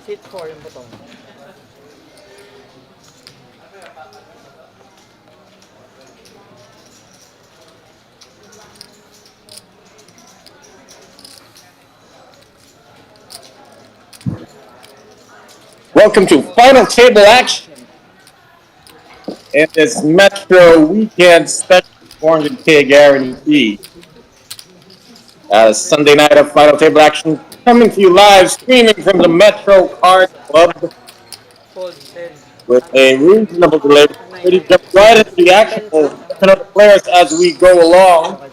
Hit 4 yung button. Welcome to Final Table Action in this Metro Weekend Special 400K Guarantee. Sunday night of Final Table Action coming to you live, streaming from the Metro Card Club with a reasonable delay. Ready to jump right into the action. We'll get to know the players as we go along.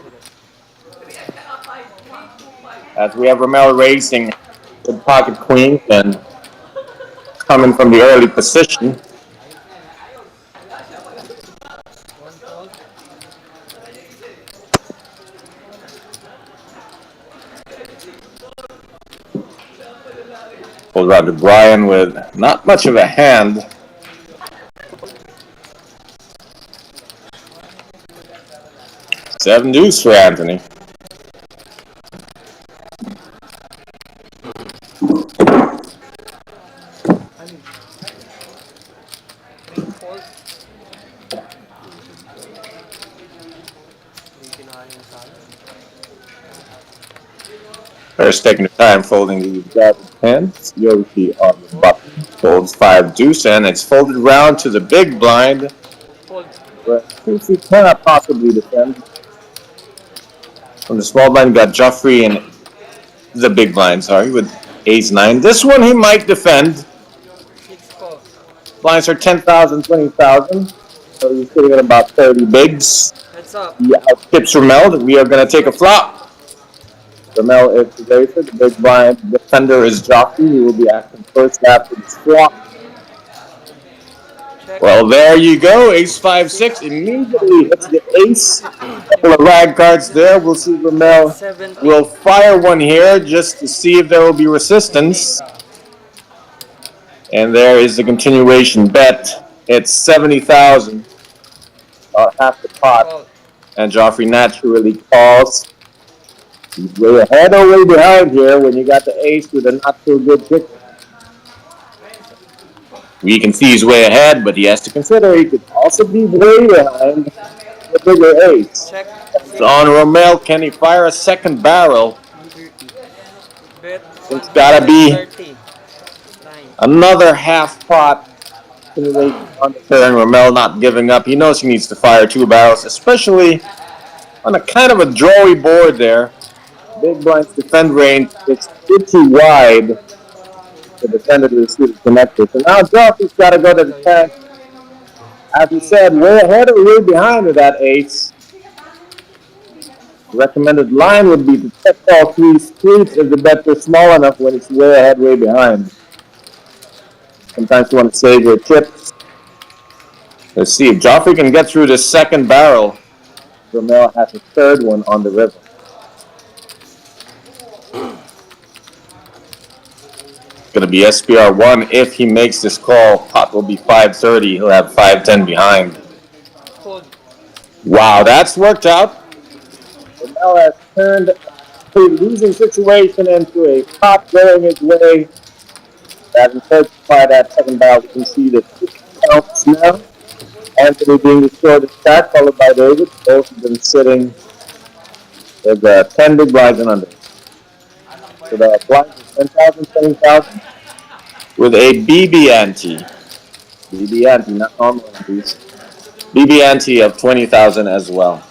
As we have Ramel racing with Pocket Queens and coming from the early position. Pulls out to Brian with not much of a hand. Seven deuce for Anthony. First taking the time folding the garbage pants. Yoshi on the button. Folds 5 deuce and it's folded round to the big blind. But he cannot possibly defend. From the small blind, we got Joffrey and the big blind, with ace-9. This one he might defend. Blinds are 10,000, 20,000. So he's sitting at about 30 bigs. Heads up. He outtips Ramel. We are going to take a flop. Ramel is the racer. The big blind defender is Joffrey. He will be acting first after the flop. Well, there you go. Ace 5-6 immediately hits the ace. A couple of rag cards there. We'll see if Ramel will fire one here just to see if there will be resistance. And there is the continuation bet. It's 70,000. About half the pot. And Joffrey naturally calls. He's way ahead or way behind here when you got the ace with a not so good kicker. We can see he's way ahead, but he has to consider he could also be way behind the bigger ace. Check. So on Romel, can he fire a second barrel? 30. Bet. It's gotta be 30. 9. another half pot on the turn. Romel not giving up. He knows he needs to fire 2 barrels, especially on a kind of a drawy board there. Big blind's defend range is pretty wide. The defender to receive the connector. So now Joffrey's got to go to the tank. As he said, way ahead or way behind with that ace. The recommended line would be to check all 3 streets if the bets are small enough when it's way ahead, way behind. Sometimes you want to save your chips. Let's see if Joffrey can get through the second barrel. Romel has a third one on the river. Going to be SPR 1 if he makes this call. Pot will be 530. He'll have 510 behind. Fold. Wow, that's worked out. Romel has turned a losing situation into a pot going his way. As he starts to fire that second barrel, you can see the 6 counts now. Anthony being the shortest stack, followed by David. Both of them sitting with 10 big blinds and under. So the blinds is 10,000, 20,000 with a BB ante. BB ante, not normal antes. BB ante of 20,000 as well.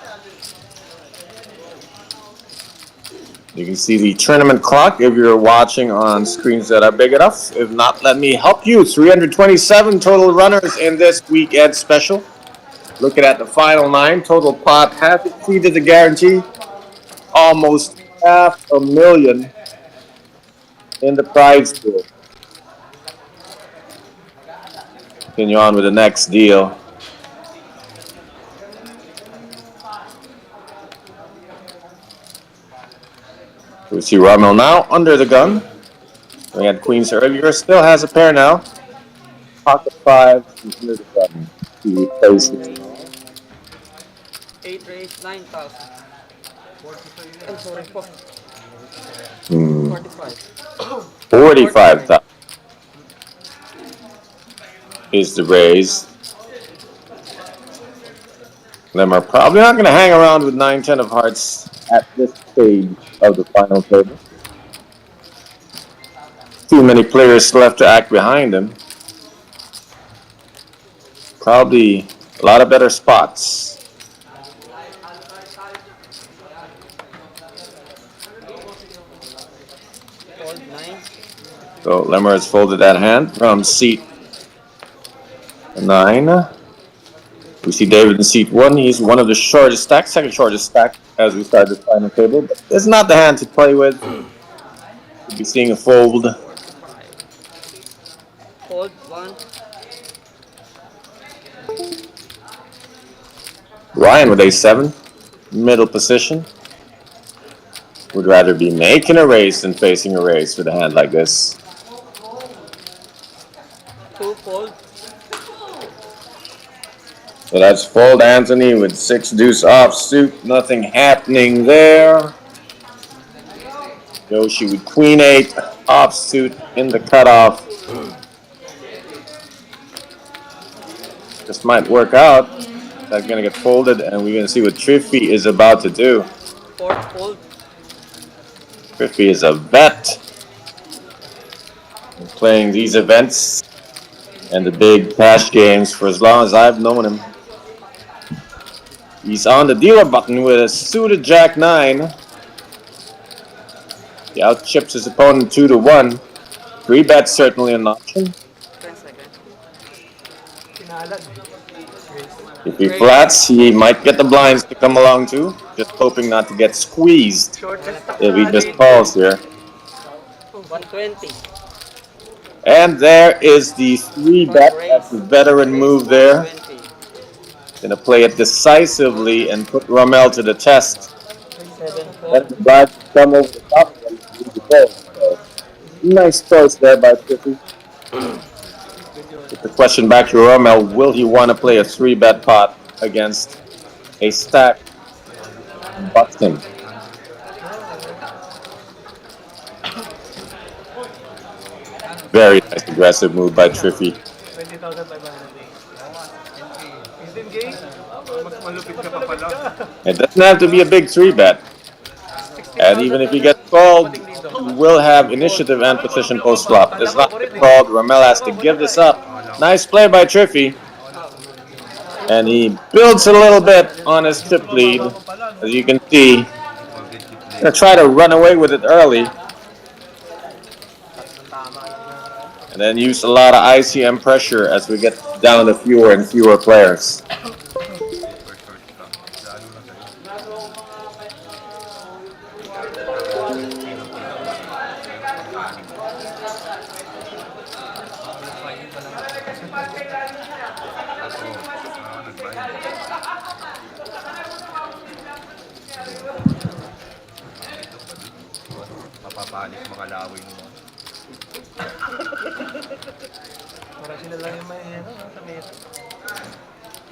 You can see the tournament clock if you're watching on screens that are big enough. If not, let me help you. 327 total runners in this weekend special. Looking at the final 9, total pot has exceeded the guarantee. Almost $500,000 in the prize pool. Continue on with the next deal. We see Romel now under the gun. We had queens earlier. Still has a pair now. Pocket 5 under the gun. He replaces. 8 raise 9,000. I'm sorry po. 45. 45,000 is the raise. Them are probably not going to hang around with 9-10 of hearts at this stage of the final table. Too many players left to act behind him. Probably a lot of better spots. Fold 9. So Lemmer has folded that hand from seat 9. We see David in seat 1. He's one of the shortest stacks, second shortest stack as we start the final table. But it's not the hand to play with. We'll be seeing a fold. Fold 1. Ryan with a7, middle position. Would rather be making a raise than facing a raise with a hand like this. 2 fold. So that's fold Anthony with 6 deuce offsuit. Nothing happening there. Yoshi with queen 8 offsuit in the cutoff. This might work out. That's gonna get folded, and we're gonna see what Triffy is about to do. 4th fold. Triffy is a vet. Been playing these events and the big cash games for as long as I've known him. He's on the dealer button with a suited Jack 9. He outchips his opponent 2-1. 3 bets certainly an option. 10 seconds. If he flats, he might get the blinds to come along too. Just hoping not to get squeezed if he just calls here. 120. And there is the 3 bet. That's a veteran move there. 120. Gonna play it decisively and put Romel to the test. 7 Let fold. the blinds come over the top and leave the fold. So, nice choice there by Triffy. Put the question back to Romel, will he want to play a 3-bet pot against a stack? Bust him. Very nice aggressive move by Triffy. 20,500. Isn't gay? Mas malupit ka pa pala. It doesn't have to be a big 3-bet. And even if he gets called, he will have initiative and position post flop. It's not get called. Ramel has to give this up. Nice play by Triffy. And he builds a little bit on his chip lead. As you can see, gonna try to run away with it early. And then use a lot of ICM pressure as we get down to fewer and fewer players. Mapapalit mga laway mo. Para sila lang yung may ano, sa mesa.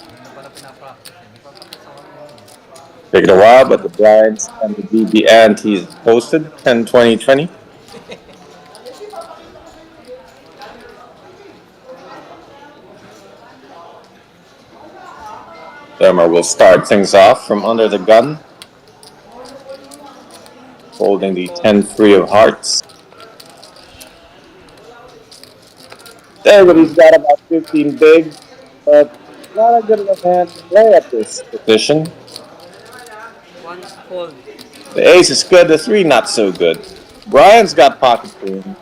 Ano pala pinapractice? Hindi pa practice ako. Taking a while, but the blinds and the BB antes posted 10, 20, 20. Dermer will start things off from under the gun, holding the 10-3 of hearts. There, but he's got about 15 big, but not a good enough hand to play at this position. One's fold. The ace is good, the 3 not so good. Brian's got pocket queen.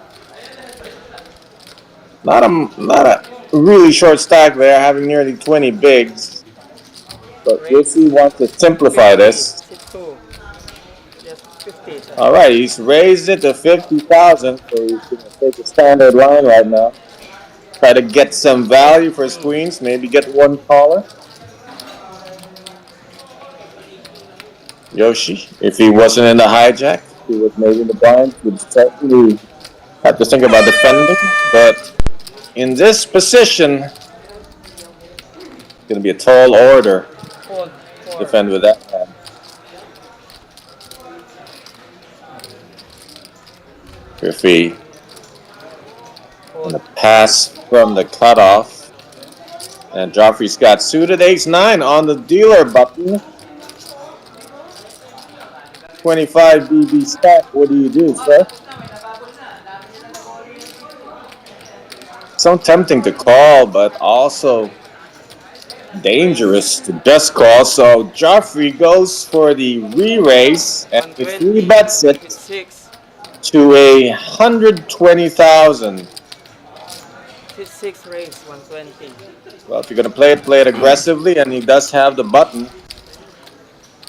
Not a really short stack there, having nearly 20 bigs. But we'll see he wants to simplify this. Just 50. Alright, he's raised it to 50,000, so he's going to take a standard line right now. Try to get some value for his queens, maybe get one caller. Yoshi, if he wasn't in the hijack, he was maybe in the blinds, would certainly have to think about defending. But in this position, it's going to be a tall order Fold. to defend with that hand. Griffey. And a pass from the cutoff. And Joffrey's got suited ace-9 on the dealer button. 25 BB stack. What do you do, sir? So tempting to call, but also dangerous to just call. So Joffrey goes for the re-raise and he 3-bets it 6. to 120,000. 6 raise, 120. Well, if you're going to play it aggressively, and he does have the button.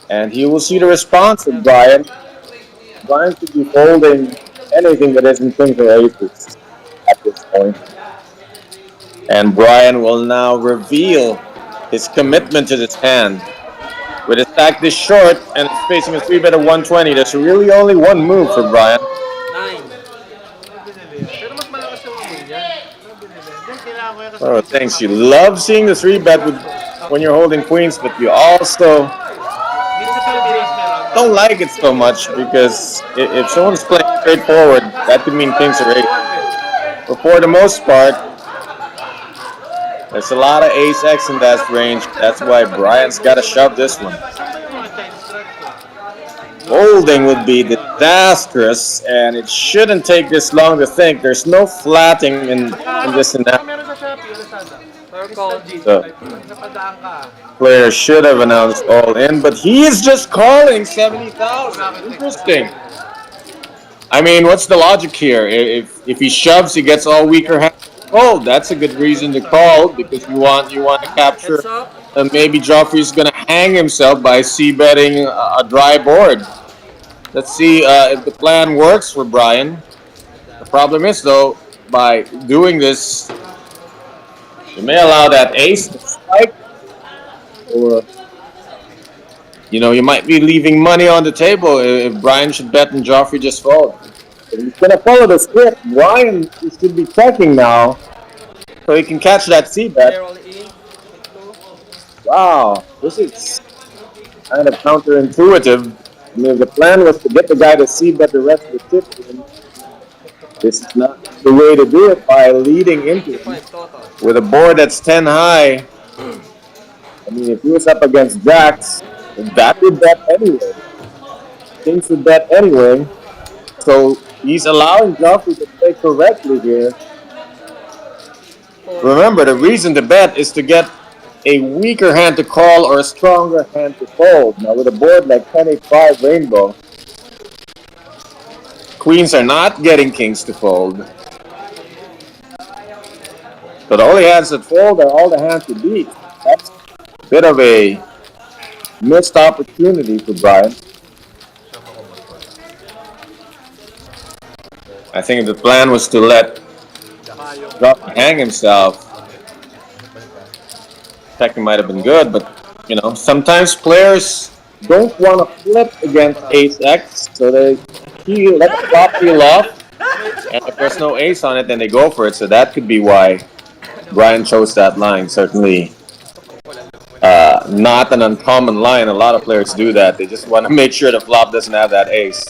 And he will see the response of Brian. Brian should be folding anything that isn't kings or aces at this point. And Brian will now reveal his commitment to this hand. With his stack this short and it's facing a 3-bet of 120, there's really only one move for Brian. 9. Pero mas malakas yung amoy niya. Kailangan ko yan kasi... Oh, thanks. You love seeing the 3-bet when you're holding queens, but you also Dito sa Pilipinas meron. don't like it so much because if someone's playing straightforward, that could mean kings or aces. But for the most part, there's a lot of ace-x in that range. That's why Brian's got to shove this one. Folding would be disastrous, and it shouldn't take this long to think. There's no flatting in this and that. Meron sa Shopee, Lazada. Call. So, Napadaan ka. player should have announced all in, but he is just calling 70,000. Interesting. I mean, what's the logic here? If he shoves, he gets all weaker hands. Oh, that's a good reason to call because you want to capture. Heads up. And maybe Joffrey's gonna hang himself by c-betting a dry board. Let's see if the plan works for Brian. The problem is though, by doing this, you may allow that ace to strike, or you might be leaving money on the table if Brian should bet and Joffrey just fold. If he's gonna follow the script, Brian should be checking now, so he can catch that c-bet. They're all in. Wow, this is kind of counterintuitive. I mean, if the plan was to get the guy to c-bet the rest of the chip, This is not the way to do it by leading into him 85 total. with a board that's 10 high. I mean, if he was up against jacks, that would bet anyway. Kings would bet anyway. So he's allowing Joffrey to play correctly here. Fold. Remember, the reason to bet is to get a weaker hand to call or a stronger hand to fold. Now, with a board like 10-8-5 rainbow, queens are not getting kings to fold. So the only hands that fold are all the hands to beat. That's a bit of a missed opportunity for Brian. I think the plan was to let Joffrey hang himself. Technically might have been good, but sometimes players don't want to flip against ace X, so he let the flop peel off, and if there's no ace on it, then they go for it. So that could be why Brian chose that line. Certainly not an uncommon line. A lot of players do that. They just want to make sure the flop doesn't have that ace,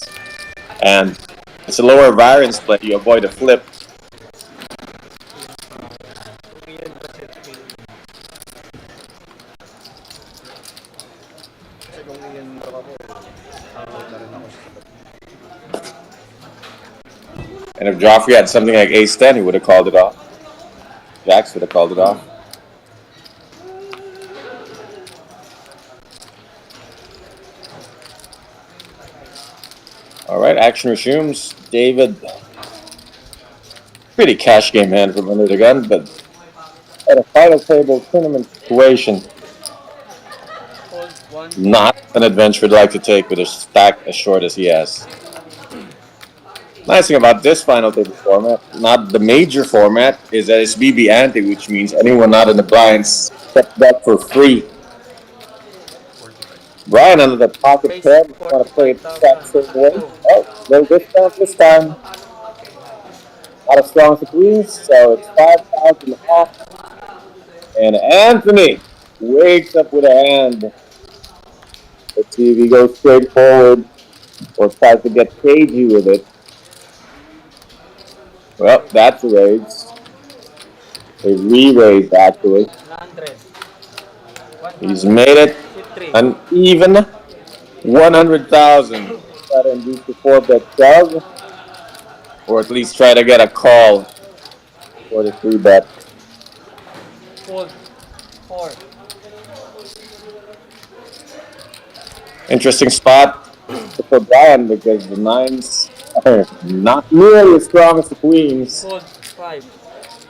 and it's a lower variance play. You avoid a flip. Kasi kung iyan ako, out na rin ako sa sabat. And if Joffrey had something like ace 10, he would have called it off. Jacks would have called it off. All right, action resumes. David, pretty cash game hand from under the gun, but at a final table tournament situation, Fold. 1. not an adventure I'd like to take with a stack as short as he has. Nice thing about this final table format, not the major format, is that it's BB ante, which means anyone not in the blinds steps back for free. Brian under the pocket pair, want to play it the exact same way. Oh, no discount this time. Not as strong as the queens, so it's 5,000 off. And Anthony wakes up with a hand. Let's see if he goes straight forward or tries to get cagey with it. Well, that's a raise. A re-raise, actually. 100. He's made it 3. an even 100,000. Try to induce the 4-bet shove, or at least try to get a call for the 3-bet. Fold. 4. Interesting spot for Brian because the 9s are not nearly as strong as the queens. Fold. 5.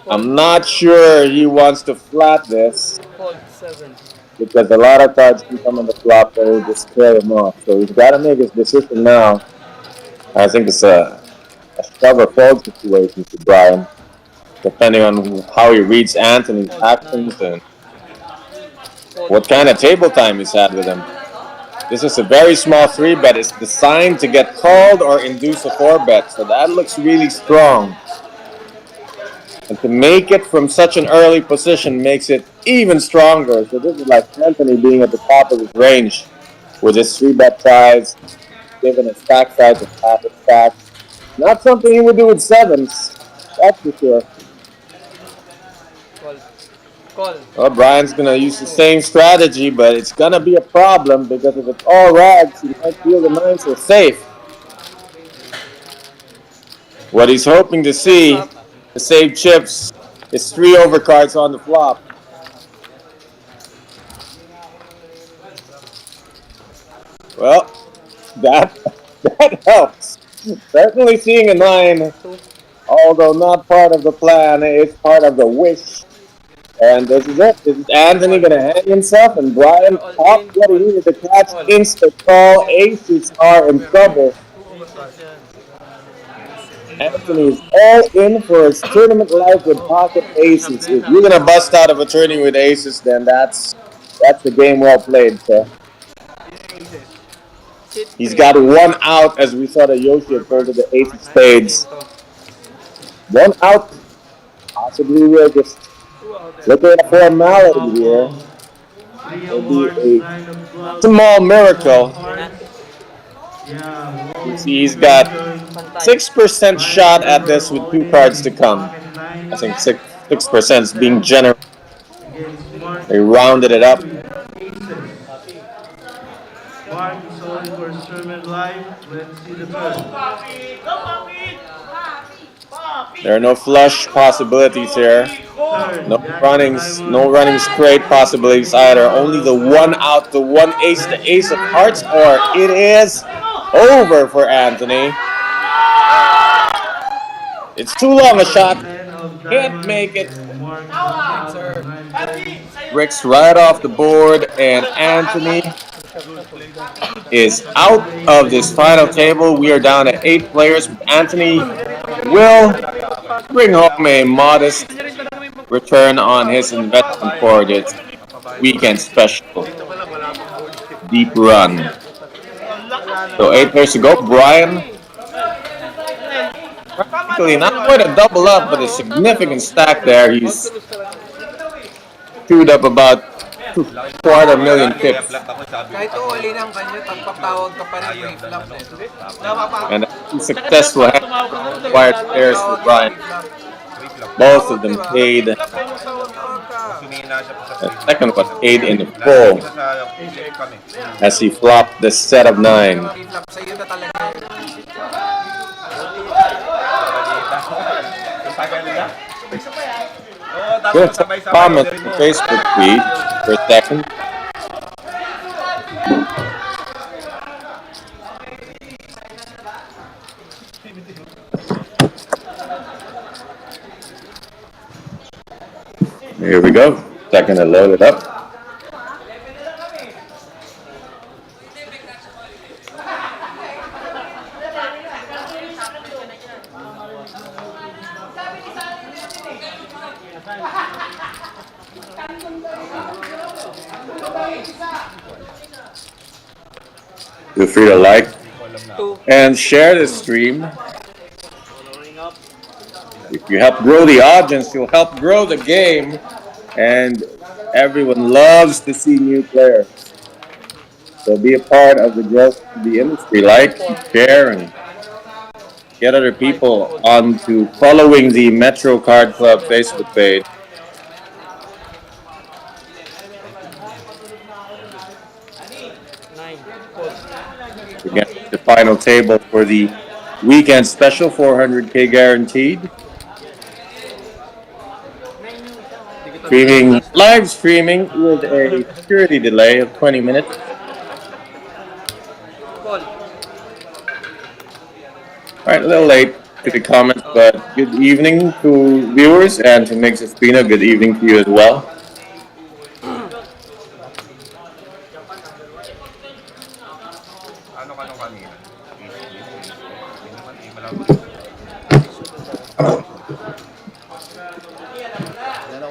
I'm not sure he wants to flat this Fold. 7. because a lot of cards can come on the flop that will just carry him off. So he's got to make his decision now. I think it's a shove or fold situation for Brian, depending on how he reads Anthony's actions and what kind of table time he's had with him. This is a very small 3-bet. It's designed to get called or induce a 4-bet, so that looks really strong. And to make it from such an early position makes it even stronger. So this is like Anthony being at the top of his range with his 3-bet size, given a stack size of half a stack. Not something he would do with 7s, that's for sure. Call. Call. Well, Brian's going to use the same strategy, but it's going to be a problem because if it's all rags, he might feel the 9s are safe. What he's hoping to see to save chips is 3 overcards on the flop. Well, that helps. Certainly seeing a 9, although not part of the plan, is part of the wish. And this is it. This is Anthony going to hang himself, and Brian popped what he needed to catch instant call. Aces are in trouble. Anthony's all in for his tournament life with pocket aces. If you're going to bust out of a tourney with aces, then that's the game well played, sir. He's got 1 out, as we saw that Yoshi had folded the ace of spades. 1 out. Possibly we're just looking at a formality here. It'll be a small miracle. Yeah, You rolling see, he's to got Pantay. 6% shot Right at river this with two already cards to in come. pocket I nine. think 6% is being Set generous. against Mark They rounded it up. with aces. Mark is holding for his tournament live. Let's see the turn. There are no flush possibilities here. Turn. No Jack of runnings, no diamond. running straight possibilities either. Only the one out, the one ace, the Next ace of hearts, turn. or it is over for Anthony. It's too long a shot. Ten of Can't diamonds make it. and Mark drops out of nine ten. Bricks right off the board, and Anthony is out of this final table. We are down to 8 players. Anthony will bring home a modest return on his investment for this weekend special deep run. So 8 players to go. Brian practically not quite a double up, but a significant stack there. He's chewed up about quarter million pips. Kahit uuli ng kanya, tagpatawag ka pa rin, may flop eh. And a successful hand acquired players for Brian. Both of them paid. The second was paid in full as he flopped the set of 9. Sa'yo na talaga. Good comment on the Facebook feed for a second. Here we go. Second to load it up. Feel free to like and share this stream. If you help grow the audience, you'll help grow the game. And everyone loves to see new players. So be a part of the growth of the industry. Like, share, and get other people onto following the Metro Card Club Facebook page. Again, the final table for the weekend special, 400K guaranteed. Live streaming with a security delay of 20 minutes. Alright, a little late to the comments, but good evening to viewers, and to Mix Espino, good evening to you as well.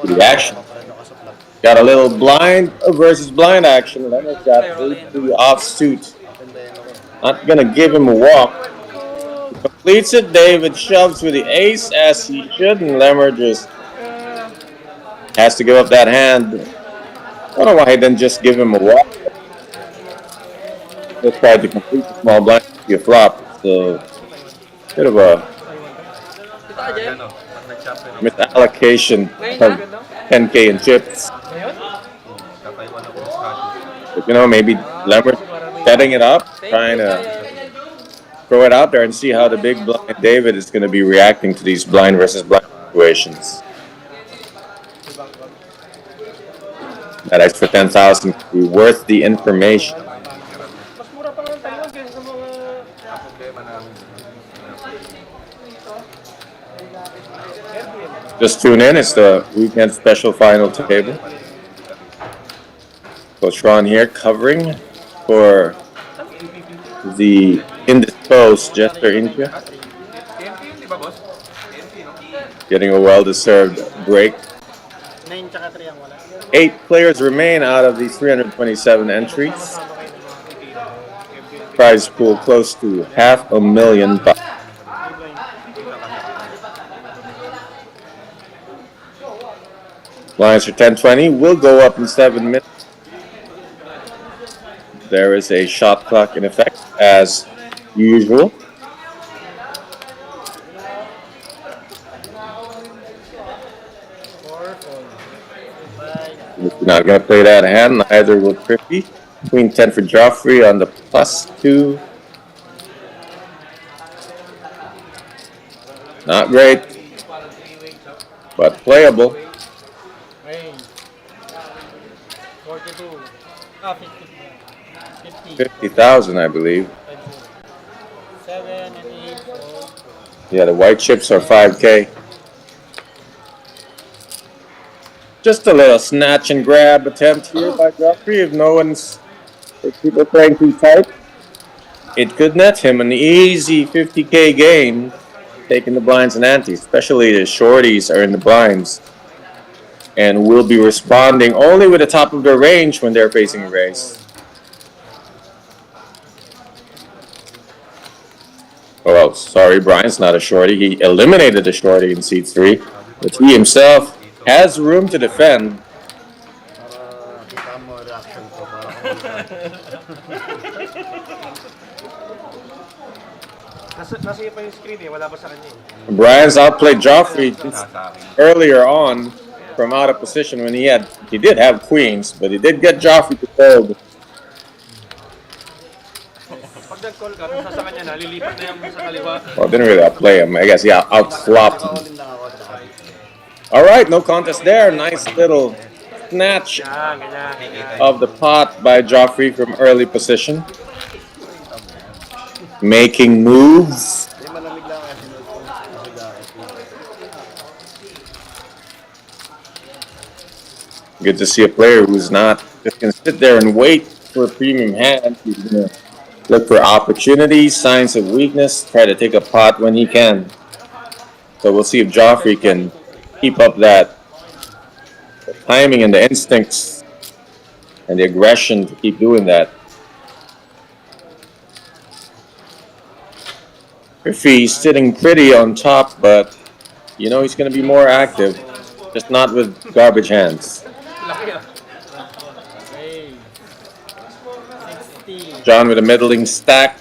The action. Got a little blind versus blind action. Leonard got the offsuit. Not gonna give him a walk. He completes it. David shoves with the ace as he should, and Lemmer just has to give up that hand. I don't know why he didn't just give him a walk. Just tried to complete the small blind to a flop. So, bit of a misallocation of 10K in chips. But, you know, maybe Lemmer setting it up, trying to throw it out there and see how the big blind David is going to be reacting to these blind versus blind situations. That extra 10,000 could be worth the information. Just tune in, it's the weekend special final table. Coach Ron here covering for the indisposed Jester India. Getting a well-deserved break. 8 players remain out of these 327 entries. Prize pool close to $500,000. Lines for 10-20 will go up in 7 minutes. There is a shot clock in effect as usual. We're not going to play that hand, neither will Crippy. Queen 10 for Joffrey on the +2. Not great, but playable. Range. 42. 50. 50,000, I believe. 7 and 8. So Yeah, the white chips are 5K. Just a little snatch and grab attempt here by Joffrey. If people playing too tight, it could net him an easy 50K gain, taking the blinds and antes, especially the shorties are in the blinds and will be responding only with the top of their range when they're facing a raise. Oh, well, sorry, Brian's not a shorty. He eliminated a shorty in seat 3, but he himself has room to defend. Kita mo reaction ko. nasa iyo pa yung screen eh. Wala pa sa kanya eh. Brian's outplayed Joffrey earlier on from out of position when he did have queens, but he did get Joffrey to fold. Pag nag-call ka, nasa sa kanya na, lilipat na yung sa kaliwa. Well, didn't really outplay him. I guess he outflopped him. Nakakunin lang ako sa All right, no contest there. Nice little snatch Yan, ganyan. of the pot by Joffrey from early position. Making moves. Hindi malamig lang kasi Good to see a player who's not just going to sit there and wait for a premium hand. He's going to look for opportunities, signs of weakness, try to take a pot when he can. So we'll see if Joffrey can keep up that timing and the instincts and the aggression to keep doing that. Griffey's sitting pretty on top, but you know he's going to be more active, just not with garbage hands. Laki ah. Okay. 60. John with a middling stack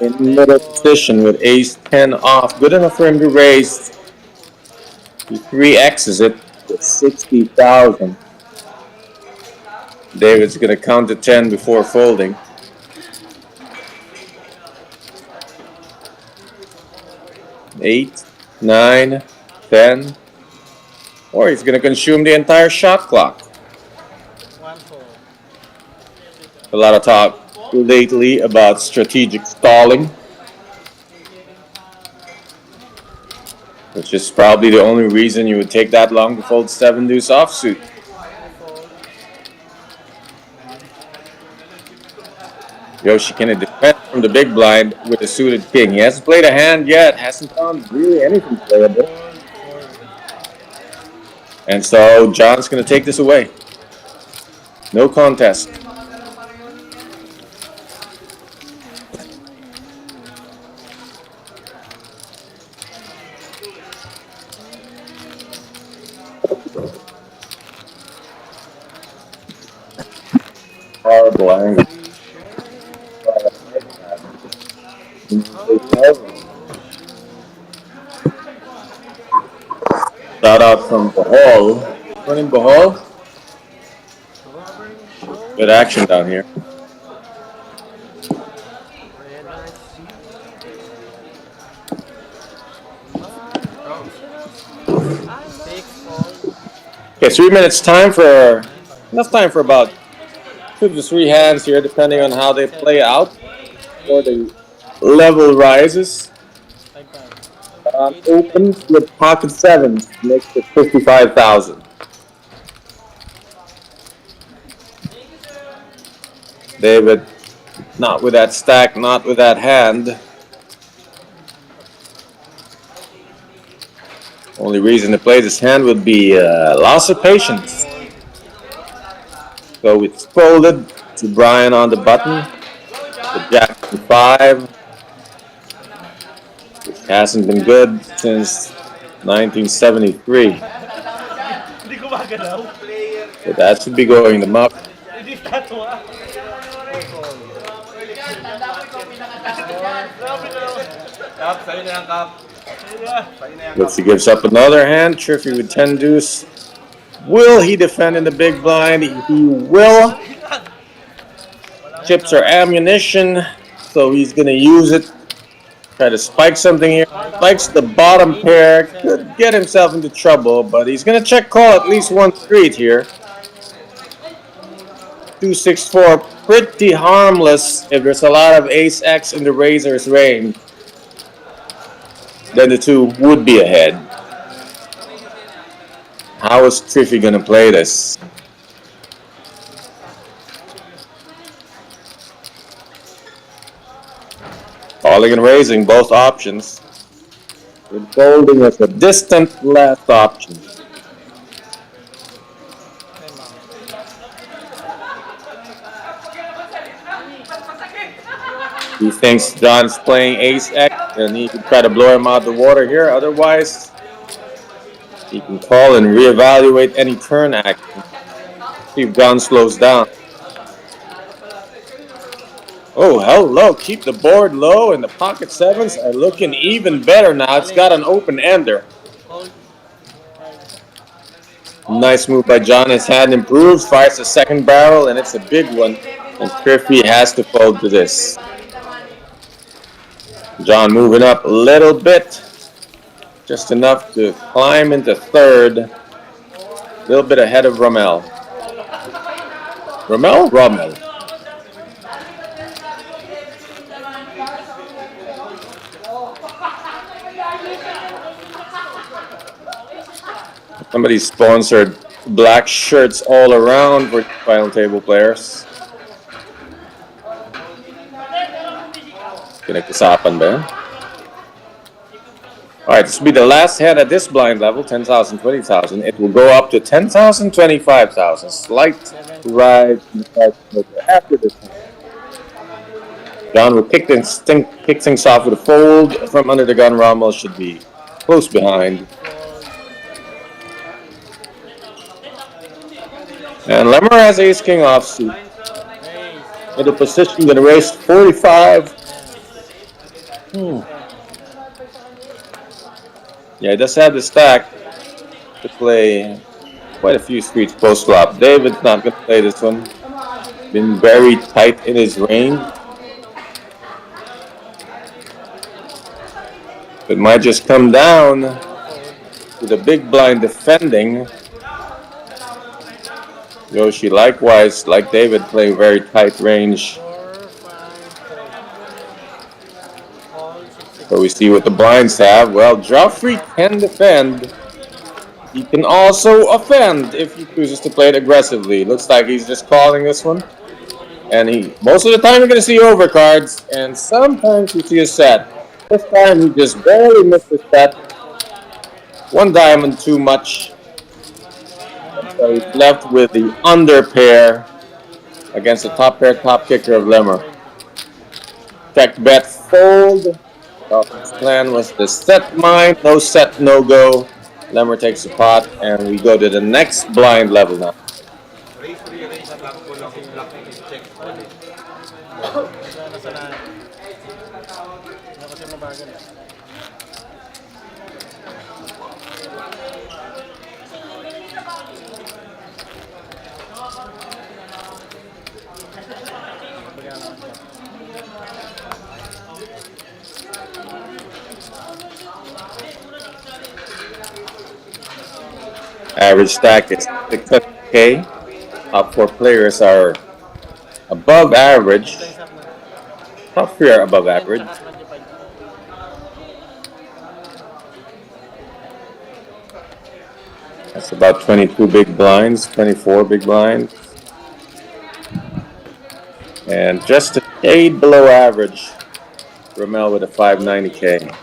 in middle position with ace 10 off. Good enough for him to raise. He 3x's it with 60,000. David's going to count to 10 before folding. Eight, 9, 10. Or he's going to consume the entire shot clock. 1-4. A lot of talk lately about strategic stalling, which is probably the only reason you would take that long to fold 7 deuce offsuit. Yoshi can defend from the big blind with a suited king. He hasn't played a hand yet, hasn't found really anything playable. And so John's going to take this away. No contest. Horrible angle. Shout out from Bahal. Running Bahal. Good action down here. Okay, 3 minutes time for enough time for about 2 to 3 hands here, depending on how they play out or the level rises. Opens with pocket sevens, makes it 55,000. David, not with that stack, not with that hand. Only reason to play this hand would be loss of patience. So it's folded to Brian on the button. The jack to 5. Which hasn't been good since 1973. Hindi gumagalaw. So that should be going them up. Hindi tato ah. Looks he gives up another hand. Triffy with 10 deuce. Will he defend in the big blind? He will. Chips are ammunition, so he's going to use it. Try to spike something here. Spikes the bottom pair. Could get himself into trouble, but he's going to check call at least one street here. 2-6-4, pretty harmless if there's a lot of ace-x in the razor's range. Then the two would be ahead. How is Triffy going to play this? Calling and raising, both options. With folding as a distant last option. He thinks John's playing ace-x and he can try to blow him out the water here. Otherwise, he can call and reevaluate any turn action. See if John slows down. Oh, hello. Keep the board low, and the pocket sevens are looking even better now. It's got an open ender. Nice move by John. His hand improves, fires a second barrel, and it's a big one. And Triffy has to fold to this. John moving up a little bit. Just enough to climb into third. A little bit ahead of Rommel. Rommel? Rommel. Somebody sponsored black shirts all around for final table players. Pinag-usapan ba? Alright, this will be the last hand at this blind level, 10,000, 20,000. It will go up to 10,000, 25,000. Slight rise in the price after this hand. John will kick things off with a fold from under the gun. Rommel should be close behind. And Lemmer has ace-king offsuit. In the position, gonna raise 45. Yeah, he does have the stack to play quite a few streets post-flop. David's not gonna play this one. Been very tight in his range. It might just come down to the big blind defending. Yoshi likewise, like David, playing very tight range. So we see what the blinds have. Well, Joffrey can defend. He can also offend if he chooses to play it aggressively. Looks like he's just calling this one. And most of the time you're going to see overcards, and sometimes you see a set. This time he just barely missed the set. One diamond too much. So he's left with the under pair against the top pair, top kicker of Lemmer. Check bet fold. His plan was the set mine, no set, no go. Lemmer takes the pot, and we go to the next blind level now. Average stack is 600K. Top four players are above average. Top three are above average. That's about 22 big blinds, 24 big blinds. And just a shade below average, Rommel with a 590K.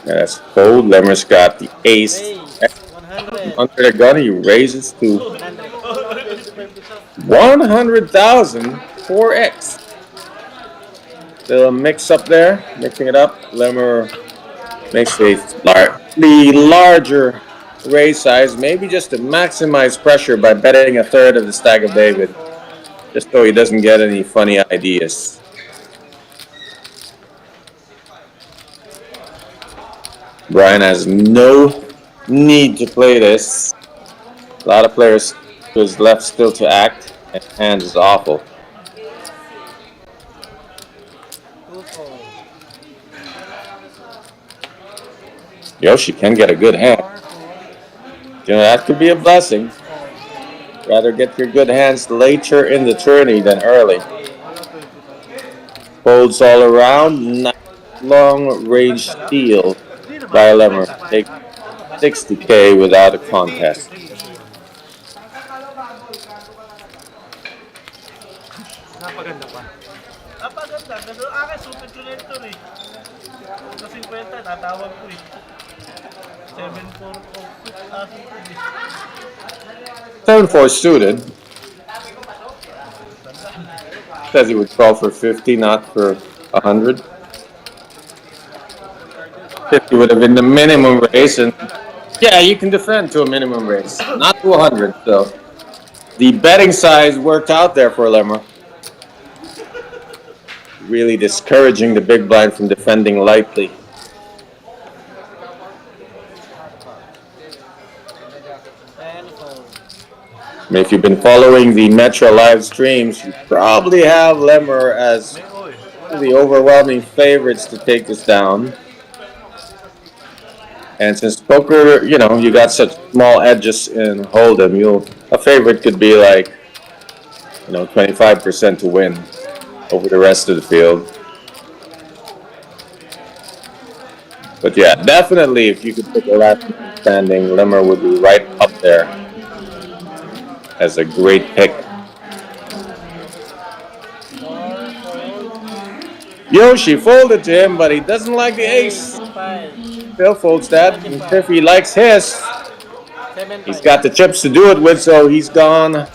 Yeah, that's fold. Lemmer's got the ace. Under the gun, he raises to 100,000 4x. The mix up there, mixing it up. Lemmer makes a slightly larger raise size, maybe just to maximize pressure by betting a third of the stack of David, just so he doesn't get any funny ideas. Brian has no need to play this. A lot of players to his left still to act, and hand is awful. 2-4. Yoshi can get a good hand. 4-4. You know, that could be a blessing. Rather get your good hands later in the tourney than early. Folds all around. Nice long range steal by Lemmer. Take 60K without a contest. Napaganda pa. Napaganda. Ganun akin, super collector eh. Sa 50, tatawag ko eh. 7-4 o 7-4 suited. Says he would call for 50, not for 100. 50 would have been the minimum raise, and yeah, you can defend to a minimum raise, not to 100. So the betting size worked out there for Lemmer. Really discouraging the big blind from defending lightly. I mean, if you've been following the Metro live streams, you probably have Lemmer as the overwhelming favorites to take this down. And since poker, you know, you got such small edges in Hold'em, a favorite could be like, 25% to win over the rest of the field. But yeah, definitely if you could pick a last man standing, Lemmer would be right up there as a great pick. Yoshi folded to him, but he doesn't like the ace. Phil folds that, and if he likes his, he's got the chips to do it with, so he's gone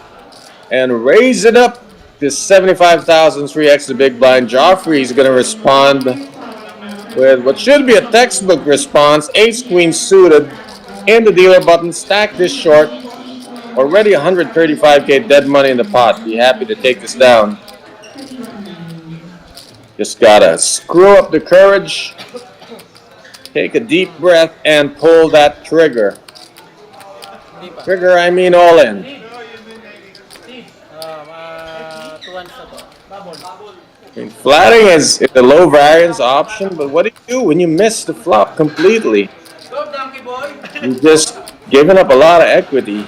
and raise it up to 75,000, 3x the big blind. Joffrey's going to respond with what should be a textbook response. Ace queen suited in the dealer button. Stack this short. Already 135K dead money in the pot. Be happy to take this down. Just gotta screw up the courage. Take a deep breath and pull that trigger. Trigger, I mean all in. 2-1 sa to. I mean, flatting is a low variance option, but what do you do when you miss the flop completely? You've just given up a lot of equity.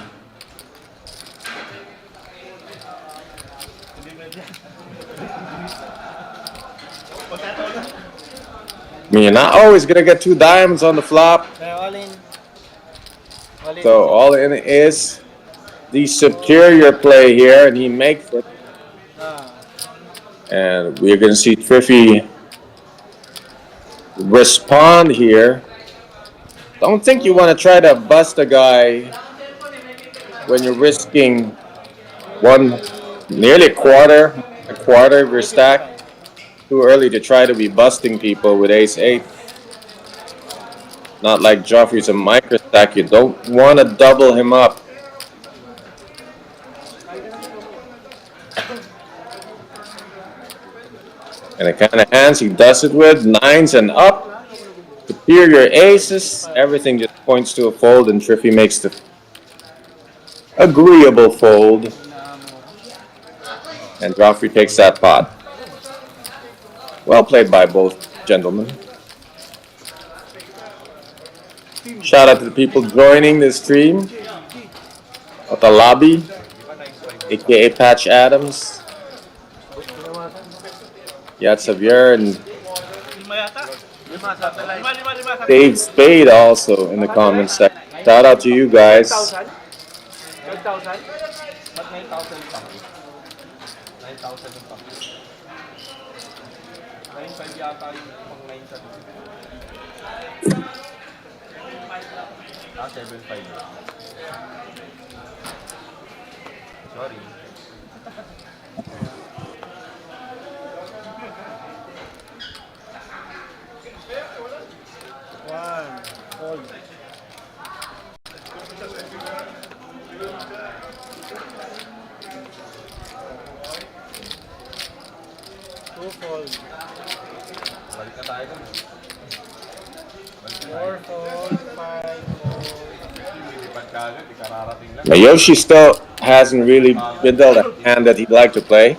I mean, you're not always gonna get 2 diamonds on the flop. All in. So all in is the superior play here, and he makes it. And we're going to see Triffy respond here. Don't think you want to try to bust a guy when you're risking nearly a quarter of your stack. Too early to try to be busting people with ace-8. Not like Joffrey's a micro stack. You don't want to double him up. And the kind of hands he does it with, 9s and up, superior aces, everything just points to a fold, and Triffy makes the agreeable fold. And Joffrey takes that pot. Well played by both gentlemen. Shout out to the people joining the stream at the lobby, aka Patch Adams, Yat Xavier, and Dave Spade also in the comments section. Shout out to you guys. 5,000? 5,000? Ba't 9,000 pa? 9,000 pa. 9,500 yata yung pang 9,000. 7,500. Sorry. Fold. 2 fold. Balik na tayo dun. 4 fold, 5 fold. Now Yoshi still hasn't really been dealt a hand that he'd like to play.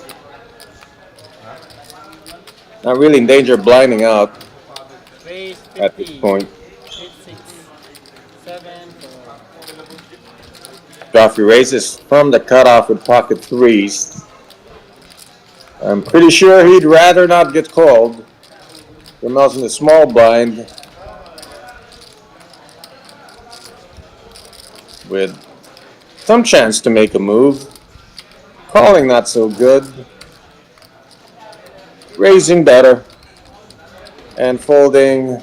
Not really in danger of blinding out Raise at this 50. point. 8, 6, 7 fold. Joffrey raises from the cutoff with pocket threes. I'm pretty sure he'd rather not get called. Ramel's in the small blind with some chance to make a move. Calling not so good. Raising better. And folding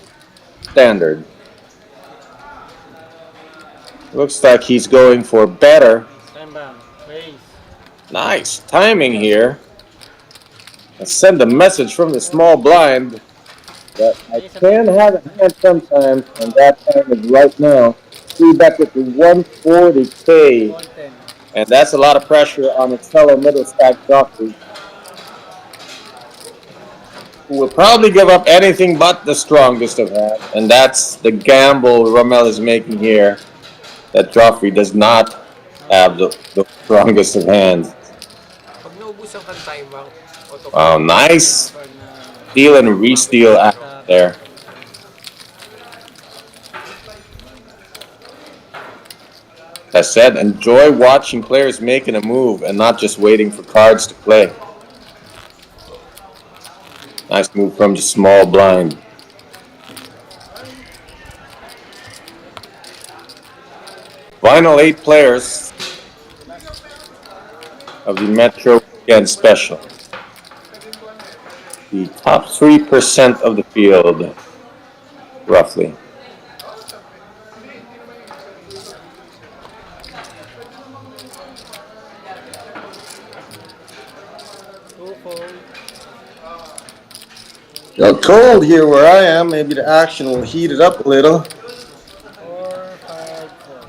standard. Looks like he's going for better. Stand back. Raise. Nice timing here. I send a message from the small blind that I can have a hand sometimes, and that time is right now. 3-bet with the 140K, Fold 10. and that's a lot of pressure on its fellow middle stack Joffrey, who will probably give up anything but the strongest of hands, and that's the gamble Ramel is making here, that Joffrey does not have the strongest of hands. Pag naubusan ka ng timeout, Wow, nice Pag na steal and re-steal out there. As said, enjoy watching players making a move and not just waiting for cards to play. Nice move from the small blind. Final 8 players of the Metro Weekend Special. The top 3% of the field, roughly. Got cold here where I am. Maybe the action will heat it up a little. 4, 5 fold.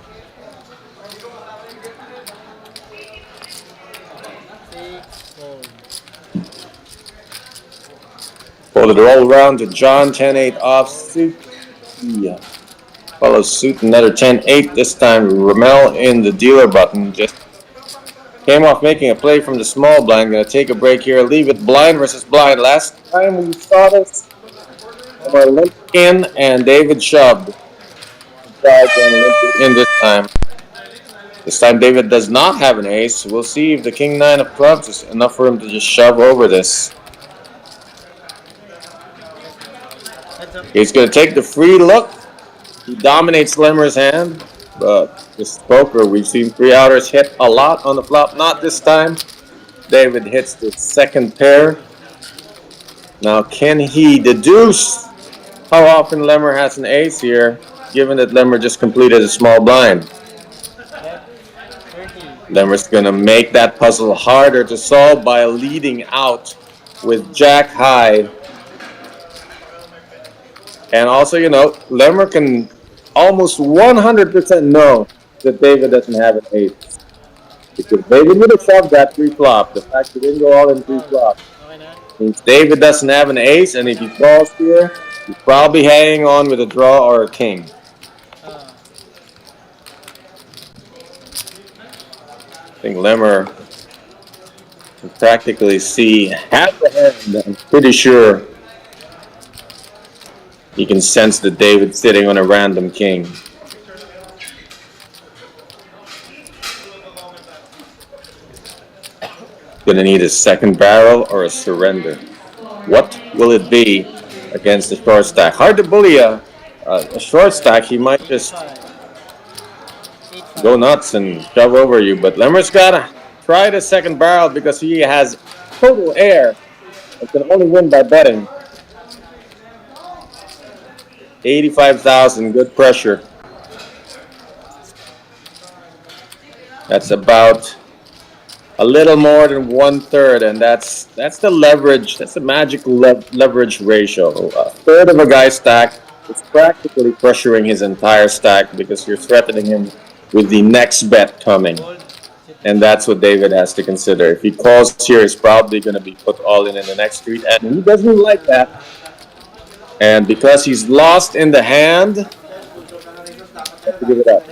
6 fold. Folded roll around to John, 10-8 offsuit. Yeah. Follows suit, another 10-8. This time Ramel in the dealer button. Just came off making a play from the small blind. Gonna take a break here. Leave it blind versus blind. Last time we saw this, Omar limped in and David shoved. In this time. This time David does not have an ace. We'll see if the king 9 of clubs is enough for him to just shove over this. Heads up. He's going to take the free look. He dominates Lemmer's hand, but this poker, we've seen 3-outers hit a lot on the flop. Not this time. David hits the second pair. Now, can he deduce how often Lemmer has an ace here, given that Lemmer just completed a small blind? Bet 30. Lemmer's going to make that puzzle harder to solve by leading out with Jack high. And also, you know, Lemmer can almost 100% know that David doesn't have an ace. Because David would have shoved that 3-flop. The fact he didn't go all in 3-flop Okay na? means David doesn't have an ace, and if he falls here, he's probably hanging on with a draw or a king. Ah. I think Lemmer can practically see half the hand. I'm pretty sure he can sense that David's sitting on a random king. Gonna need a second barrel or a surrender. What will it be against the short stack? Hard to bully a short stack. He might just 5. 8, 5. go nuts and shove over you. But Lemmer's gotta try the second barrel because he has total air and can only win by betting. 85,000, good pressure. That's about a little more than 1/3, and that's the leverage. That's the magic leverage ratio. A third of a guy's stack is practically pressuring his entire stack because you're threatening him with the next bet coming. And that's what David has to consider. If he calls here, he's probably going to be put all in the next street, and he doesn't like that. And because he's lost in the hand, have to give it up.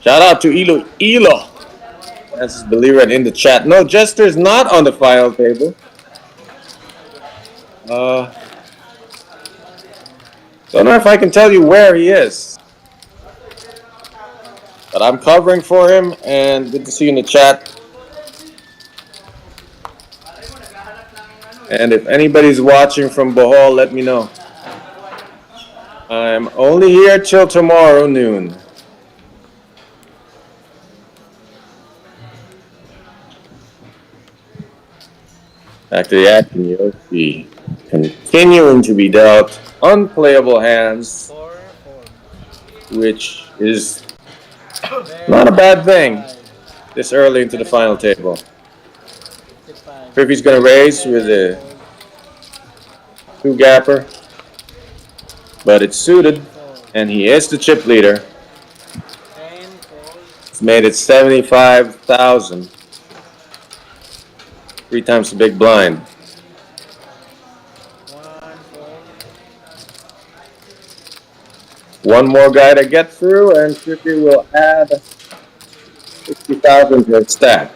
Shout out to Elo. Francis Believer in the chat. No, Jester's not on the final table. Don't know if I can tell you where he is. But I'm covering for him, and good to see you in the chat. And if anybody's watching from Bohol, let me know. I'm only here till tomorrow noon. Back to the action, Yoshi. Continuing to be dealt unplayable hands, which is not a bad thing this early into the final table. Griffey's going to raise with a 2-gapper, but it's suited, and he is the chip leader. It's made it 75,000. 3 times the big blind. One more guy to get through, and Griffey will add 60,000 to his stack.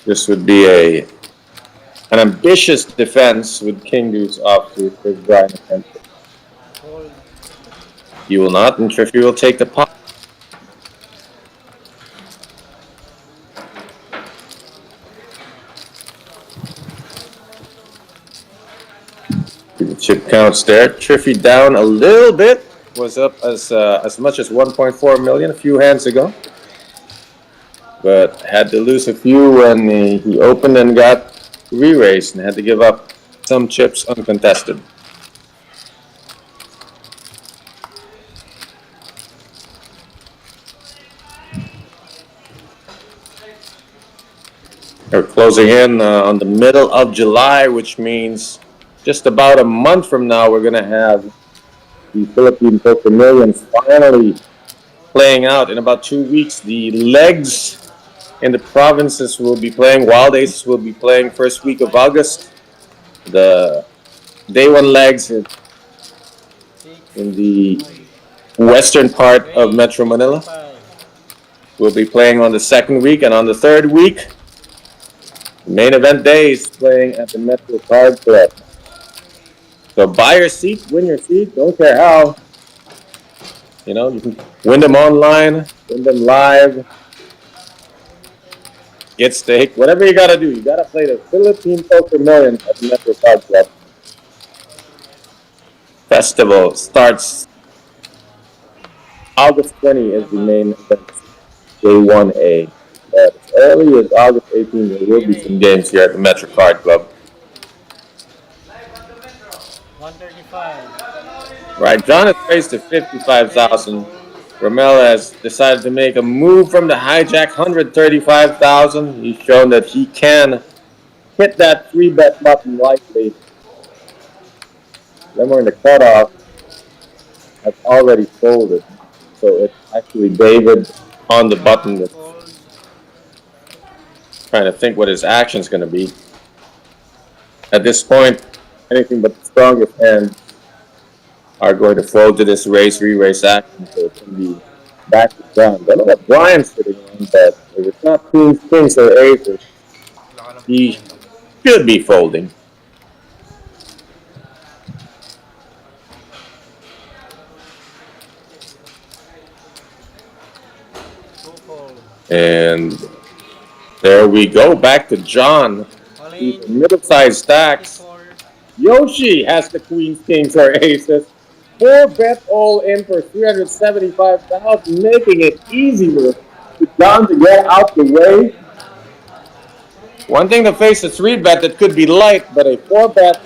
This would be an ambitious defense with King Deuce off to his blind attention. You will not, and Triffy will take the pot. The chip counts there. Triffy down a little bit. Was up as much as 1.4 million a few hands ago. But had to lose a few when he opened and got re-raised and had to give up some chips uncontested. We're closing in on the middle of July, which means just about a month from now, we're going to have the Philippine Poker Millions finally playing out. In about 2 weeks, the legs in the provinces will be playing. Wild Aces will be playing first week of August. The day one legs in the western part of Metro Manila will be playing on the second week, and on the third week, main event day is playing at the Metro Card Club. So buy your seat, win your seat, don't care how. You know, you can win them online, win them live, get stake, whatever you gotta do. You gotta play the Philippine Poker Millions at the Metro Card Club. Festival starts August 20 is the main event, day 1A. As early as August 18, there will be some games here at the Metro Card Club. 135. Right, John has raised to 55,000. Ramel has decided to make a move from the hijack, 135,000. He's shown that he can hit that 3-bet button likely. Then we're in the cutoff. Has already folded. So it's actually David on the button that's trying to think what his action's going to be. At this point, anything but the strongest hands are going to fold to this re-raise action, so it can be back to John. Don't know what Brian's sitting on, but if it's not queens, kings, or aces, he should be folding. And there we go, back to John. Middle-sized stacks. Yoshi has the queens, kings, or aces. 4-bet all in for 375,000, making it easier for John to get out the way. One thing to face a 3-bet that could be light, but a 4-bet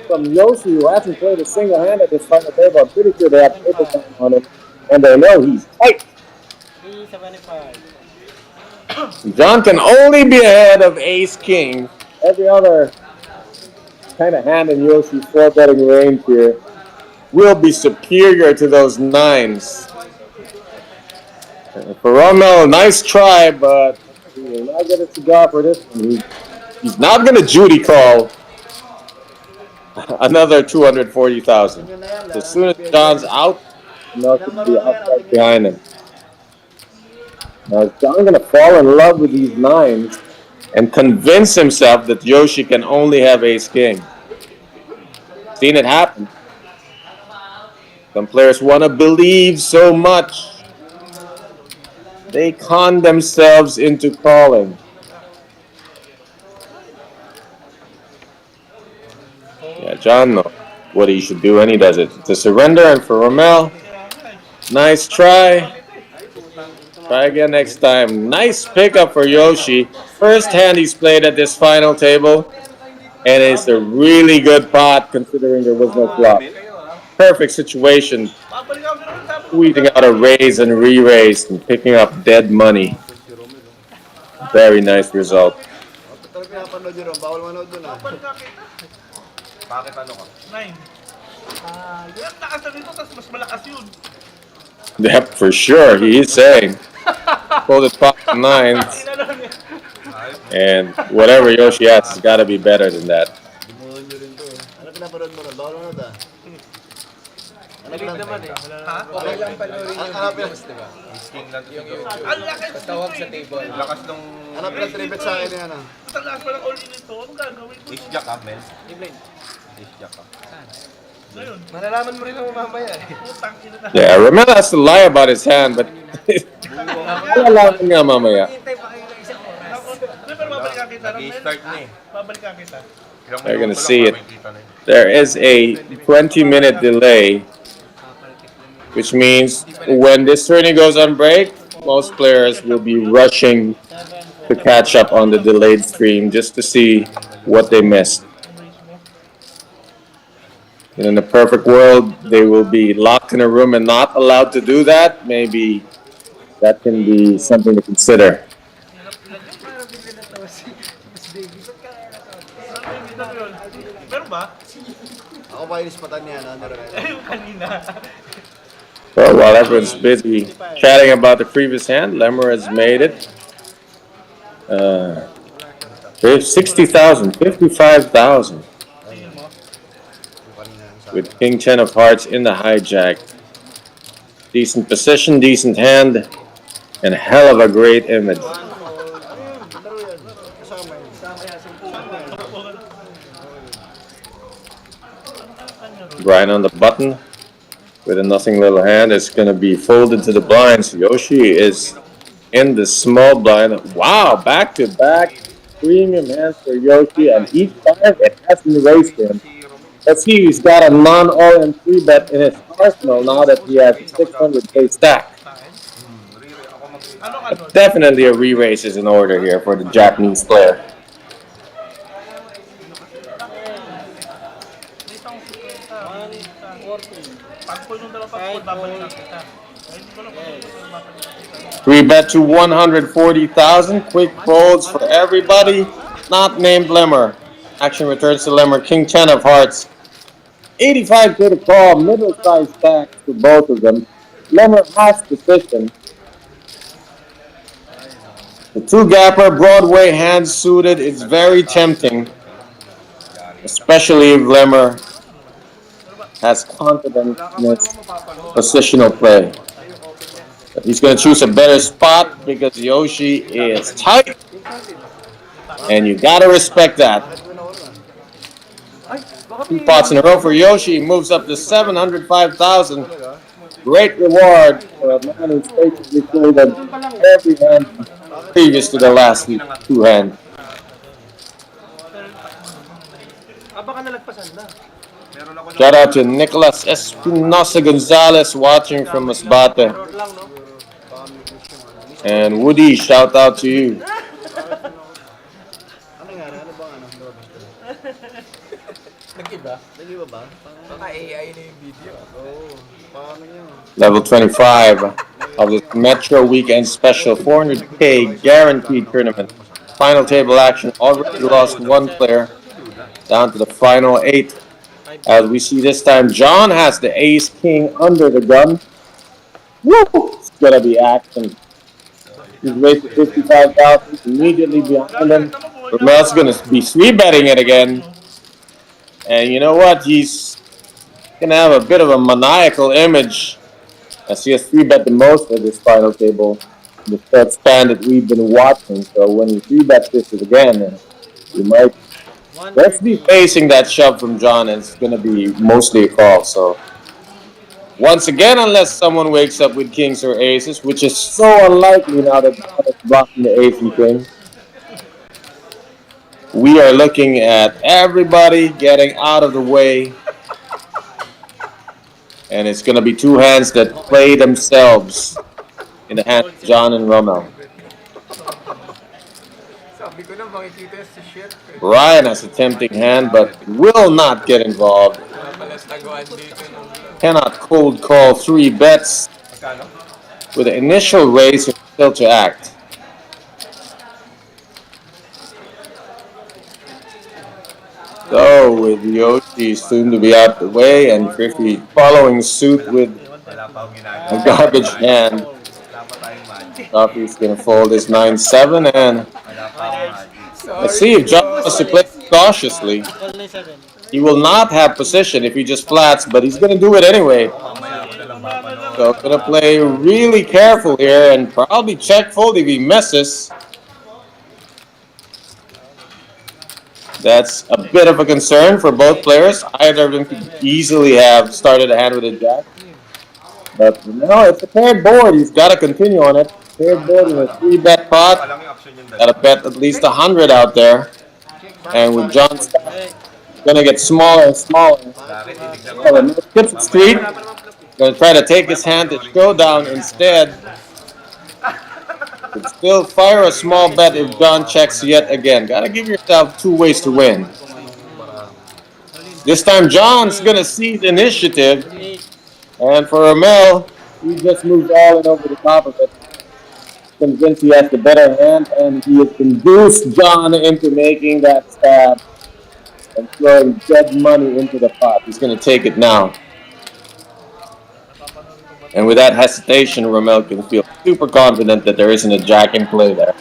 from Yoshi, who hasn't played a single hand at this final table. I'm pretty sure they have paper time on him, and they know he's tight. 375. John can only be ahead of ace-king. Every other kind of hand in Yoshi's 4-betting range here will be superior to those 9s. For Rommel, nice try, but he will not get a cigar for this one. He's not going to Judy call another 240,000. So as soon as John's out, Nelson will be outside behind him. Now is John going to fall in love with these nines and convince himself that Yoshi can only have ace king? Seen it happen. Some players want to believe so much. They con themselves into calling. Yeah, John knows what he should do, and he does it. It's a surrender, and for Rommel, nice try. Try again next time. Nice pickup for Yoshi. First hand he's played at this final table, and it's a really good pot considering there was no flop. Perfect situation. Squeezing out a raise and re-raise and picking up dead money. Very nice result. Bakit ano ka? 9. Yan, takas na dito, tapos mas malakas yun. Yep, for sure. He is saying. Folded pot nines. And whatever Yoshi has has got to be better than that. Ano pinaparod mo ron? Bawal mo na. Nalig naman eh. Ha? Okay lang panoorin yung videos, di ba? Ang lakas Tawag sa table. Lakas nung... Ano pinatribet sa akin yan? Ang lakas pa ng all-in ito. Anong gagawin ko? Ace-jack ka, Mel. Evelyn, Ace-jack ka. Ngayon, malalaman mo rin ang mamaya eh. putang ina na. Yeah, Rommel has to lie about his hand, but malalaman nga mamaya. Hintay pa kayo ng isang oras. Pero babalikan kita. Nag-i-start na eh. Babalikan kita. Ilang They're gonna minuto see lang, it. makikita na yun. There is a 20-minute delay, which means when this tourney goes on break, most players will be rushing to catch up on the delayed stream just to see what they missed. And in a perfect world, they will be locked in a room and not allowed to do that. Maybe that can be something to consider. Meron ba? Ako ba inispatan niya? Ano rin? Yung kanina. Well, while everyone's busy chatting about the previous hand, Lemmer has made it. 60,000, 55,000. With King 10 of Hearts in the hijack. Decent position, decent hand, and hell of a great image. Brian on the button with a nothing little hand. It's going to be folded to the blinds. Yoshi is in the small blind. Wow, back to back premium hands for Yoshi, and each time it hasn't erased him. Let's see, he's got a non-all-in 3-bet in his arsenal now that he has a 600k stack. But definitely a re-raise is in order here for the Japanese player. Three bet to 140,000. Quick folds for everybody. Not named Lemmer. Action returns to Lemmer. King 10 of Hearts. 85k to call. Middle-sized stacks for both of them. Lemmer has position. The two-gapper Broadway hand suited is very tempting. Especially if Lemmer has confidence in his positional play. But he's going to choose a better spot because Yoshi is tight. And you got to respect that. 2 pots in a row for Yoshi. He moves up to 705,000. Great reward for a man who's basically played every hand previous to the last 2 hands. Baka nalagpasan na. Shout out to Nicolas Espinosa Gonzalez watching from Masbate. Lang, no? And Woody, shout out to you. Ano nga? Ano bang ano? Nag-iba? Nag-iba ba? AI na yung video. Oo. Paano nyo? Level 25 of the Metro Weekend Special 400k guaranteed tournament. Final table action. Already lost 1 player. Down to the final 8. As we see this time, John has the ace king under the gun. Woo! It's gonna be action. He's raised to 55,000. Immediately behind him, Romel's gonna be 3-betting it again. And you know what? He's gonna have a bit of a maniacal image as he has 3-bet the most at this final table. The third span that we've been watching. So when he 3-bets this again, you might just be facing that shove from John, and it's gonna be mostly a call. So once again, unless someone wakes up with kings or aces, which is so unlikely now that John is blocking the ace and king, we are looking at everybody getting out of the way. And it's going to be two hands that play themselves in the hands of John and Romel. Sabi ko na makikita sa shit. Ryan has a tempting hand but will not get involved. Wala pala taguan dito nung Cannot cold call 3 bets Magkano? with the initial raise still to act. So with Yoshi soon to be out the way and Griffey following suit with Wala pa akong a ginagawa. garbage hand. Wala pa tayong magic. Coffee's gonna fold his 9-7 and Wala pa akong magic. let's see if John wants to play cautiously. He will not have position if he just flats, but he's gonna do it anyway. Mamaya ko na lang mapanood. So gonna play really careful here and probably check fold if he misses. That's a bit of a concern for both players. Either of them could easily have started a hand with a jack. But no, it's a paired board. He's got to continue on it. Paired board in a 3-bet pot. Walang yung option yung Got to bet at least 100 out there. And with John's stack, it's gonna get smaller and smaller. Bakit titignan ko? So the next tip street, gonna try to take his hand to showdown instead. Could still fire a small bet if John checks yet again. Gotta give yourself 2 ways to win. This time John's gonna seize initiative. And for Romel, he just moved all in over the top of it. Convinced he has the better hand, and he has induced John into making that stab and throwing dead money into the pot. He's gonna take it now. And with that hesitation, Romel can feel super confident that there isn't a jack in play there.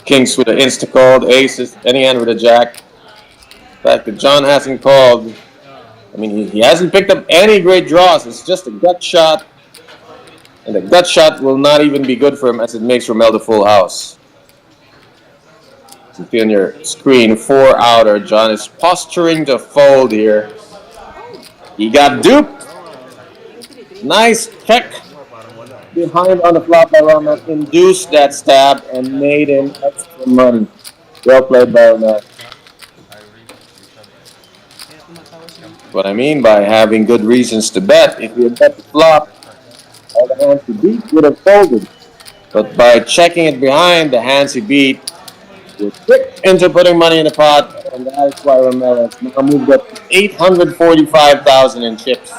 Kings with an insta-called, aces, any hand with a jack. The fact that John hasn't called, I mean, he hasn't picked up any great draws. It's just a gut shot. And the gut shot will not even be good for him as it makes Romel the full house. You see on your screen, 4 outer. John is posturing to fold here. He got duped. Nice check behind on the flop by Romel. Induced that stab and made him extra money. Well played by Romel. What I mean by having good reasons to bet, if you had bet the flop, all the hands he beat would have folded. But by checking it behind, the hands he beat were tricked into putting money in the pot, and that is why Romel has now moved up to 845,000 in chips.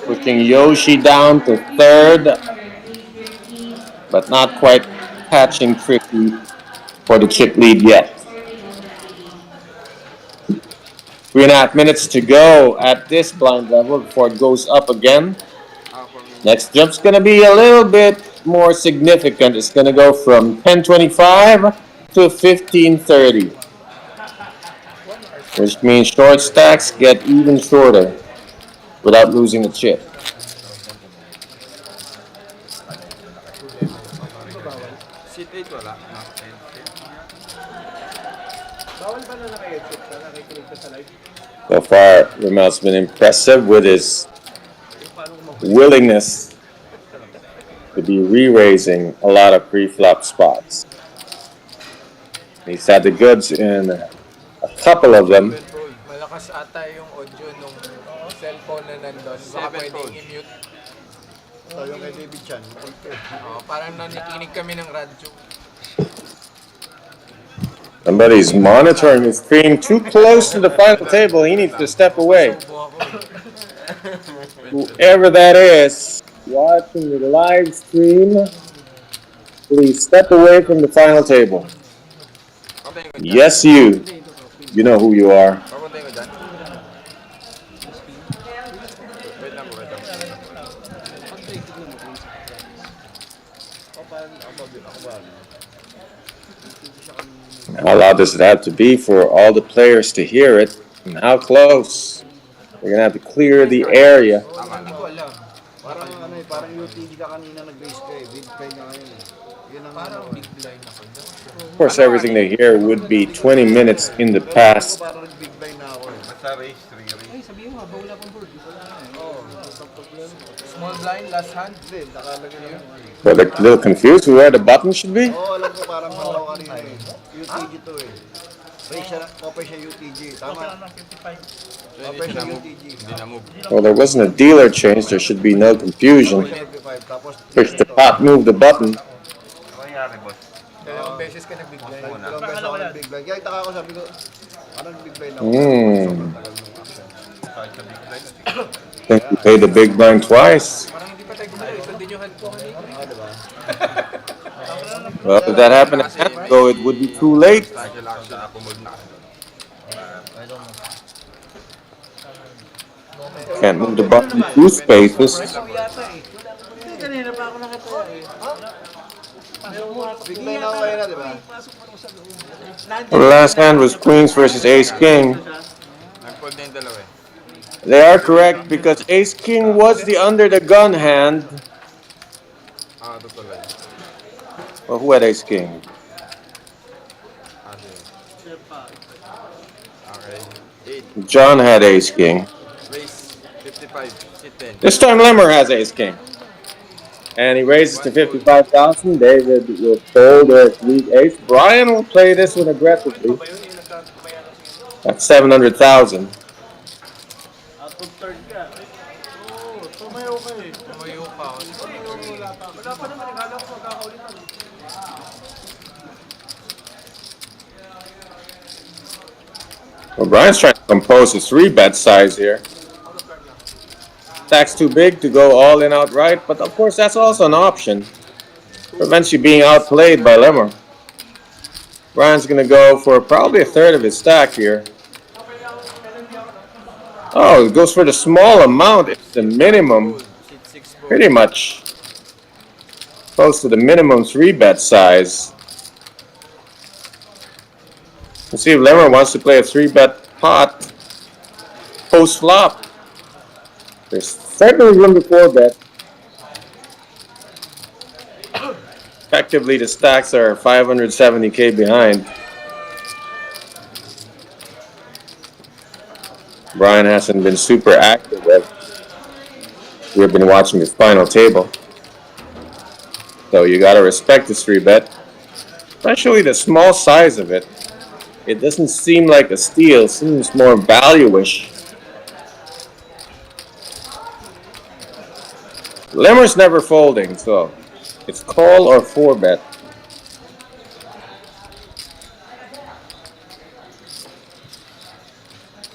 Pushing Yoshi down to 3rd, but not quite catching Tricky for the chip lead yet. 3.5 minutes to go at this blind level before it goes up again. Next jump's gonna be a little bit more significant. It's gonna go from 10.25 to 15.30. Which means short stacks get even shorter without losing the chip. Sit 8 wala. So far, Romel's been impressive with his willingness to be re-raising a lot of pre-flop spots. He's had the goods in a couple of them. Malakas ata yung audio nung cellphone na nandun. Baka pwedeng i-mute. Yung kay David Chan. Parang nakikinig kami ng radyo. Somebody's monitoring his screen too close to the final table. He needs to step away. Whoever that is watching the live stream, please step away from the final table. Yes, you. You know who you are. Papuntayin ko dyan. Wait lang. How loud does it have to be for all the players to hear it? And how close? We're gonna have to clear the area. Hindi ko alam. Parang ano eh, parang UTG ka kanina nag-base ka eh. Big play nga ngayon eh. Yun ang Parang big blind ako. Of course, everything they hear would be 20 minutes in the past. parang nag-big play na ako eh. Basta race, 3 race. Ay, sabihin mo, bawala pang board. Small blind, last hand. Hindi, nakalagay na yun. But they're a little confused where the button should be. Oo, alam ko parang malaw kanina eh. UTG to eh. Offer siya UTG. Okay Tama. lang ng 55. Offer siya UTG. Well, there wasn't a dealer change. There should be no confusion. Offer siya 55. Tapos, Push the pot, move the button. Ano nangyari, boss? Dalawang beses ka nag-big blind. dalawang beses ako nag-big play. Kaya taka ko sabi ko, parang big play na ako. Hmm. Sobrang tagal ng action. Kahit sa big blind. I think we paid the big blind twice. Parang hindi pa tayo gumalaw. Ito din yung hand ko kanina. Ah, diba? Well, if that happened a minute ago, it would be too late. Dahil lang sa accumulate na kasi. Can't move the button two spaces. Hindi, kanina pa ako nakataya eh. Big play na ako ngayon na, diba? Well, the last hand was Queens versus Ace King. Nag-fold na yung dalawa eh. They are correct because Ace King was the under the gun hand. Ah, ito tuloy. Well, who had Ace King? Ah, sige. Okay. 8. John had Ace King. Race, 55. Sit 10. This time Lemmer has Ace King. And he raises to 55,000. David will fold or lead ace. Brian will play this one aggressively. That's 700,000. Out of third ka. Oo, tumayo ka eh. Tumayo pa ako. Wala pa naman, nagala ko magkakaulitan. Well, Brian's trying to compose a 3-bet size here. Stack's too big to go all in outright, but of course that's also an option. Prevents you being outplayed by Lemmer. Brian's gonna go for probably a third of his stack here. Oh, it goes for the small amount. It's the minimum. Sit 6 po. Pretty much close to the minimum 3-bet size. Let's see if Lemmer wants to play a 3-bet pot post-flop. There's certainly room to 4-bet. Effectively, the stacks are 570K behind. Brian hasn't been super active as we've been watching his final table. So you gotta respect this 3-bet. Especially the small size of it. It doesn't seem like a steal, it seems more value-ish. Lemmer's never folding, so it's call or 4-bet.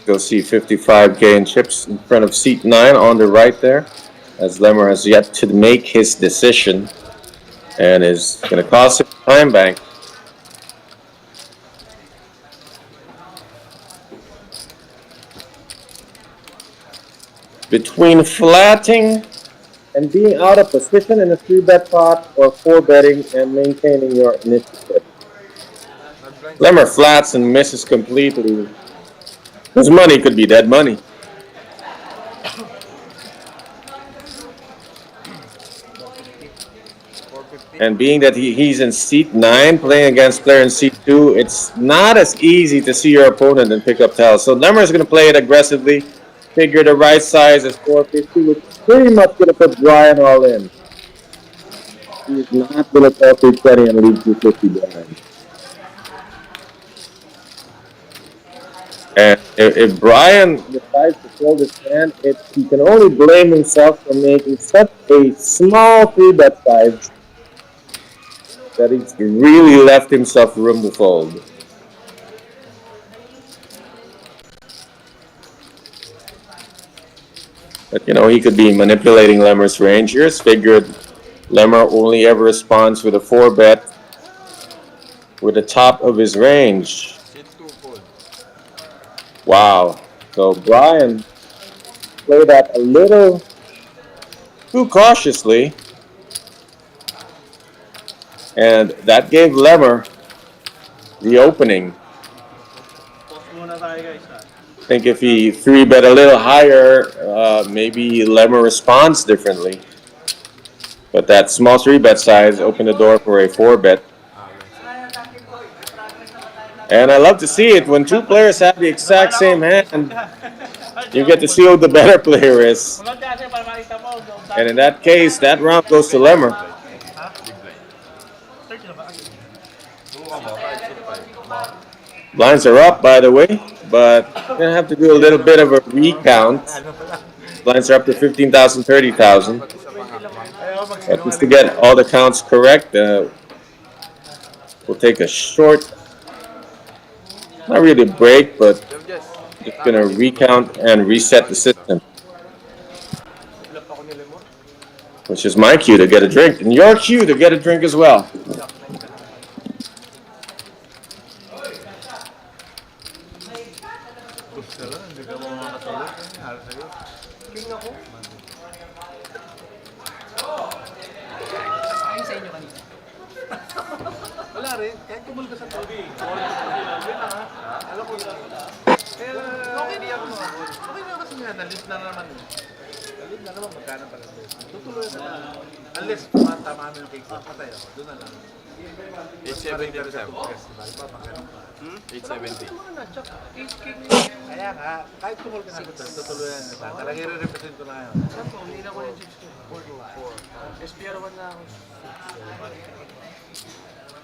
Go see 55K in chips in front of seat 9 on the right there, as Lemmer has yet to make his decision and is going to cost him time bank. Between flatting and being out of position in a 3-bet pot or 4-betting and maintaining your initiative. Lemmer flats and misses completely. His money could be dead money. And being that he's in seat 9 playing against player in seat 2, it's not as easy to see your opponent and pick up tells. So Lemmer's going to play it aggressively. Figure the right size is 450, which is pretty much going to put Brian all in. He's not going to call 320 and leave 250 behind. And if Brian decides to fold his hand, he can only blame himself for making such a small 3-bet size that he's really left himself room to fold. But, you know, he could be manipulating Lemmer's range. Here's figured Lemmer only ever responds with a 4-bet with the top of his range. Sit 2 fold. Wow. So Brian played that a little too cautiously. And that gave Lemmer the opening. Pause muna tayo guys ha. I think if he 3-bet a little higher, maybe Lemmer responds differently. But that small 3-bet size opened the door for a 4-bet. And I love to see it when two players have the exact same hand. You get to see who the better player is. Mga kasi para makita mo. And in that case, that round goes to Lemmer. Ha? 30 na ba? Subukan mo, kahit suit 5. Blinds are up, by the way, but we're gonna have to do a little bit of a recount. Blinds are up to 15,000, 30,000. But just to get all the counts correct, we'll take a short, not really a break, but just gonna recount and reset the system. Which is my cue to get a drink, and your cue to get a drink as well. King ako. Ayun sa inyo kanina. Wala rin. Kahit tumulog ka sa tubig. Yun lang ha. Alam ko yun. Kaya, okay na ako mga boy. Okay na kasi nga, nalit na naman. Nalit na naman, magkano pala. Tutuloy na lang. Unless, tama namin yung cake. Patay ako. Doon na lang. 870 Sam. Hmm? 870. Kaya nga, kahit tumulog ka na sa tutuloy na. Talagang i-represent ko na yun. Saan ko? Hindi na ko yung 6 SPR 1 na ako.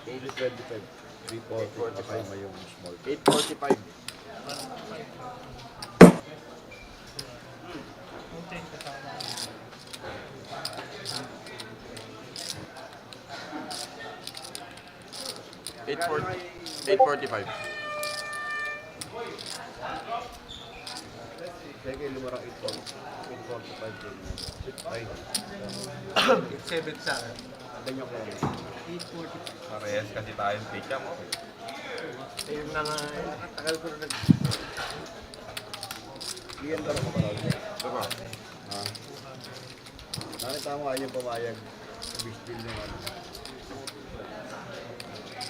825. 345 yung small. 845. $845. Kaya kayo lumarang 845 yun. Ay, 8-7 sa akin. ganyan ko lang. Parehas kasi tayong pika mo. Ayun na nga, tagal ko na nag... Iyan lang ako parang. Ito ba? Nakita mo nga yung pumayag sa big deal yung ano.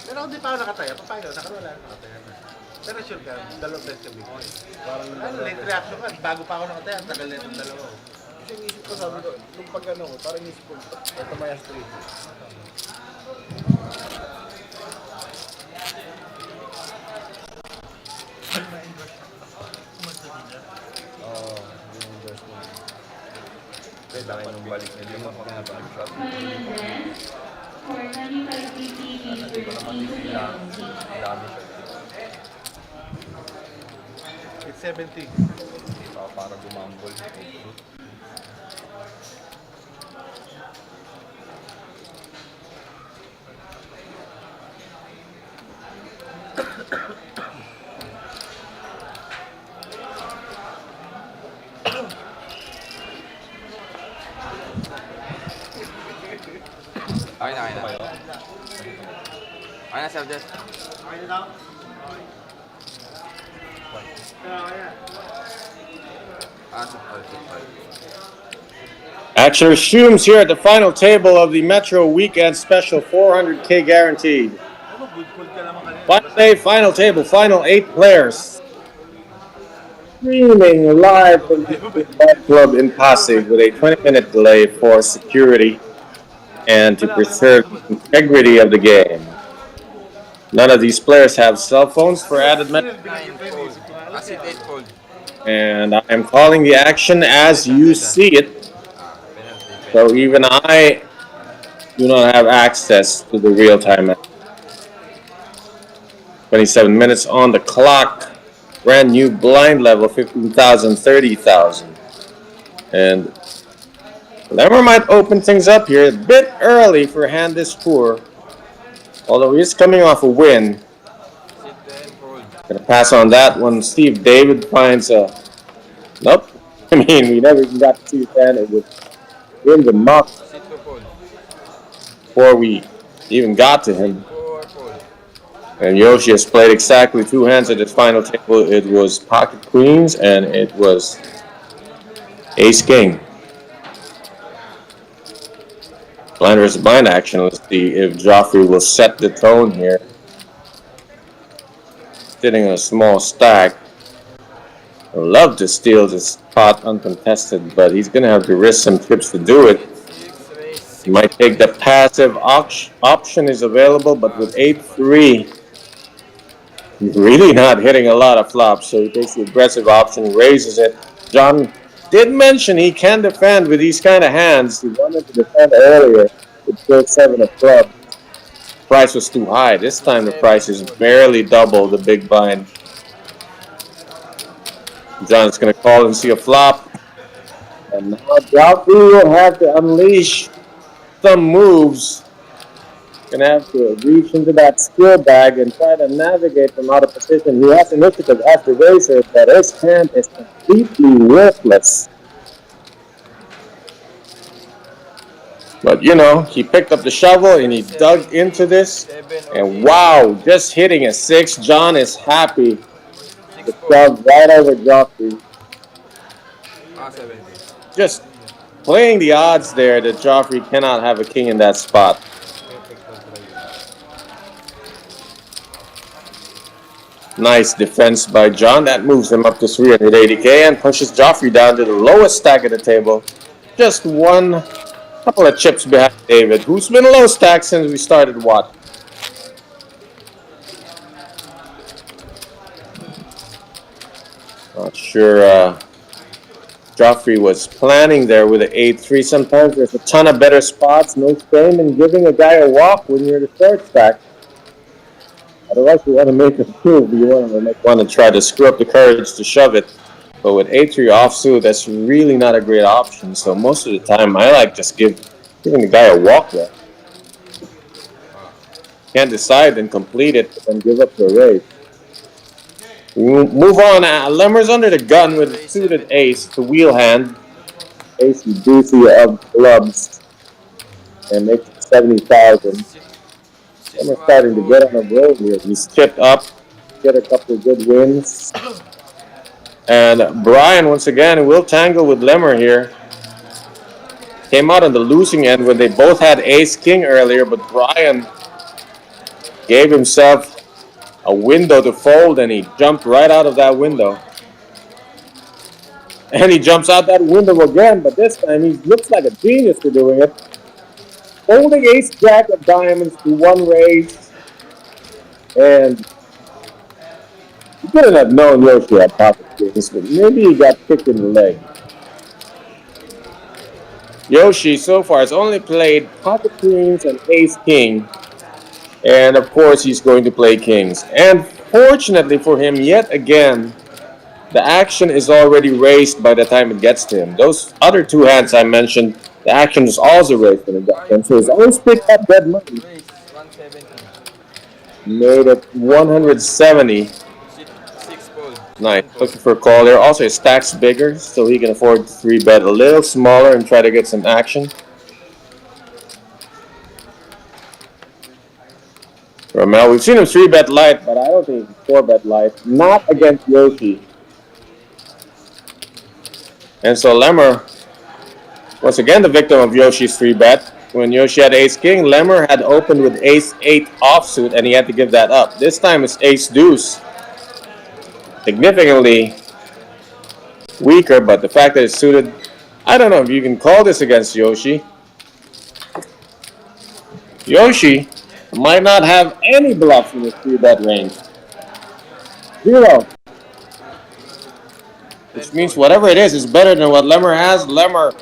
Pero kung di pa ako nakataya, papayag ako, nakawala ako nakataya na. Pero sure ka, dalawang beses kami. Parang Ano, late reaction ka, bago pa ako nakataya, ang tagal na itong dalawa. kasi inisip ko sabi ko, nung pag ano ko, parang inisip ko, ito maya street. Oo, yung endorsement. Kaya laki nung balik nila yung mga shot. For 95 PPV Dami shot. 870. Para gumambol. Ayun na. Ayun na, Sir Jess. Action resumes here at the final table of the Metro Weekend Special 400K Guaranteed. Ano, good pull ka naman kanina. Final day, final table, final 8 players. Streaming live from the Golf Club in Pasig with a 20-minute delay for security and to preserve the integrity of the game. None of these players have cell phones for added Binigyan Nine pa yung fold. isip ko nga. As in 8 fold. and I am calling the action as you see it. Penalty. So even I do not have access to the real-time. 27 minutes on the clock. Brand new blind level, 15,000, 30,000. And Lemmer might open things up here a bit early for a hand this poor. Although he is coming off a win. Sit 10 fold. Gonna pass on that one. Steve David finds a... Nope. I mean, we never even got to see it then. It was in the muck Sit 2 fold. before we even got to him. 4 fold. And Yoshi has played exactly 2 hands at his final table. It was pocket queens and it was ace king. Blind versus blind action. Let's see if Joffrey will set the tone here. Sitting in a small stack. I'd love to steal this pot uncontested, but he's going to have to risk some chips to do it. He might take the passive option is available, but with 8-3, he's really not hitting a lot of flops, so he takes the aggressive option, raises it. John did mention he can defend with these kind of hands. He wanted to defend earlier with 4-7 of clubs. Price was too high. This time the price is barely double the big blind. John's going to call and see a flop. And now Joffrey will have to unleash some moves. Going to have to reach into that skill bag and try to navigate from out of position. He has initiative as the racer, but his hand is completely worthless. But you know, he picked up the shovel and he dug into this. And wow, just hitting a 6. John is happy. The shove right over Joffrey. Just playing the odds there that Joffrey cannot have a king in that spot. Nice defense by John. That moves him up to 380k and pushes Joffrey down to the lowest stack at the table. Just couple of chips behind David, who's been low stack since we started watching. Not sure Joffrey was planning there with an 8-3. Sometimes there's a ton of better spots. No shame in giving a guy a walk when you're the third stack. Otherwise, you want to make a move. You want to try to screw up the courage to shove it. But with 8-3 offsuit, that's really not a great option. So most of the time, I like just giving the guy a walk there. Can't decide and complete it, and give up the raise. Move on. Lemmer's under the gun with a suited ace to wheel hand. Ace deucey of clubs. And makes it 70,000. Lemmer's starting to get on a roll here. He's chipped up, get a couple of good wins. And Brian, once again, will tangle with Lemmer here. Came out on the losing end when they both had ace-king earlier, but Brian gave himself a window to fold, and he jumped right out of that window. And he jumps out that window again, but this time he looks like a genius for doing it. Folding ace-jack of diamonds to one raise, and he couldn't have known Yoshi had pocket kings, but maybe he got kicked in the leg. Yoshi so far has only played pocket queens and ace-king. And of course, he's going to play kings. And fortunately for him, yet again, the action is already raised by the time it gets to him. Those other two hands I mentioned, the action is also raised when it gets to him. So he's always picked up dead money. Made it 170. Nice. Looking for a call there. Also, his stack's bigger, so he can afford to 3-bet a little smaller and try to get some action. Ramel, we've seen him 3-bet light, but I don't think he's 4-bet light. Not against Yoshi. And so Lemmer, once again, the victim of Yoshi's 3-bet. When Yoshi had ace-king, Lemmer had opened with ace-8 offsuit, and he had to give that up. This time it's ace-deuce. Significantly weaker, but the fact that it's suited, I don't know if you can call this against Yoshi. Yoshi might not have any bluffs in his 3-bet range. 0. Which means whatever it is better than what Lemmer has. Lemmer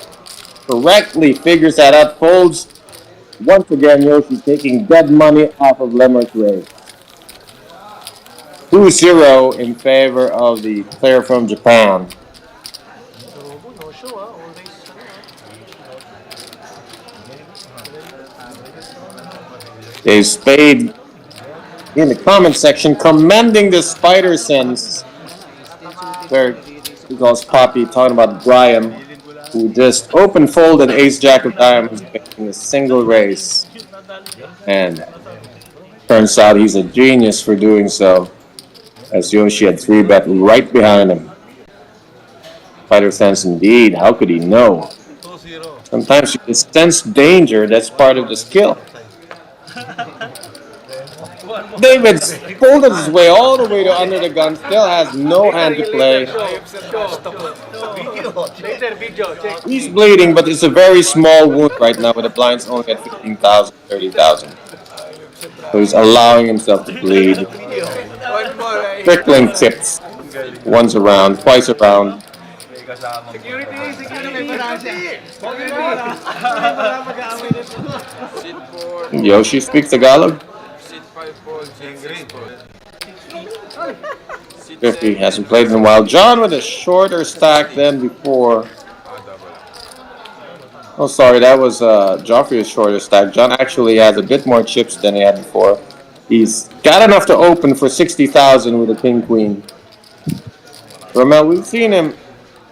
correctly figures that out, folds. Once again, Yoshi taking dead money off of Lemmer's raise. 2-0 in favor of the player from Japan. Dave Spade in the comment section commending the spider sense. Where he goes Poppy talking about Brian, who just open folded ace-jack of diamonds making a single raise. And turns out he's a genius for doing so, as Yoshi had 3-bet right behind him. Spider sense indeed. How could he know? 2-0. Sometimes you can sense danger. That's part of the skill. David's folded his way all the way to under the gun. Still has no hand to play. Later, video, check. He's bleeding, but it's a very small wound right now with the blinds only at 15,000, 30,000. So he's allowing himself to bleed. One more. Trickling tips. Once around, twice around. May kasama. Security, security. Sit 4. Yoshi speaks Tagalog. Sit 5 fold. Sit 6 fold. Sit 50 7. hasn't played in a while. John with a shorter stack than before. Oh, sorry, that was Joffrey's shorter stack. John actually has a bit more chips than he had before. He's got enough to open for 60,000 with a king queen. Romel, we've seen him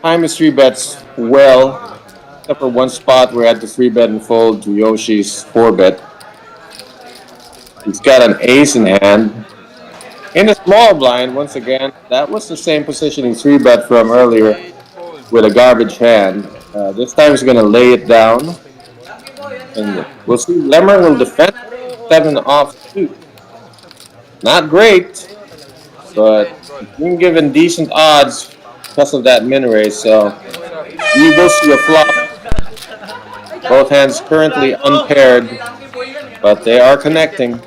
time his 3-bets well, except for one spot where he had to 3-bet and fold to Yoshi's 4-bet. He's got an ace in hand. In a small blind, once again, that was the same position he 3-bet from earlier with a garbage hand. This time he's going to lay it down. And we'll see. Lemmer will defend 7 offsuit. Not great, but being given decent odds because of that min raise. So you will see a flop. Both hands currently unpaired, but they are connecting.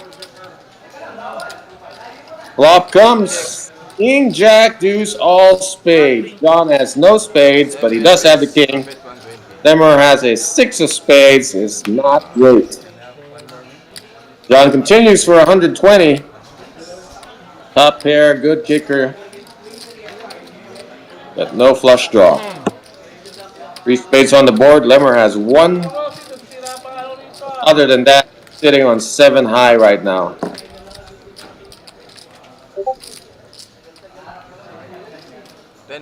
Flop comes. King, Jack, Deuce, all spades. John has no spades, but he does have the king. Lemmer has a 6 of spades. It's not great. John continues for 120. Top pair, good kicker. But no flush draw. 3 spades on the board. Lemmer has 1. Other than that, sitting on 7 high right now.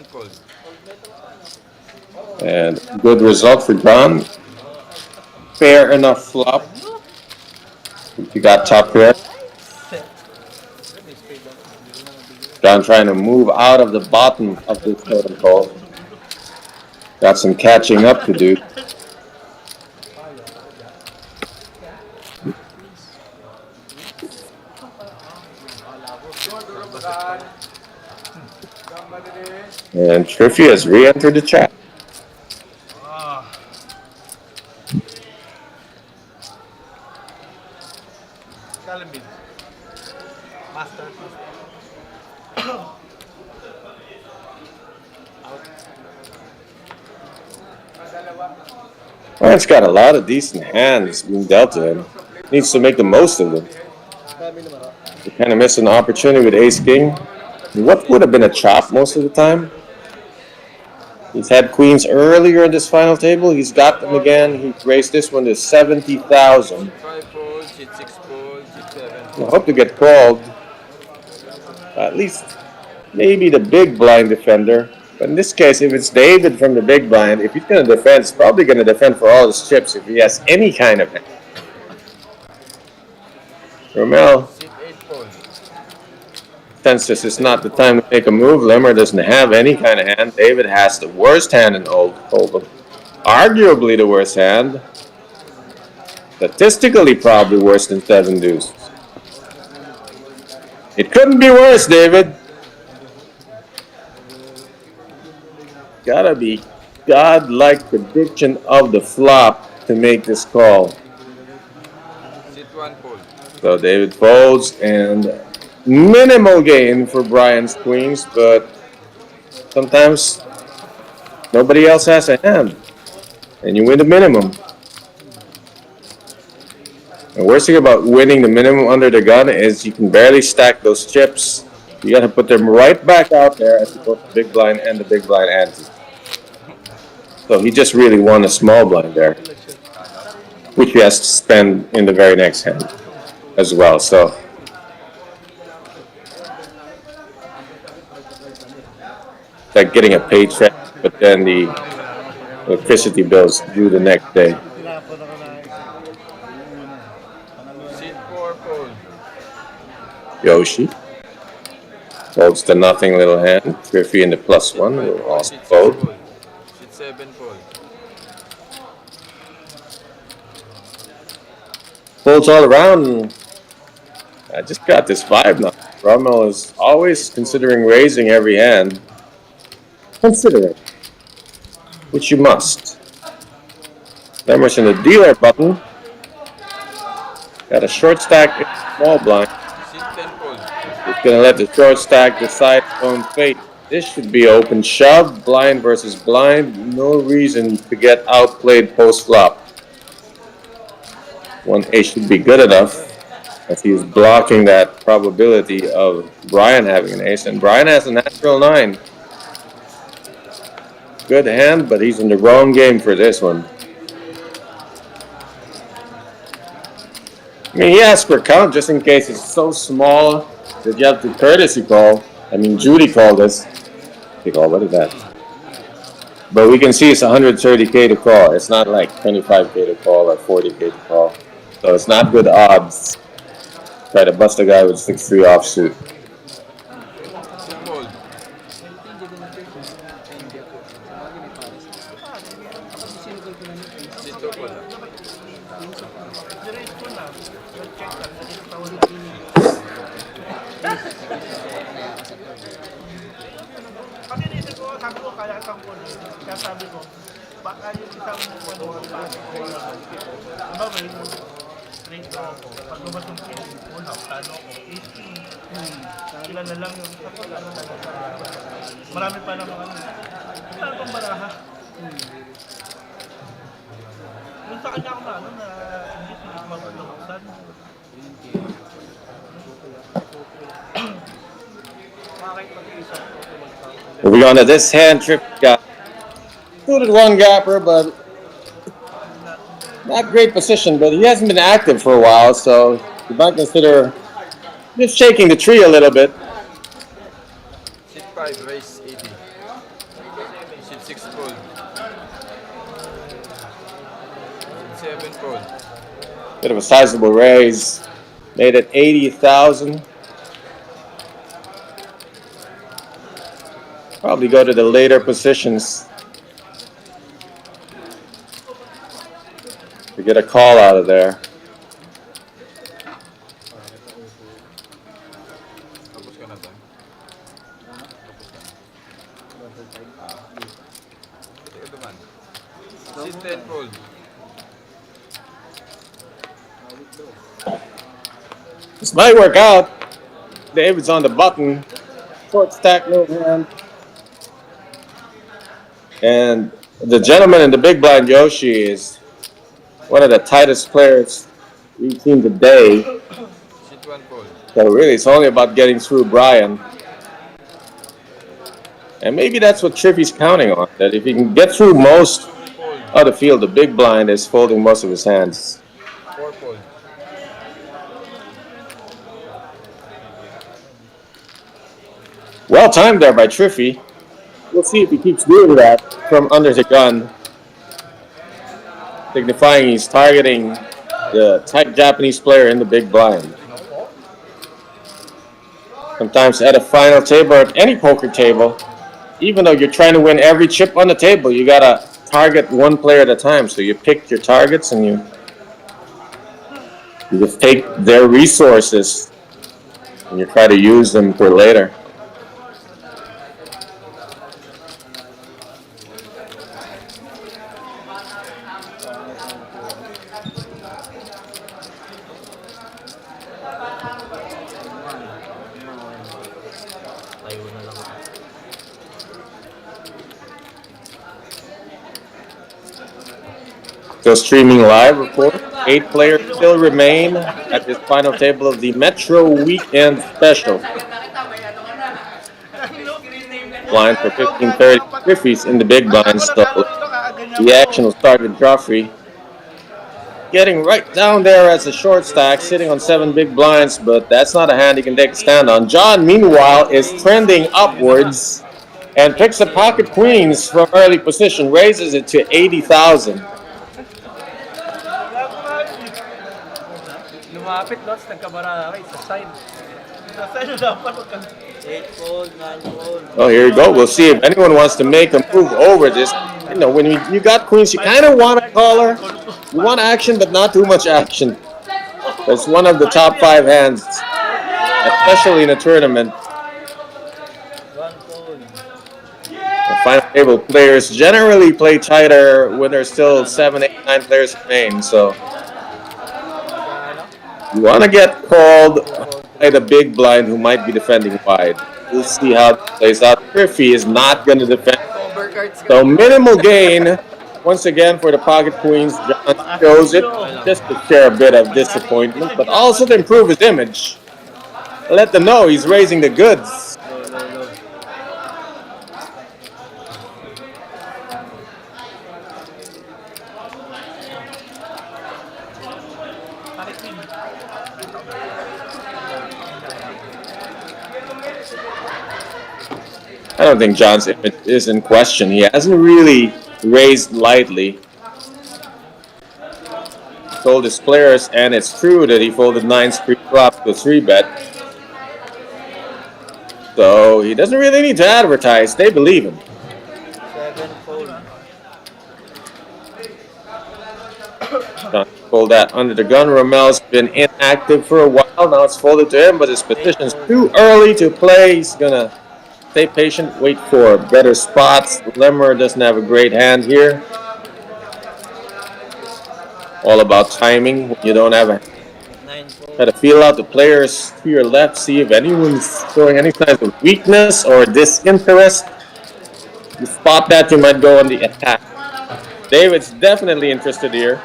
Fold. And good result for John. Fair enough flop. You got top pair. John trying to move out of the bottom of this totem pole. Got some catching up to do. And Triffy has re-entered the chat. Calamine. Master. Ryan's got a lot of decent hands being dealt to him. Needs to make the most of them. He kind of missed an opportunity with Ace King. What would have been a chop most of the time? He's had queens earlier in this final table. He's got them again. He raised this one to 70,000. 5 fold. Sit 6 fold. Sit 7. I hope to get called. At least maybe the big blind defender. But in this case, if it's David from the big blind, if he's going to defend, he's probably going to defend for all his chips if he has any kind of hand. Romel, Sit 8 fold. since this is not the time to make a move, Lemmer doesn't have any kind of hand. David has the worst hand in Hold'em. Arguably the worst hand. Statistically probably worse than 7 deuce. It couldn't be worse, David. Gotta be godlike prediction of the flop to make this call. Sit 1 fold. So David folds and minimal gain for Brian's queens, but sometimes nobody else has a hand and you win the minimum. The worst thing about winning the minimum under the gun is you can barely stack those chips. You gotta put them right back out there as you go to the big blind and the big blind ante. So he just really won a small blind there, which he has to spend in the very next hand as well. So like getting a paycheck, but then the electricity bills due the next day. Sit 4 fold. Yoshi folds the nothing little hand. Griffey in the +1 will also Sit 6 fold. fold. Sit 7 fold. Folds all around. And I just got this vibe now. Rommel is always considering raising every hand. Consider it, which you must. Emerson, the dealer button. Got a short stack in the small blind. Sit 10 fold. He's gonna let the short stack decide his own fate. This should be open shove, blind versus blind. No reason to get outplayed post flop. 1 ace should be good enough, as he's blocking that probability of Brian having an ace, and Brian has a natural 9. Good hand, but he's in the wrong game for this one. I mean, he asked for count just in case it's so small that you have to courtesy call. I mean, Judy called us. What is that? But we can see it's 130K to call. It's not like 25K to call or 40K to call. So it's not good odds. Try to bust a guy with 6-3 offsuit. Sit fold. Sit 2 fold. Direct ko na. Check lang. Nagkakatawan Kasi dito ko, sabi ko, kaya kang ko. Kaya sabi ko, baka yung isang manuhan pa. Diba may straight na ako. Pag lumatong kill, una, talo ko. 18. Sila na lang yung kapag ano talaga. Marami pa naman ano. Wala pang baraha. Yung sa kanya ako na ano na hindi magpapaluksan. Moving on to this hand, Tripp got included one gapper, but not great position. But he hasn't been active for a while, so you might consider just shaking the tree a little bit. Sit 5, raise 80. Sit 6 fold. Sit 7 fold. Bit of a sizable raise, made it 80,000. Probably go to the later positions to get a call out of there. Tapos ka na to. Teka duman. Sit 10 fold. This might work out. David's on the button. Short stack, no hand. And the gentleman in the big blind, Yoshi, is one of the tightest players we've seen today. Sit 1 fold. So really, it's only about getting through Brian. And maybe that's what Triffy's counting on, that if he can get through most of the field, the big blind is folding most of his hands. 4 fold. Well timed there by Triffy. We'll see if he keeps doing that from under the gun, signifying he's targeting the tight Japanese player in the big blind. Sometimes at a final table or at any poker table, even though you're trying to win every chip on the table, you gotta target one player at a time. So you pick your targets and you just take their resources and you try to use them for later. Still streaming live, report. 8 players still remain at this final table of the Metro Weekend Special. Blind for 15-30. Griffey's in the big blind, so the action will start with Joffrey. Getting right down there as a short stack, sitting on 7 big blinds, but that's not a hand he can take a stand on. John, meanwhile, is trending upwards and picks up pocket queens from early position, raises it to 80,000. Lumapit, Lots. Nagkabara kayo sa side. Sa side dapat huwag kang... 8 fold, 9 fold. Oh, here you go. We'll see if anyone wants to make a move over this. You know, when you got queens, you kind of want a caller. You want action, but not too much action. It's one of the top 5 hands, especially in a tournament. The final table players generally play tighter when there's still 7, 8, 9 players remain. So you want to get called by the big blind who might be defending wide. We'll see how it plays out. Griffey is not going to defend. Overcards So minimal gain once again for the pocket queens. John shows it just to share a bit of disappointment, but also to improve his image. Let them know he's raising the goods. Bakit queen? I don't think John's image is in question. He hasn't really raised lightly. Told his players, and it's true that he folded 9 pre-flop to 3-bet. So he doesn't really need to advertise. They believe him. 7 fold. John fold that under the gun. Romel's been inactive for a while. Now it's folded to him, but his position's too early to play. He's gonna stay patient, wait for better spots. Lemmer doesn't have a great hand here. All about timing. When you don't have a 9 fold. try to feel out the players to your left, see if anyone's showing any signs of weakness or disinterest. You spot that, you might go on the attack. David's definitely interested here.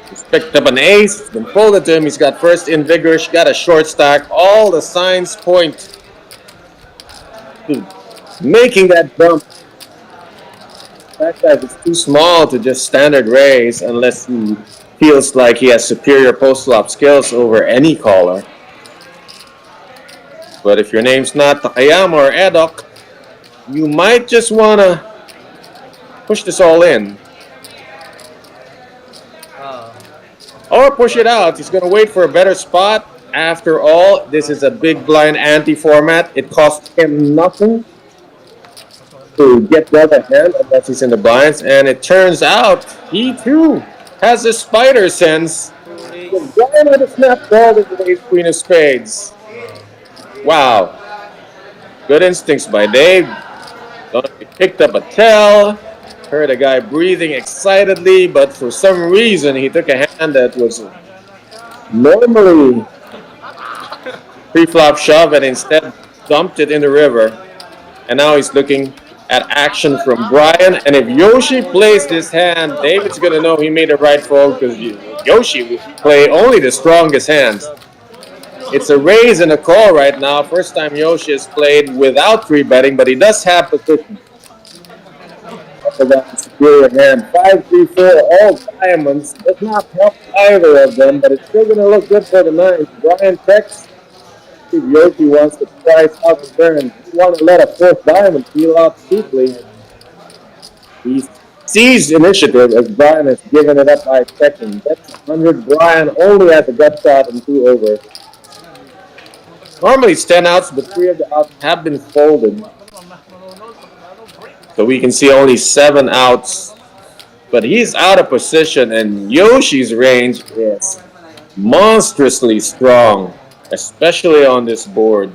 He's picked up an ace, been folded to him. He's got first in vigorish, got a short stack. All the signs point to making that bump. That guy is too small to just standard raise unless he feels like he has superior post-flop skills over any caller. But if your name's not Takayama or Edok, you might just want to push this all in. Or push it out. He's going to wait for a better spot. After all, this is a big blind anti-format. It costs him nothing to get the other hand unless he's in the blinds. And it turns out he too has a spider sense. The guy with a snap ball with the ace queen of spades. Wow. Good instincts by Dave. Don't know if he picked up a tell. Heard a guy breathing excitedly, but for some reason he took a hand that was normally pre-flop shove and instead dumped it in the river. And now he's looking at action from Brian. And if Yoshi plays this hand, David's gonna know he made a right fold because Yoshi will play only the strongest hands. It's a raise and a call right now. First time Yoshi has played without 3-betting, but he does have position. For that superior hand. 5, 3, 4, all diamonds. Does not help either of them, but it's still gonna look good for the 9. Brian checks. If Yoshi wants to price out the turn, you want to let a 4th diamond peel out cheaply. He seized initiative as Brian has given it up by checking. That's 100. Brian only has a gut shot and 2 over. Normally it's 10 outs, but 3 of the outs have been folded. So we can see only 7 outs. But he's out of position, and Yoshi's range is monstrously strong, especially on this board.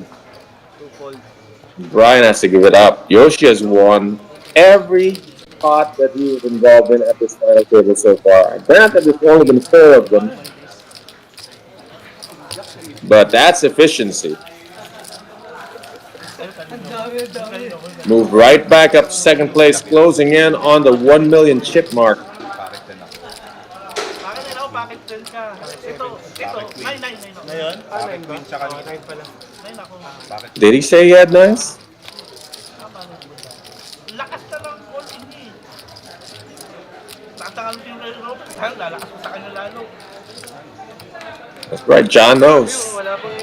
Brian has to give it up. Yoshi has won every pot that he was involved in at this final table so far. Granted, there's only been 4 of them. But that's efficiency. Moved right back up to second place, closing in on the 1 million chip mark. Bakit din ako? Bakit din ako? Bakit din ka? Ito, 9. Ngayon? Bakit queen siya kanina? 9 ako. Bakit? Did he say he had nines? Lakas na lang call, hindi. Tatangal mo yung Robert, lalakas mo sa kanya lalo. That's right, John knows. Wala pang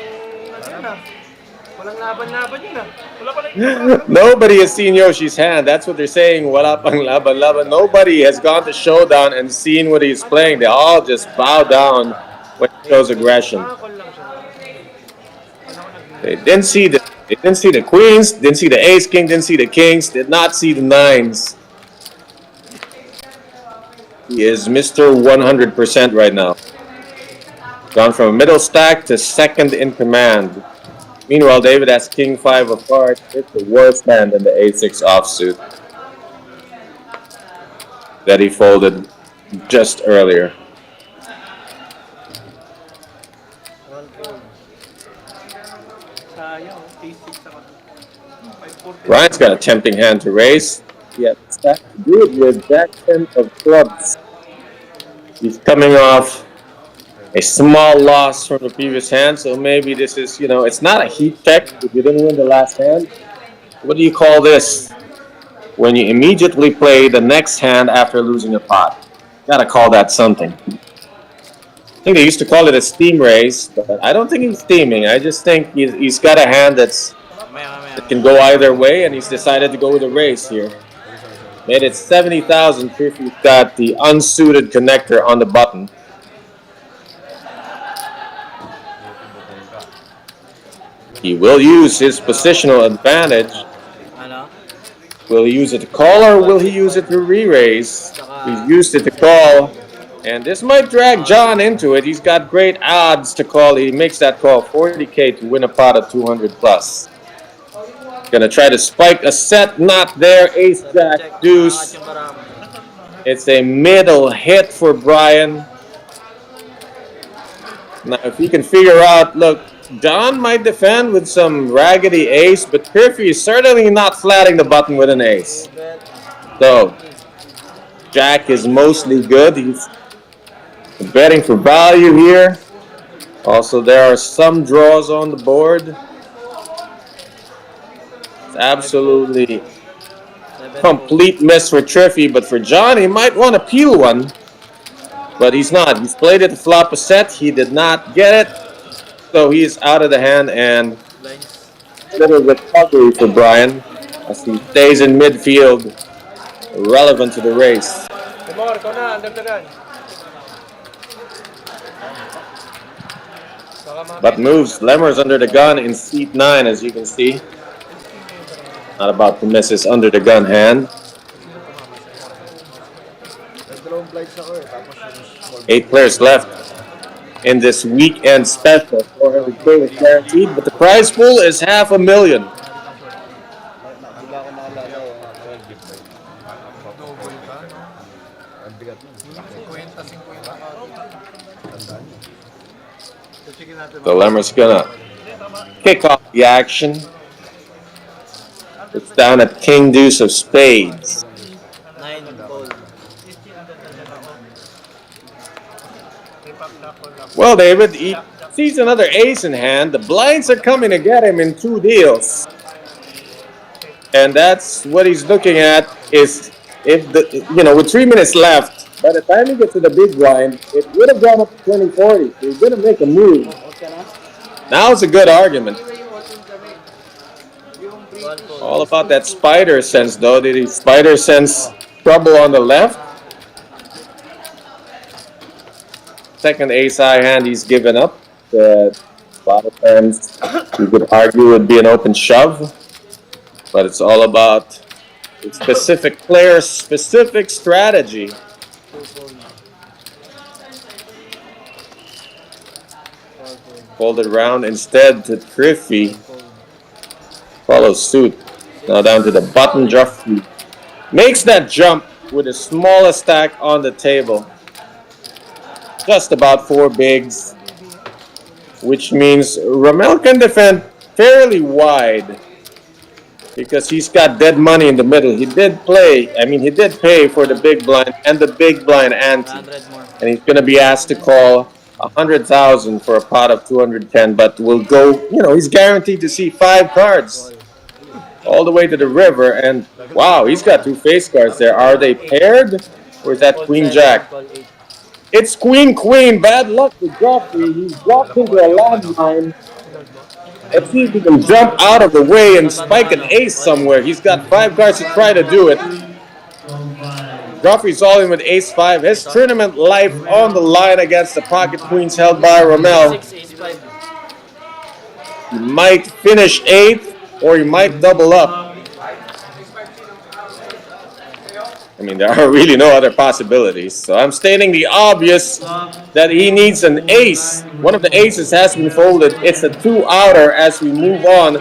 walang laban-laban yun ah. Wala pa na Nobody has seen Yoshi's hand. That's what they're saying. Wala pang laban laban. Nobody has gone to showdown and seen what he's playing. They all just bow down when he shows aggression. Call lang siya. They didn't see the queens, didn't see the ace king, didn't see the kings, did not see the 9s. He is Mr. 100% right now. Gone from a middle stack to second in command. Meanwhile, David has king 5 of hearts. It's the worst hand in the a6 offsuit that he folded just earlier. Sayang, A6 ako. 540. Ryan's got a tempting hand to raise. He has a stack to do it with Jack 10 of clubs. He's coming off a small loss from the previous hand, so maybe this is, it's not a heat check if you didn't win the last hand. What do you call this? When you immediately play the next hand after losing a pot. Gotta call that something. I think they used to call it a steam raise, but I don't think he's steaming. I just think he's got a hand that can go either way, and he's decided to go with a raise here. Made it 70,000 if he's got the unsuited connector on the button. He will use his positional advantage. Will he use it to call or will he use it to re-raise? He's used it to call. And this might drag John into it. He's got great odds to call. He makes that call 40K to win a pot of 200 plus. Gonna try to spike a set, not there. Ace, Jack, Deuce. It's a middle hit for Brian. Now, if he can figure out, look, John might defend with some raggedy ace, but Griffey is certainly not flatting the button with an ace. So, Jack is mostly good. He's betting for value here. Also, there are some draws on the board. It's absolutely complete miss for Triffy, but for John, he might want to peel one. But he's not. He's played it to flop a set. He did not get it. So he's out of the hand, and little recovery for Brian as he stays in midfield, relevant to the race. But moves Lemmer's under the gun in seat 9, as you can see. Not about to miss his under the gun hand. 8 players left in this weekend special. 400K is guaranteed, but the prize pool is $500,000. So Lemmer's gonna kick off the action. It's down at King Deuce of Spades. Well, David, he sees another ace in hand. The blinds are coming to get him in 2 deals. And that's what he's looking at is if with 3 minutes left, by the time he gets to the big blind, it would have gone up to 20-40. So he's going to make a move. Now it's a good argument. All about that spider sense, though. Did he spider sense trouble on the left? Second ace-high hand he's given up. A lot of times you could argue would be an open shove. But it's all about a specific player's specific strategy. Folded round instead to Griffey. Follows suit. Now down to the button. Jeffrey makes that jump with the smallest stack on the table. Just about 4 bigs. Which means Ramel can defend fairly wide. Because he's got dead money in the middle. He did pay for the big blind and the big blind ante. And he's going to be asked to call 100,000 for a pot of 210. But will go, he's guaranteed to see 5 cards. All the way to the river. And wow, he's got 2 face cards there. Are they paired? Or is that Queen Jack? It's Queen Queen. Bad luck for Joffrey. He's dropped into a landmine. Let's see if he can jump out of the way and spike an ace somewhere. He's got 5 cards to try to do it. Joffrey's all in with ace-5. His tournament life on the line against the pocket queens held by Ramel. He might finish 8th or he might double up. mean, there are really no other possibilities. So I'm stating the obvious that he needs an ace. One of the aces has been folded. It's a 2-outer as we move on.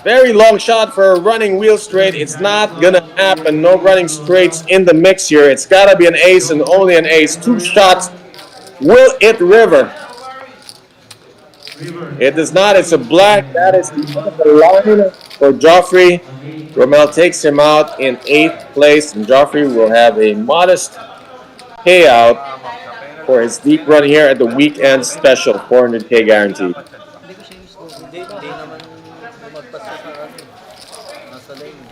Very long shot for a running wheel straight. It's not gonna happen. No running straights in the mix here. It's gotta be an ace and only an ace. 2 shots. Will it river? It does not. It's a black. That is the end of the line for Joffrey. Rommel takes him out in 8th place, and Joffrey will have a modest payout for his deep run here at the weekend special, 400K guaranteed. Hindi naman lumagpas sa akin. Nasa lane.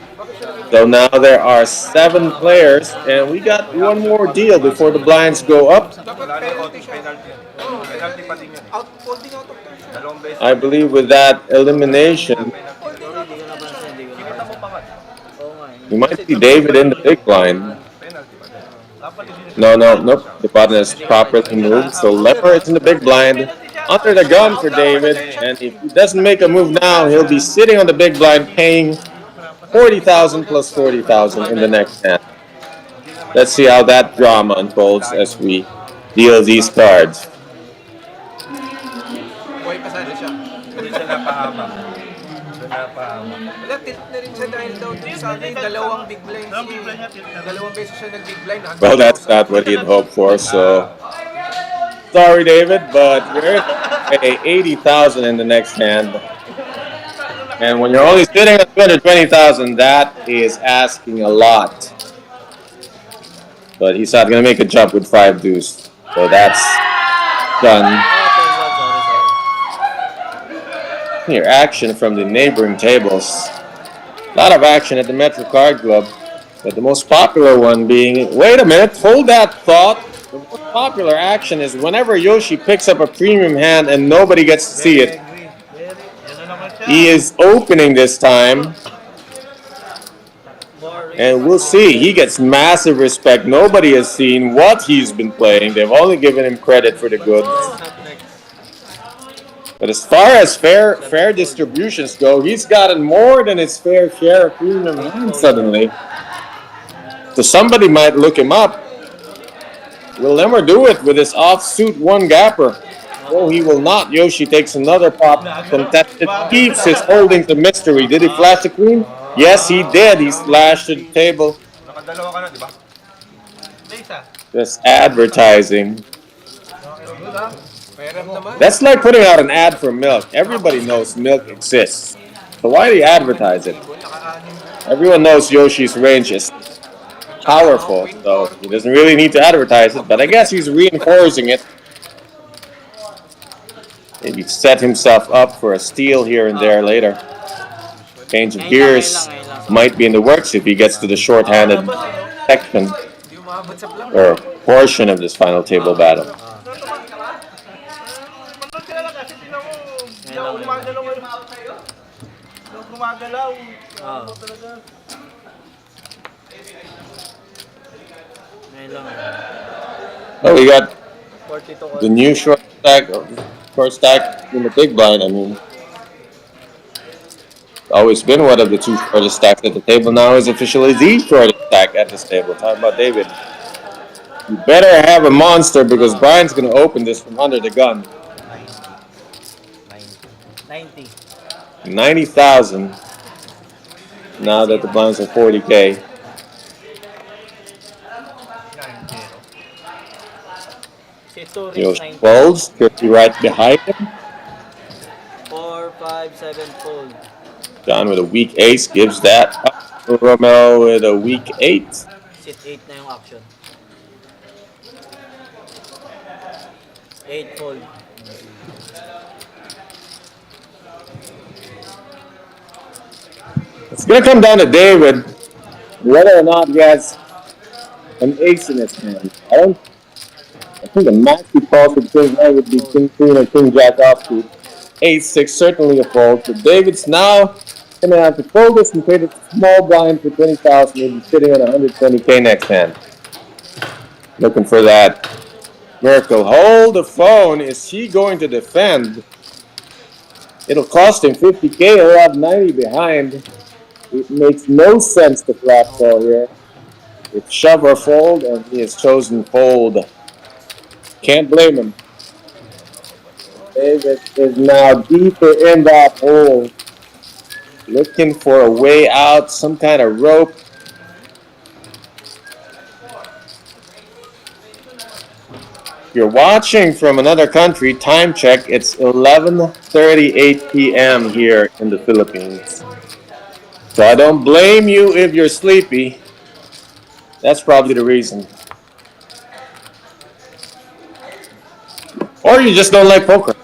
So now there are 7 players, and we got one more deal before the blinds go up. Wala na yung penalty. Penalty pa din yan. Folding out of turn. Dalawang beses. I believe with that elimination, Sorry, hindi ko napansin. Hindi ko Kita mo pa nga. Oo nga eh. you might see David in the big blind. Penalty pa din. Nope. The button is properly moved. So Lemmer is in the big blind. Under the gun for David. And if he doesn't make a move now, he'll be sitting on the big blind paying 40,000 plus 40,000 in the next hand. Let's see how that drama unfolds as we deal these cards. Buhay pa sana siya. Hindi siya napahama. Siya napahama. Wala, tilt na rin siya dahil daw dun sa akin, dalawang big blind siya. Dalawang beses siya nag-big blind. Well, that's not what he'd hoped for, so... Sorry, David, but you're pay 80,000 in the next hand. And when you're only sitting at 220,000, that is asking a lot. But he's not going to make a jump with 5 deuce. So that's done. Here, action from the neighboring tables. A lot of action at the Metro Card Club. But the most popular one being... Wait a minute, hold that thought. The most popular action is whenever Yoshi picks up a premium hand and nobody gets to see it. He is opening this time. And we'll see. He gets massive respect. Nobody has seen what he's been playing. They've only given him credit for the goods. But as far as fair distributions go, he's gotten more than his fair share of premium hands suddenly. So somebody might look him up. Will Lemmer do it with his offsuit 1-gapper? No, he will not. Yoshi takes another pop. Contested keeps his holding the mystery. Did he flash the queen? Yes, he did. He slashed to the table. Nakadalawa ka na, di ba? Just advertising. Pairam naman. That's like putting out an ad for milk. Everybody knows milk exists. So why do you advertise it? Everyone knows Yoshi's range is powerful, so he doesn't really need to advertise it, but I guess he's reinforcing it. Maybe set himself up for a steal here and there later. Change of gears might be in the works if he gets to the short-handed section Hindi umabot sa blank. or portion of this final table battle. Manood sila lang kasi tingnan mo, hindi ako gumagalaw eh. Hindi ako gumagalaw. Ano talaga? Ngayon lang. Oh, we got 42 the new short stack in the big blind. I mean, always been one of the 2 shortest stacks at the table. Now is officially the shortest stack at this table. Talking about David. You better have a monster because Brian's going to open this from under the gun. 90. 90,000. Now that the blinds are 40K. Si Turing Yoshi 90. folds. Kirby right behind him. 4, 5, 7 fold. John with a weak ace gives that up to Romel with a weak 8. Sit 8 na yung action. 8 fold. It's going to come down to David whether or not he has an ace in his hand. I think the max he calls with King Nine would be King Queen or King Jack offsuit. Ace 6 certainly a fold. So David's now going to have to fold this and trade it to small blind for 20,000. He'll be sitting on 120K next hand. Looking for that miracle. Hold the phone. Is he going to defend? It'll cost him 50K. He'll have 90 behind. It makes no sense to flat call here. It's shove or fold, and he has chosen fold. Can't blame him. David is now deeper in that hole, looking for a way out, some kind of rope. If you're watching from another country, time check, it's 11:38 p.m. here in the Philippines. So I don't blame you if you're sleepy. That's probably the reason. Or you just don't like poker.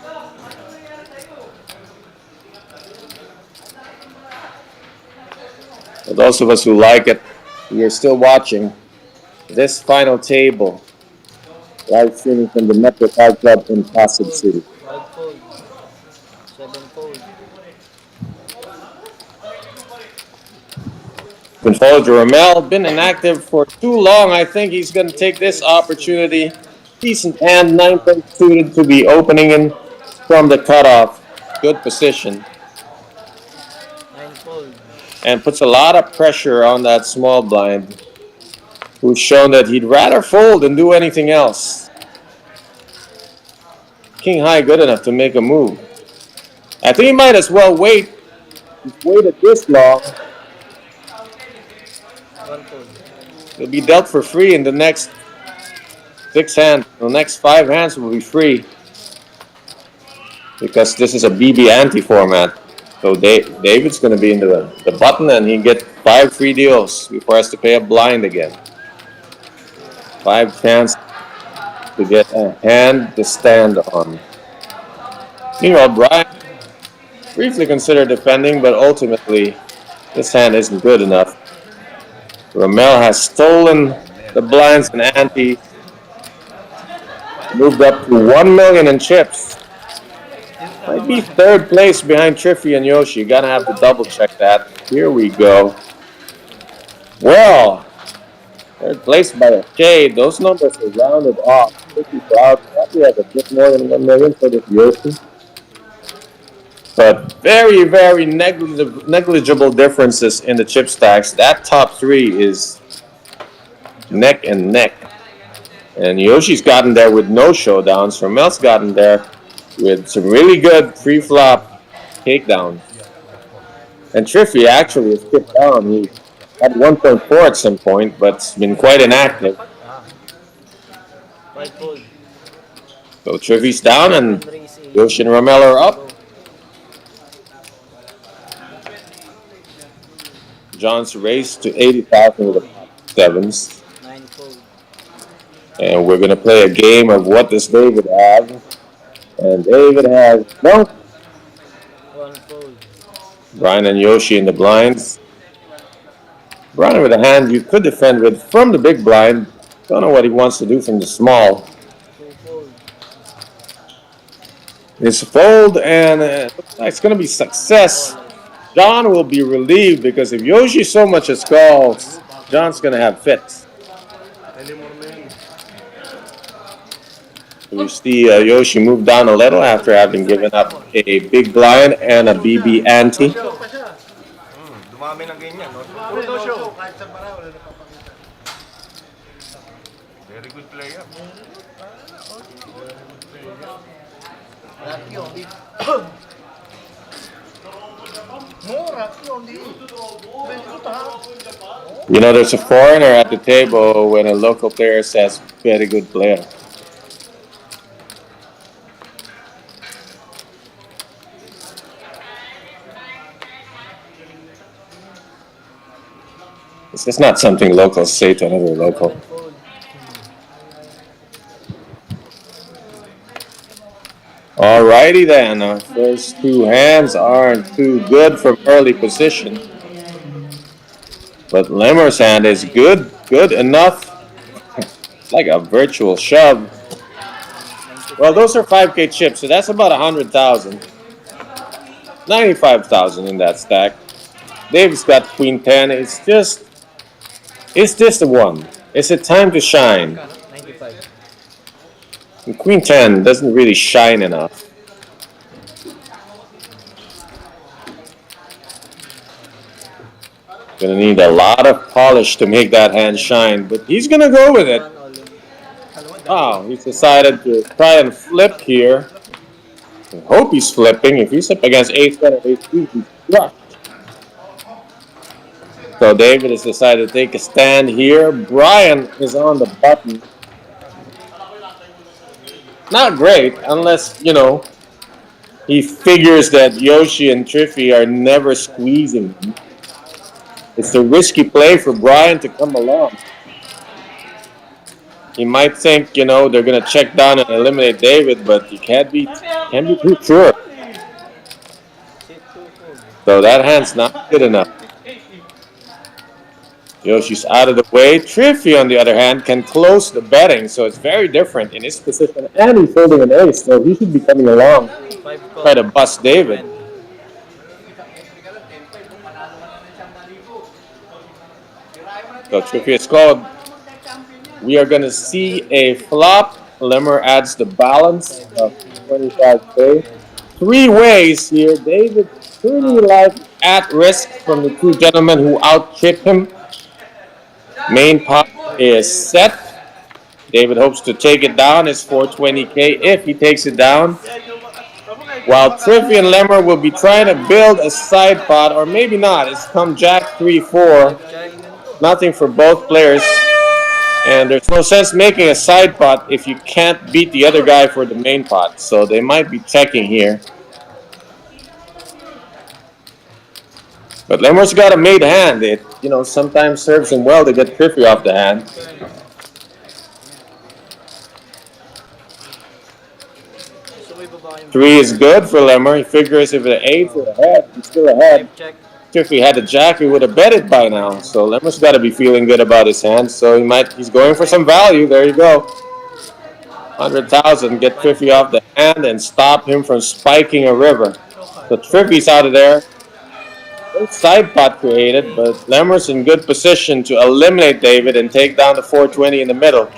For those of us who like it, you're still watching this final table, live streaming from the Metro Card Club in Pasig City. 5 fold. 7 fold. Controller Ramel, been inactive for too long. I think he's going to take this opportunity. Decent hand, 9-point suited to be opening in from the cutoff. Good position. 9 fold. And puts a lot of pressure on that small blind, who's shown that he'd rather fold than do anything else. King high good enough to make a move. I think he might as well wait. He's waited this long. 1 fold. He'll be dealt for free in the next 6 hands. The next 5 hands will be free. Because this is a BB ante format. So David's going to be in the button and he get 5 free deals before he has to pay a blind again. 5 chances to get a hand to stand on. Meanwhile, Brian briefly considered defending, but ultimately this hand isn't good enough. Ramel has stolen the blinds and ante, moved up to 1 million in chips. Might be 3rd place behind Triffy and Yoshi. Gonna have to double check that. Here we go. Well, 3rd place by a shade. Those numbers are rounded off. Pretty proud. Probably has a bit more than 1 million for this Yoshi. But very, very negligible differences in the chip stacks. That top 3 is neck and neck. And Yoshi's gotten there with no showdowns. Ramel's gotten there with some really good pre-flop takedowns. And Triffy actually has skipped down. He had 1.4 at some point, but it's been quite inactive. 5 fold. So Triffy's down and Yoshi and Ramel are up. John's raised to 80,000 with the sevens. 9 fold. And we're going to play a game of what does David have. And David has no. 1 fold. Brian and Yoshi in the blinds. Brian with a hand you could defend with from the big blind. Don't know what he wants to do from the small. 2 fold. It's a fold and looks like it's going to be success. John will be relieved because if Yoshi so much as calls, John's going to have fits. We see Yoshi move down a little after having given up a big blind and a BB ante. Dumami ng ganyan, no? Puro show. Kahit sa para, wala na papakita. Very good player. Rocky only. No, Rocky only. 22 half. You know, there's a foreigner at the table when a local player says, very good player. This is not something locals say to another local. Alrighty then, first 2 hands aren't too good from early position. But Lemmer's hand is good enough. It's like a virtual shove. Well, those are 5K chips, so that's about 100,000. 95,000 in that stack. Dave's got Queen 10. It's just the one. It's a time to shine. 95. And Queen 10 doesn't really shine enough. Gonna need a lot of polish to make that hand shine, but he's gonna go with it. Wow, he's decided to try and flip here. I hope he's flipping. If he's up against ace-1 or ace-2, he's crushed. So David has decided to take a stand here. Brian is on the button. Not great, unless, you know, he figures that Yoshi and Triffy are never squeezing him. It's a risky play for Brian to come along. He might think, you know, they're gonna check down and eliminate David, but you can't be too sure. So that hand's not good enough. Yoshi's out of the way. Triffy, on the other hand, can close the betting, so it's very different in his position. And he's holding an ace, so he should be coming along. Try to bust David. So Triffy is called. We are going to see a flop. Lemmer adds the balance of 25K. 3 ways here. David pretty like at risk from the 2 gentlemen who out-chip him. Main pot is set. David hopes to take it down. It's 420K if he takes it down. While Triffy and Lemmer will be trying to build a side pot, or maybe not. It's come Jack 3-4. Nothing for both players. And there's no sense making a side pot if you can't beat the other guy for the main pot. So they might be checking here. But Lemmer's got a made hand. It, you know, sometimes serves him well to get Triffy off the hand. Three is good for Lemmer. He figures if the 8 is ahead, he's still ahead. If he had a jack, he would have bet it by now. So Lemmer's got to be feeling good about his hand. So he's going for some value. There you go. 100,000. Get Triffy off the hand and stop him from spiking a river. So Triffy's out of there. No side pot created, but Lemmer's in good position to eliminate David and take down the 420 in the middle.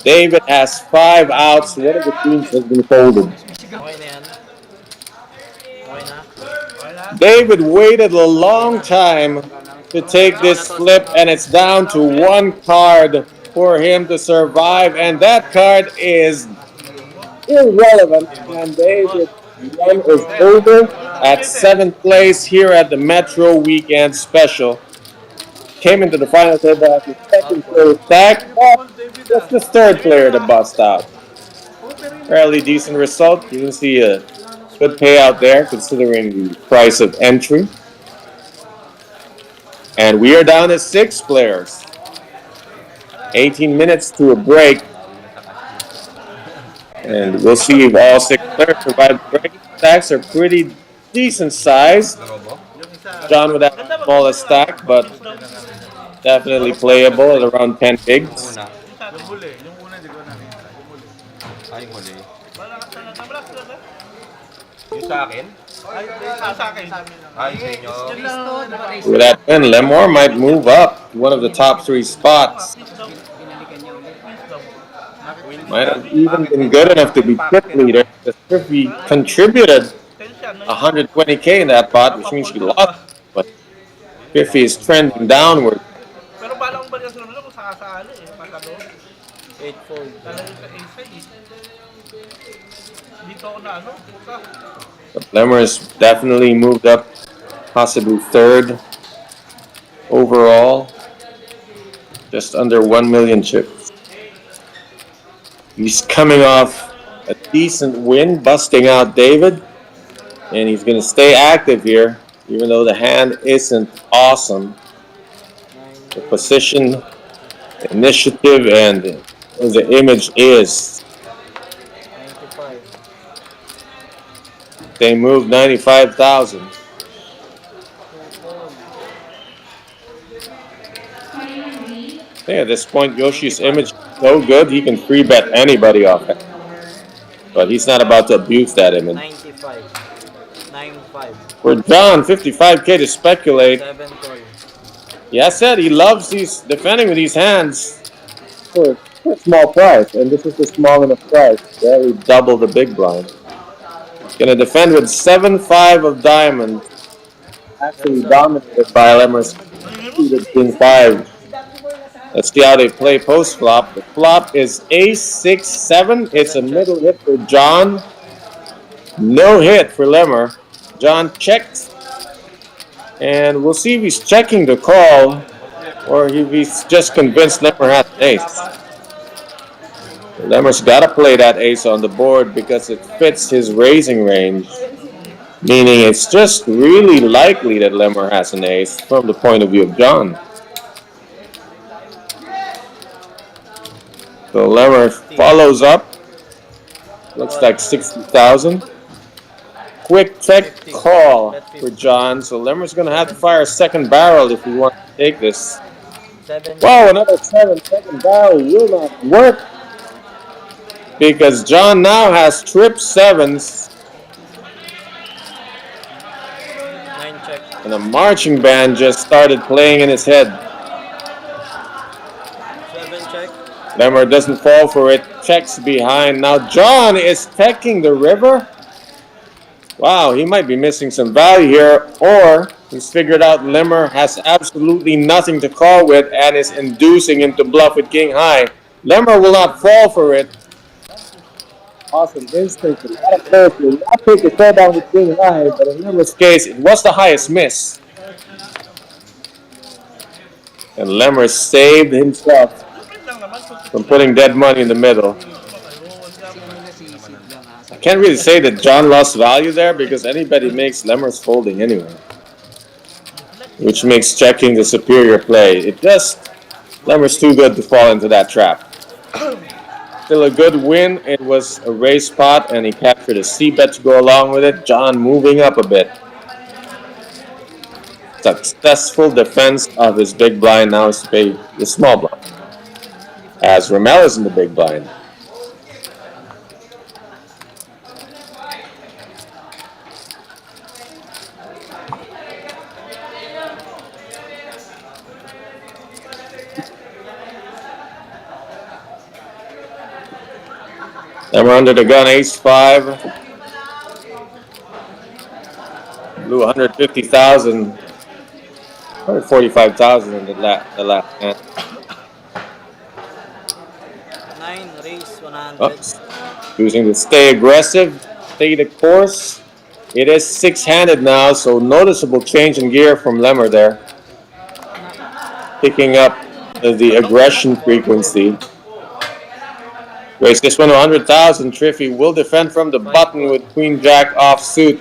David has 5 outs. One of the queens has been folded. David waited a long time to take this flip, and it's down to 1 card for him to survive, and that card is irrelevant. And David's run is over at 7th place here at the Metro Weekend Special. Came into the final table after 2nd place stack, but just the 3rd player to bust out. Fairly decent result. You can see a good payout there considering the price of entry. And we are down to 6 players. 18 minutes to a break. And we'll see if all 6 players survive the break. Stacks are pretty decent size. John would have the smallest stack, but definitely playable at around 10 bigs. Yung sa akin? Ay, sa inyo. With that win, Lemore might move up to one of the top 3 spots. Might have even been good enough to be tip leader because Triffy contributed 120K in that pot, which means he lost. But Triffy is trending downward. Pero bala kong balikan sa naman kung sakasali eh. Pagkalo. 8-fold. Talagang sa isa eh. Dito ako na ano. Puta. But Lemmer has definitely moved up, possibly 3rd overall. Just under 1 million chips. He's coming off a decent win, busting out David. And he's going to stay active here, even though the hand isn't awesome. The position, initiative, and the image is. 95. They moved 95,000. I think at this point, Yoshi's image is so good, he can free bet anybody off it. But he's not about to abuse that image. 95. 9-5. For John, 55K to speculate. 7 call. Yeah, I said he loves these defending with these hands for a small price, and this is a small enough price. Barely double the big blind. Gonna defend with 7-5 of diamonds. actually dominated by Lemmer's suited king 5. Let's see how they play post flop. The flop is ace 6 7. It's a middle hit for John. No hit for Lemmer. John checks. And we'll see if he's checking the call or if he's just convinced Lemmer has an ace. Lemmer's got to play that ace on the board because it fits his raising range. Meaning it's just really likely that Lemmer has an ace from the point of view of John. So Lemmer follows up. Looks like 60,000. Quick check call for John. So Lemmer's going to have to fire a second barrel if he wants to take this. Wow, another 7-second barrel will not work. Because John now has trip sevens. 9 check. And a marching band just started playing in his head. 7 check. Lemmer doesn't fall for it. Checks behind. Now John is checking the river. Wow, he might be missing some value here. Or he's figured out Lemmer has absolutely nothing to call with and is inducing him to bluff with king high. Lemmer will not fall for it. Awesome instinct. A lot of players will not take a call down with king high, but in Lemmer's case, it was the highest miss. And Lemmer saved himself from putting dead money in the middle. I can't really say that John lost value there because anybody makes Lemmer's folding anyway. Which makes checking the superior play. It just, Lemmer's too good to fall into that trap. Still a good win. It was a raise pot and he captured a C-bet to go along with it. John moving up a bit. Successful defense of his big blind now is to pay the small blind. As Ramel is in the big blind. Then we're under the gun, ace 5. Blew 150,000, 145,000 in the last hand. 9 raise 100. Oops. Choosing to stay aggressive, stay the course. It is 6-handed now, so noticeable change in gear from Lemmer there. Picking up the aggression frequency. Raise this one to 100,000. Triffy will defend from the button with Queen Jack offsuit.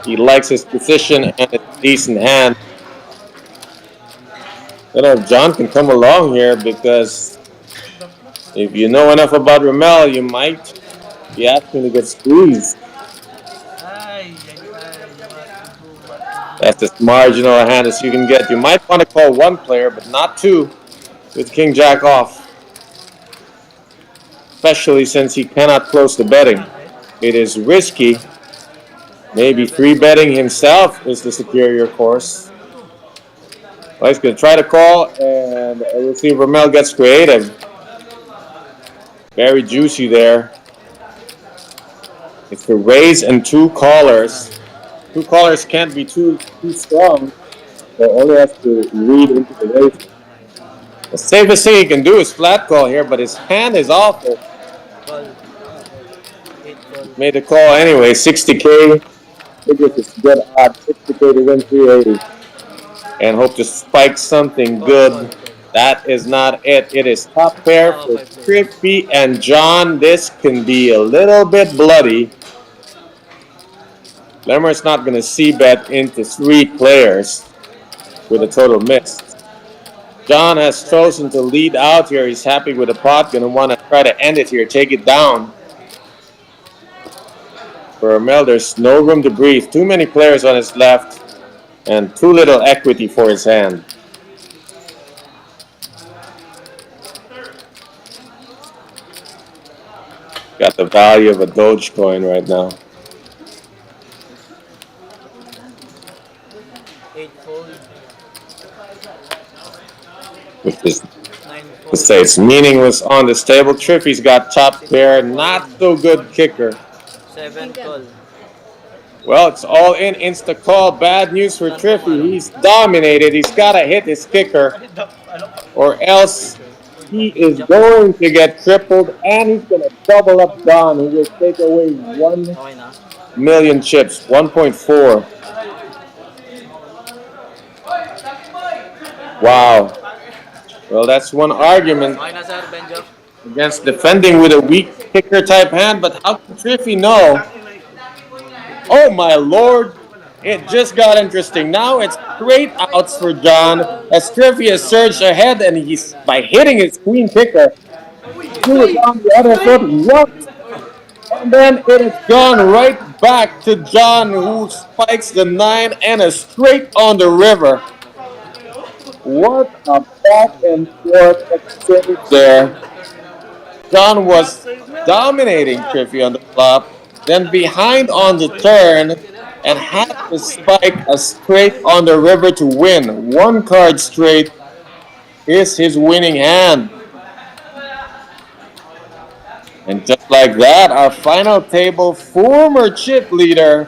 He likes his position and a decent hand. I don't know if John can come along here because if you know enough about Ramel, you might be asking to get squeezed. That's as marginal a hand as you can get. You might want to call one player, but not two with King Jack off. Especially since he cannot close the betting. It is risky. Maybe 3-betting himself is the superior course. Well, he's going to try to call, and we'll see if Ramel gets creative. Very juicy there. It's the raise and 2 callers. 2 callers can't be too strong. They only have to read into the raise. The safest thing he can do is flat call here, but his hand is awful. Made the call anyway, 60K. Figures it's good odds, 60K to win 380. And hope to spike something good. That is not it. It is top pair for Trippy and John. This can be a little bit bloody. Lemmer's not going to C-bet into 3 players with a total miss. John has chosen to lead out here. He's happy with the pot. Going to want to try to end it here, take it down. For Ramel, there's no room to breathe. Too many players on his left and too little equity for his hand. Got the value of a Dogecoin right now. 8 fold. Which is 9 to fold. say it's meaningless on this table. Triffy's got top pair, not so good kicker. 7 call. Well, it's all in, insta call. Bad news for Triffy. He's dominated. He's got to hit his kicker, or else he is going to get crippled, and he's going to double up John, who will take away 1 Okay na. million chips, 1.4. Wow. Well, that's one argument Okay na, sir. Benjo. against defending with a weak kicker type hand, but how can Triffy know? Oh my lord, it just got interesting. Now it's straight outs for John as Triffy has surged ahead, and he's, by hitting his queen kicker, threw it on the other foot, what? And then it has gone right back to John, who spikes the 9 and a straight on the river. What a back and forth exchange there. John was dominating Triffy on the flop, then behind on the turn, and had to spike a straight on the river to win. 1 card straight is his winning hand. And just like that, our final table former chip leader,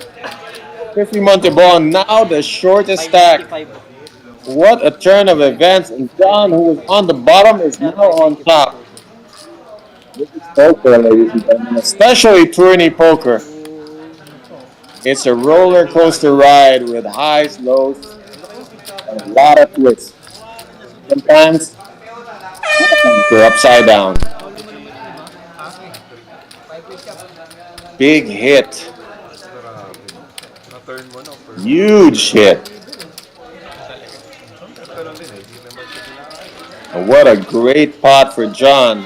Triffy Montebon, now the shortest stack. 555. What a turn of events, and John, who was on the bottom, is now on top. This is poker, ladies and gentlemen, especially tourney poker. It's a roller coaster ride with highs, lows, and a lot of twists. Sometimes you're upside down. Big hit. Na-turn mo, no? First. Huge hit. Ganun din eh. Di naman siya kailangan. And what a great pot for John.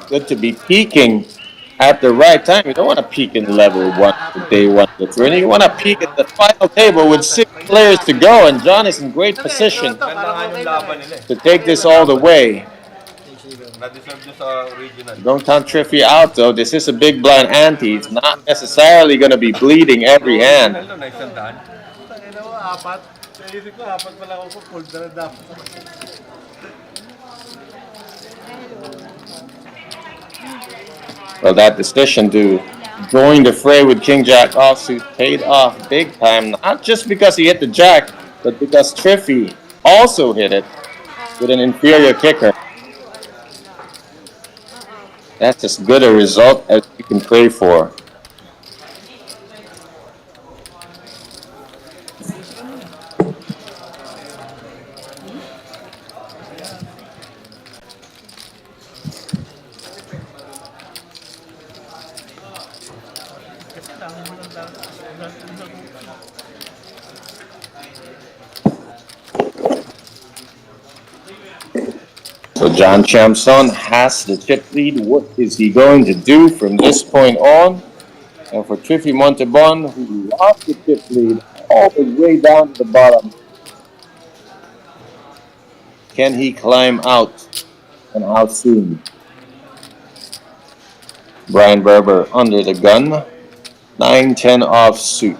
Good to be peaking at the right time. You don't want to peak in level 1 for day 1 of the tourney. You want to peak at the final table with 6 players to go, and John is in great position Ganda nga yung laban nila eh. to take this all the way. Na-deserve nyo sa original. Don't count Triffy out though. This is a big blind ante. He's not necessarily going to be bleeding every hand. Original no, naisandaan. Tangina mo, 4. Naisip ko, 4 pala ako fold na dapat. Well, that decision to join the fray with King Jack offsuit paid off big time. Not just because he hit the jack, but because Triffy also hit it with an inferior kicker. That's as good a result as you can pray for. So John Champson has the chip lead. What is he going to do from this point on? And for Triffy Montebon, who lost the chip lead all the way down to the bottom, can he climb out, and how soon? Brian Berber under the gun, 9-10 offsuit.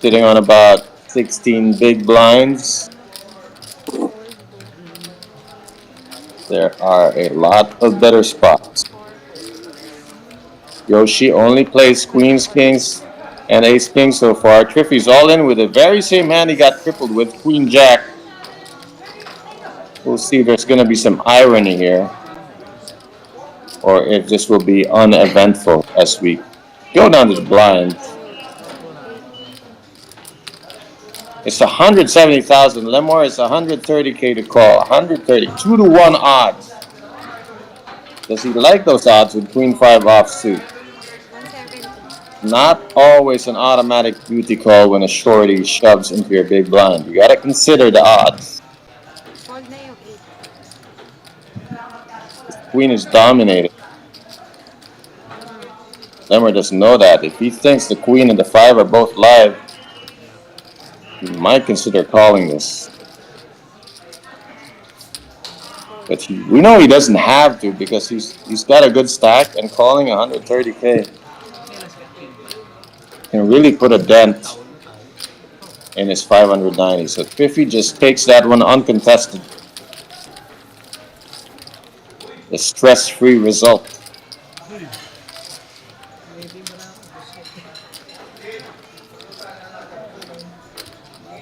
Sitting on about 16 big blinds. There are a lot of better spots. Yoshi only plays queens, kings, and ace king so far. Triffy's all in with the very same hand he got crippled with, queen jack. We'll see if there's going to be some irony here, or if this will be uneventful as we go down to the blinds. It's 170,000. Lemore is 130K to call. 130, 2-1 odds. Does he like those odds with Queen 5 offsuit? Not always an automatic duty call when a shorty shoves into your big blind. You gotta consider the odds. Queen is dominated. Lemmer doesn't know that. If he thinks the queen and the 5 are both live, he might consider calling this. But we know he doesn't have to because he's got a good stack, and calling 130K can really put a dent in his 590. So Triffy just takes that one uncontested. The stress-free result.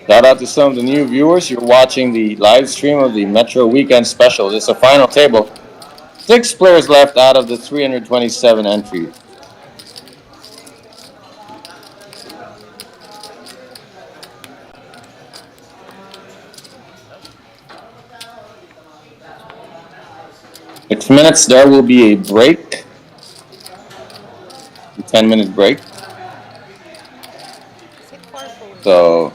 Shout out to some of the new viewers. You're watching the live stream of the Metro Weekend Special. This is a final table. 6 players left out of the 327 entries. Six minutes, there will be a break. A 10-minute break. So,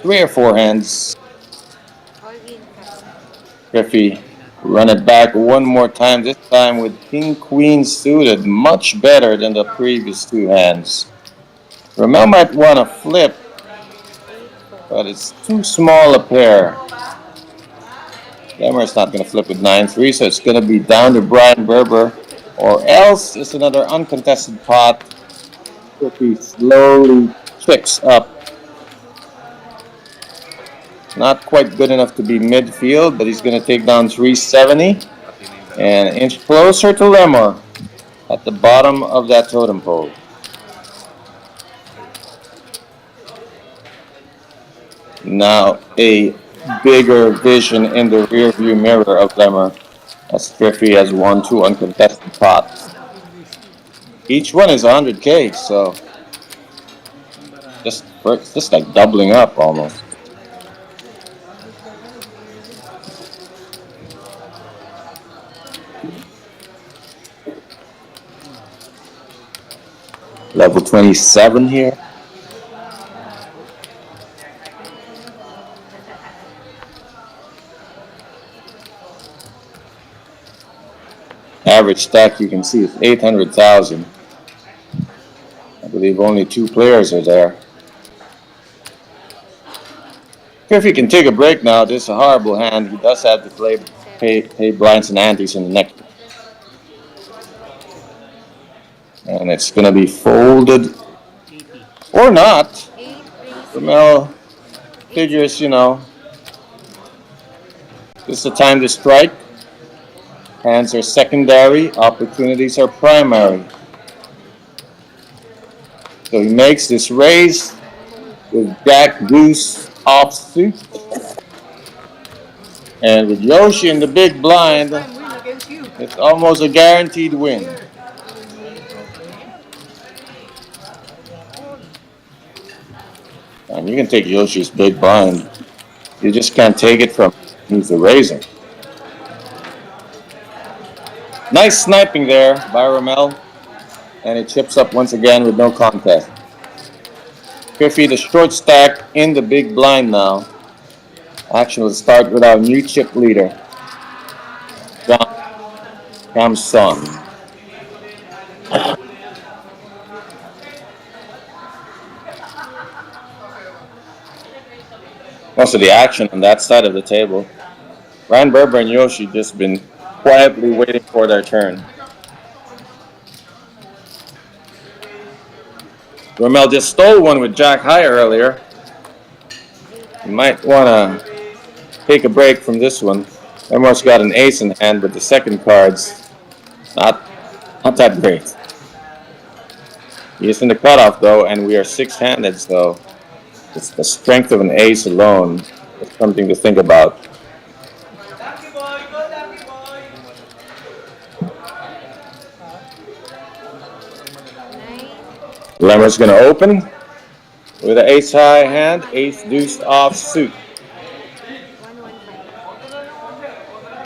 3 or 4 hands. Griffey, run it back one more time, this time with King-Queen suited. Much better than the previous 2 hands. Ramel might want to flip, but it's too small a pair. Lemmer's not going to flip with 9-3, so it's going to be down to Brian Berber, or else it's another uncontested pot. Griffey slowly checks up. Not quite good enough to be midfield, but he's going to take down 370 and an inch closer to Lemmer at the bottom of that totem pole. Now a bigger vision in the rear view mirror of Lemmer as Griffey has won 2 uncontested pots. Each one is 100K, so just like doubling up almost. Level 27 here. Average stack you can see is 800,000. I believe only 2 players are there. If he can take a break now, this is a horrible hand. He does have to pay blinds and antes in the next. And it's going to be folded or not. Ramel figures, you know, this is the time to strike. Hands are secondary, opportunities are primary. So he makes this raise with Jack Deuce offsuit. And with Yoshi in the big blind, it's almost a guaranteed win. And you can take Yoshi's big blind. You just can't take it from him. He's a raiser. Nice sniping there by Ramel. And it chips up once again with no contest. Griffey, the short stack in the big blind now. Action will start with our new chip leader, John Kamson. Most of the action on that side of the table. Ryan Berber and Yoshi just been quietly waiting for their turn. Ramel just stole one with Jack high earlier. You might want to take a break from this one. Lemmer's got an ace in hand, but the second card's not that great. He is in the cutoff though, and we are 6-handed, so it's the strength of an ace alone. It's something to think about. Lemmer's going to open with an ace high hand, ace deuce off suit.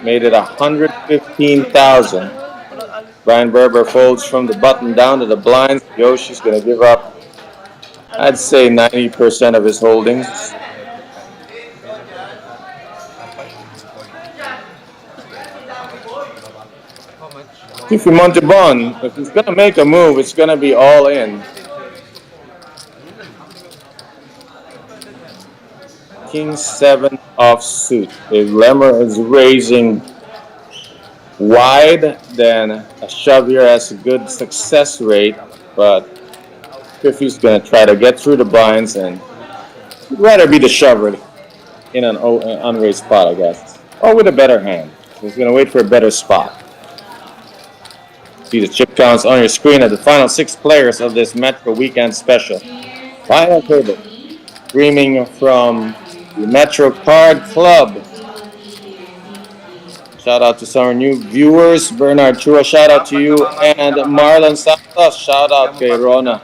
Made it 115,000. Brian Berber folds from the button down to the blinds. Yoshi's going to give up, I'd say, 90% of his holdings. If Montebon, if he's going to make a move, it's going to be all in. King 7 offsuit. If Lemmer is raising wide, then a shove here has a good success rate, but Griffey's going to try to get through the blinds, and he'd rather be the shover in an unraised spot, I guess. Or with a better hand. He's going to wait for a better spot. See the chip counts on your screen of the final 6 players of this Metro Weekend Special. Final table. Streaming from the Metro Card Club. Shout out to some of our new viewers. Bernard Chua, shout out to you. And Marlon Santos, shout out kay Rona.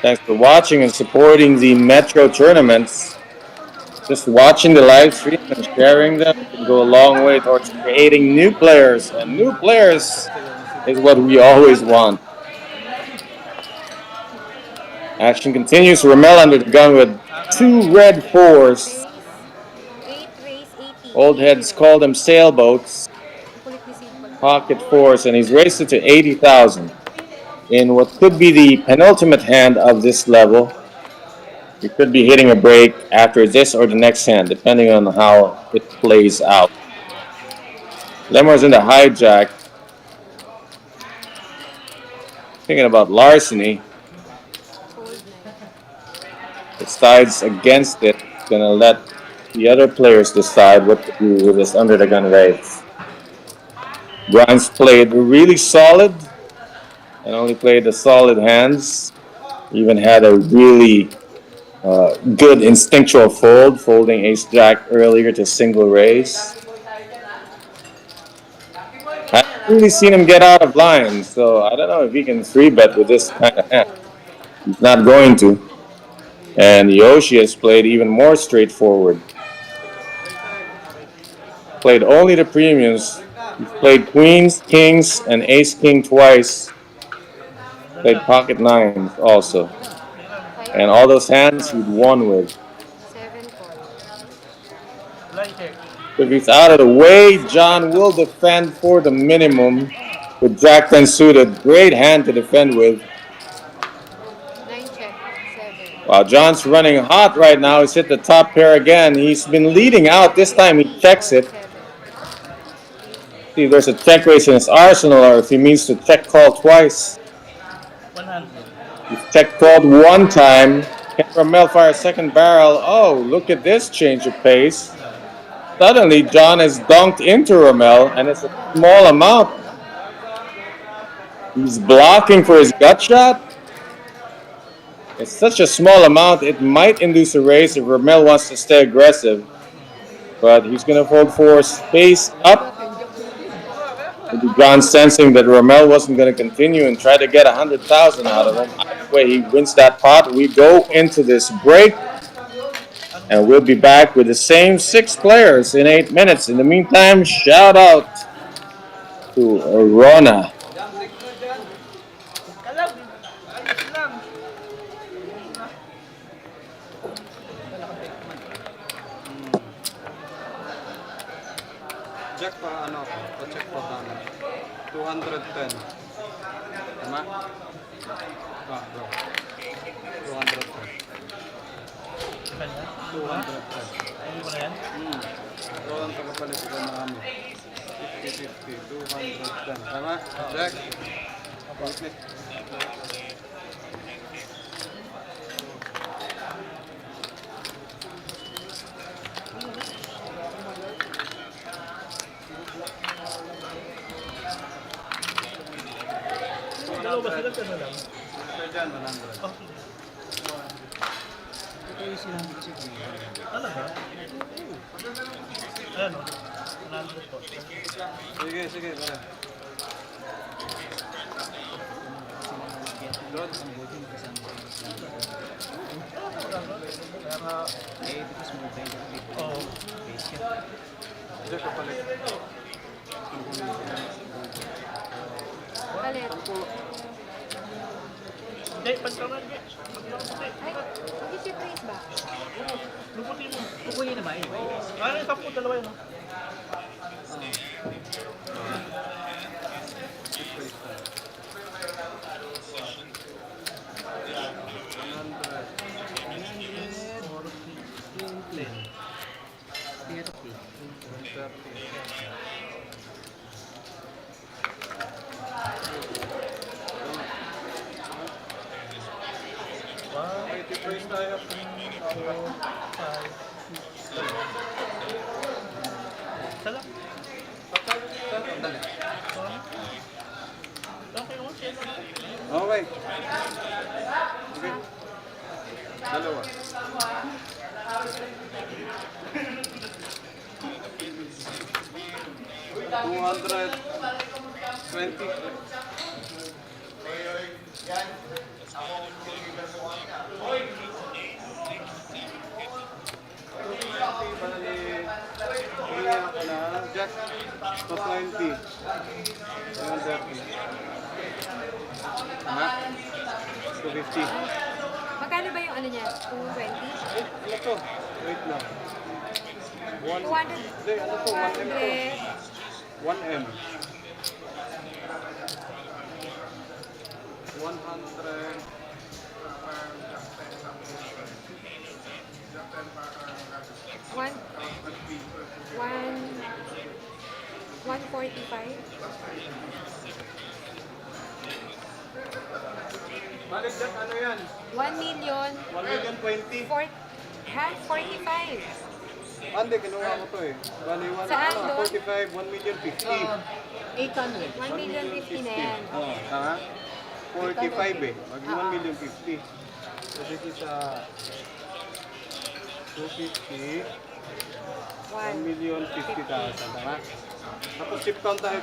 Thanks for watching and supporting the Metro tournaments. Just watching the live stream and sharing them can go a long way towards creating new players. And new players is what we always want. Action continues. Romel under the gun with 2 red 4s. Old heads call them sailboats. Pocket 4s, and he's raced it to 80,000. In what could be the penultimate hand of this level. You could be hitting a break after this or the next hand, depending on how it plays out. Lemore's in the hijack. Thinking about larceny. Decides against it. Gonna let the other players decide what to do with this under the gun raise. Grimes played really solid and only played the solid hands. Even had a really good instinctual fold, folding ace jack earlier to single raise. I haven't really seen him get out of line, so I don't know if he can 3-bet with this kind of hand. He's not going to. And Yoshi has played even more straightforward. Played only the premiums. He's played queens, kings, and ace-king twice. Played pocket 9s also. And all those hands he'd won with. If he's out of the way, John will defend for the minimum with Jack 10 suited. Great hand to defend with. 9 check, 7. Wow, John's running hot right now. He's hit the top pair again. He's been leading out. This time he checks it. See if there's a check raise in his arsenal or if he means to check call twice. 100. He's check called one time. Can Romel fire a second barrel? Oh, look at this change of pace. Suddenly, John has dunked into Romel, and it's a small amount. He's blocking for his gut shot. It's such a small amount, it might induce a raise if Romel wants to stay aggressive. But he's going to fold for space up. With John sensing that Romel wasn't going to continue and try to get 100,000 out of him. Either way, he wins that pot. We go into this break. And we'll be back with the same 6 players in 8 minutes. In the meantime, shout out to Rona. Jack pa ano, pa-check po namin. 210. Tama? Ah, bro. 210. 210. Hindi mo na yan? Ito ang tagapalit ko na kami. 50-50, 210. Tama? Jack? Business. Dalawa ba sila? Ano lang? Ito dyan, 100. Oh, ano ba? Ayan o. 100 po. Sige, sige, pare. Oo. Jack kapalit. Palit. Hindi, pagkaman. Pagkaman. Ay, mag-isip raise ba? Luputin mo. Kukunin na ba yun? Ano yung 10, dalawa yun, no? First tayo. Salam. Okay. Okay. Dalawa. $220. Just to 20. 130. Ha? 250. Magkano ba yung ano niya? 220? Ano to? Wait lang. 200. Hindi, ano to? 1M to. 100. 1M. 100. One, 145. Balik dyan, ano yan? 1 million. 1,020,000. 45. Hindi, kinuha ko to eh. Bali, Saan doon? 45, 1,050,000. 1 million 50 na yan. Oo, tama? 45 eh. Mag 1,050,000. So this is 250, 1,050,000. Tama? Tapos chip count tayo.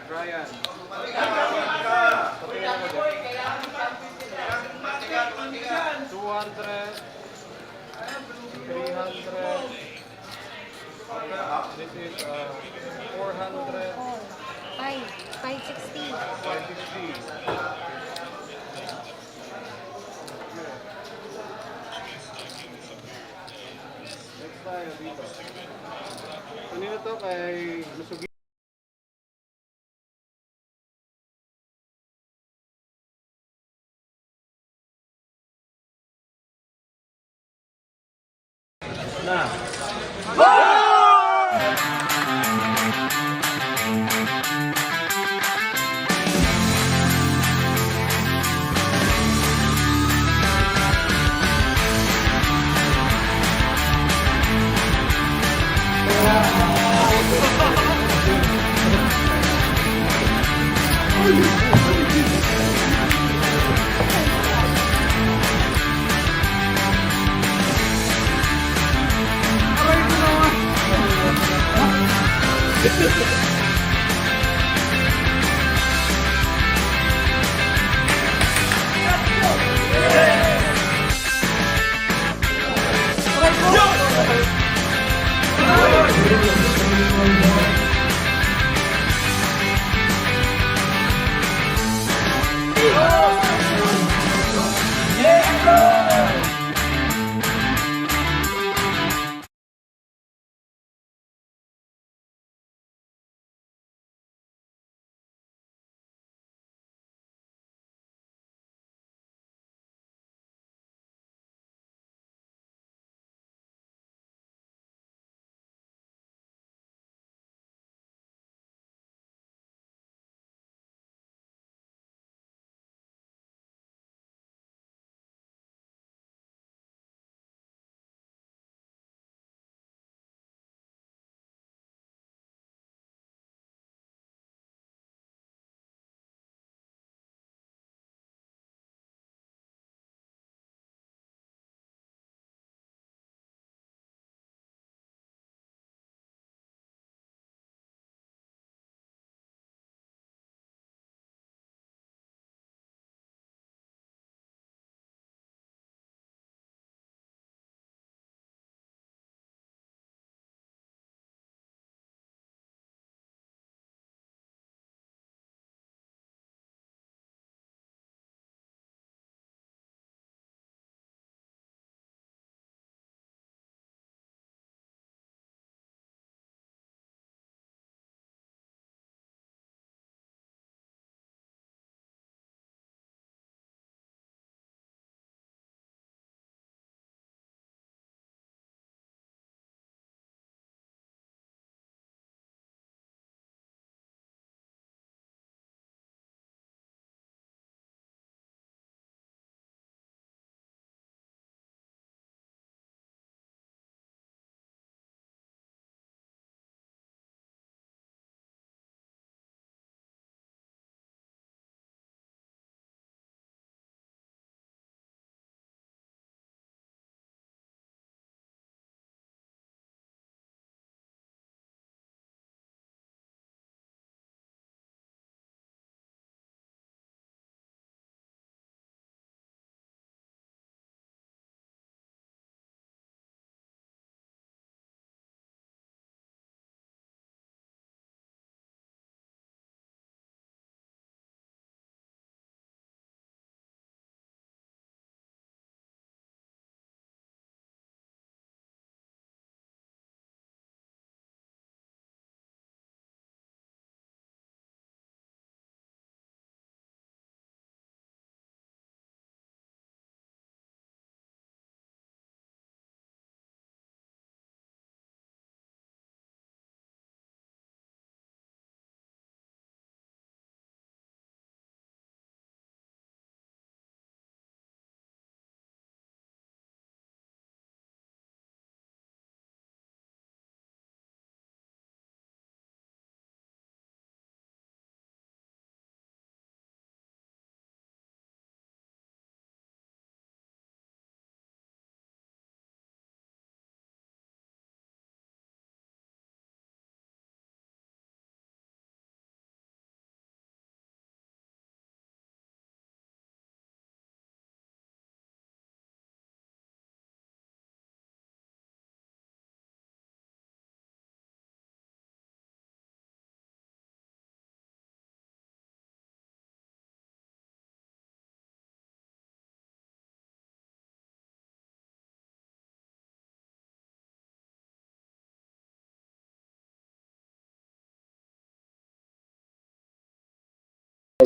Brian. Patingin ako dyan. 200, 300, this is 400, 560. 550. Next tayo dito. Kanina to kay Lusugi.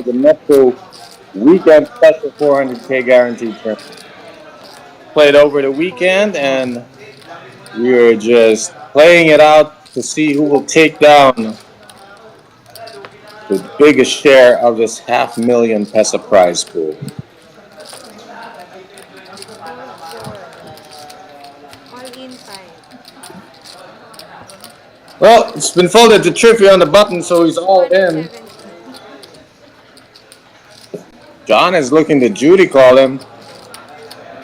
of the Metro Weekend Special 400K Guaranteed Tournament. Played over the weekend, and we are just playing it out to see who will take down the biggest share of this $500,000 prize pool. All in 5. Well, it's been folded to Triffy on the button, so he's all in. 170. John is looking to Judy call him.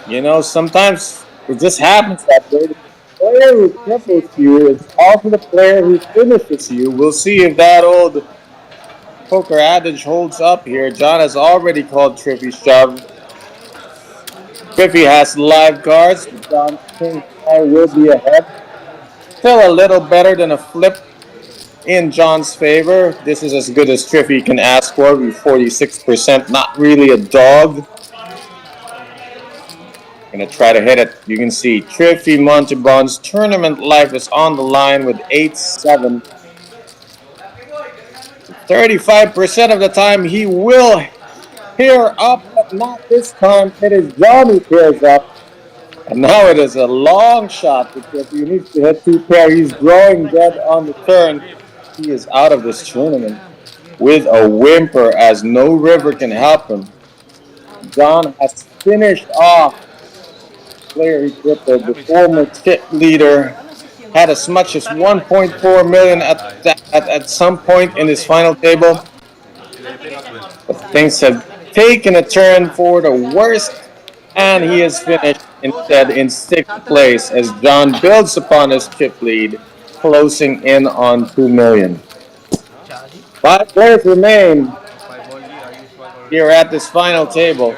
You know, sometimes it just happens that way. The player who triples you is also the player who finishes you. We'll see if that old poker adage holds up here. John has already called Triffy shove. Triffy has live cards, but John thinks I will be ahead. Still a little better than a flip in John's favor. This is as good as Triffy can ask for. We're 46%, not really a dog. Gonna try to hit it. You can see Triffy Montalban's tournament life is on the line with 8-7. 35% of the time he will pair up, but not this time. It is John who pairs up. And now it is a long shot because he needs to hit 2 pair. He's drawing dead on the turn. He is out of this tournament with a whimper as no river can help him. John has finished off player he tripled. The former tip leader had as much as 1.4 million at some point in his final table. But things have taken a turn for the worst, and he has finished instead in 6th place as John builds upon his chip lead, closing in on 2 million. 5 players remain here at this final table.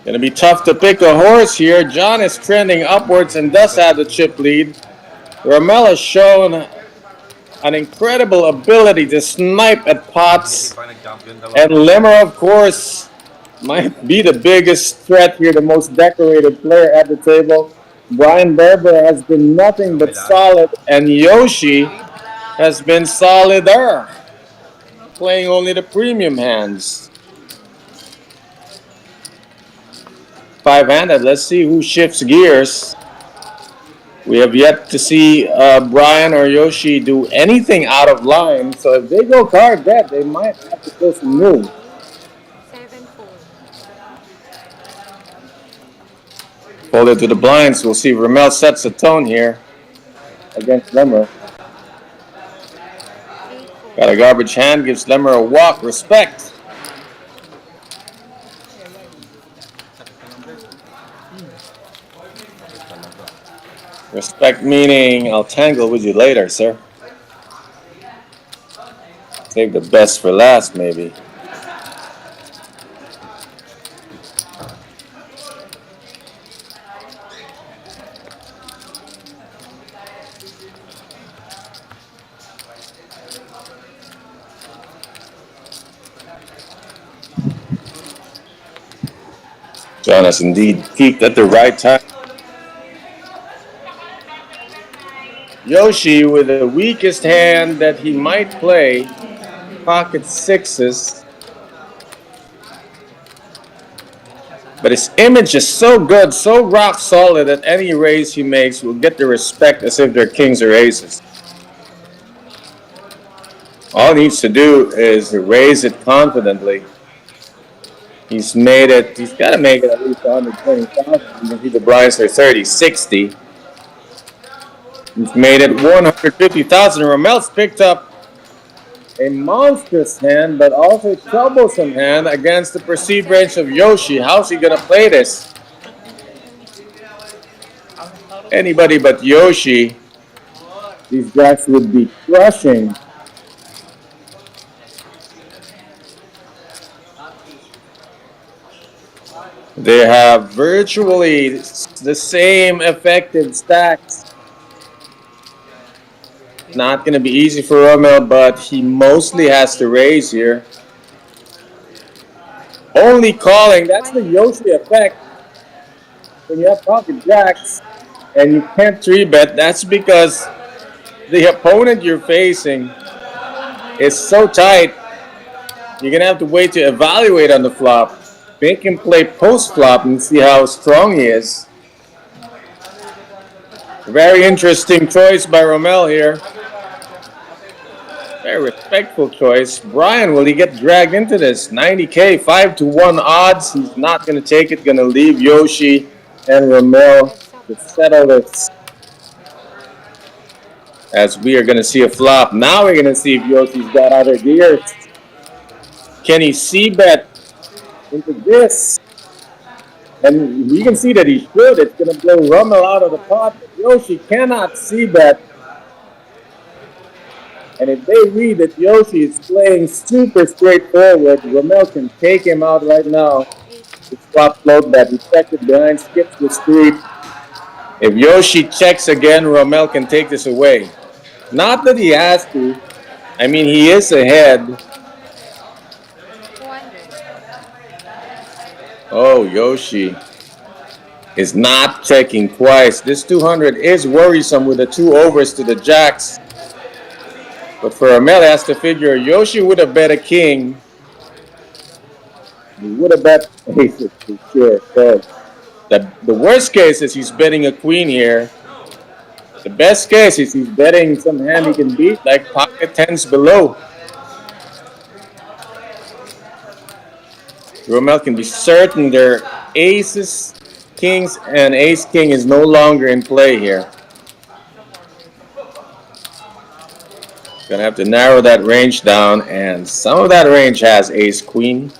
Gonna be tough to pick a horse here. John is trending upwards and does have the chip lead. Ramel has shown an incredible ability to snipe at pots. And Limmer, of course, might be the biggest threat here, the most decorated player at the table. Brian Berber has been nothing but solid, and Yoshi has been solider, playing only the premium hands. 5-handed. Let's see who shifts gears. We have yet to see Brian or Yoshi do anything out of line. So if they go card dead, they might have to go some new. 7-4. Folded to the blinds. We'll see if Ramel sets the tone here against Lemmer. 8-4. Got a garbage hand. Gives Lemmer a walk. Respect. Respect meaning I'll tangle with you later, sir. Save the best for last, maybe. John has indeed peaked at the right time. Yoshi with the weakest hand that he might play, pocket sixes. But his image is so good, so rock solid that any raise he makes will get the respect as if they're kings or aces. All he needs to do is raise it confidently. He's got to make it at least 120,000. You can see the blinds are 30, 60. He's made it 150,000. Ramel's picked up a monstrous hand, but also a troublesome hand against the perceived range of Yoshi. How's he gonna play this? Anybody but Yoshi, these guys would be crushing. They have virtually the same effective stacks. Not going to be easy for Ramel, but he mostly has to raise here. Only calling, that's the Yoshi effect. When you have pocket jacks and you can't 3-bet, that's because the opponent you're facing is so tight. You're gonna have to wait to evaluate on the flop. Make him play post flop and see how strong he is. Very interesting choice by Romel here. Very respectful choice. Brian, will he get dragged into this? 90K, 5-1 odds. He's not gonna take it. Gonna leave Yoshi and Romel to settle this. As we are gonna see a flop. Now we're gonna see if Yoshi's got other gears. Can he c-bet into this? And you can see that he should. It's going to blow Rommel out of the pot. But Yoshi cannot c-bet. And if they read that Yoshi is playing super straightforward, Rommel can take him out right now. The flop float bet. He checked it behind, skips the street. If Yoshi checks again, Rommel can take this away. Not that he has to. I mean, he is ahead. 200. Oh, Yoshi is not checking twice. This 200 is worrisome with the 2 overs to the jacks. But for Romel, has to figure Yoshi would have bet a king. He would have bet aces for sure. So the worst case is he's betting a queen here. The best case is he's betting some hand he can beat, like pocket tens below. Romel can be certain their aces, kings, and ace-king is no longer in play here. Gonna have to narrow that range down, and some of that range has ace-queen.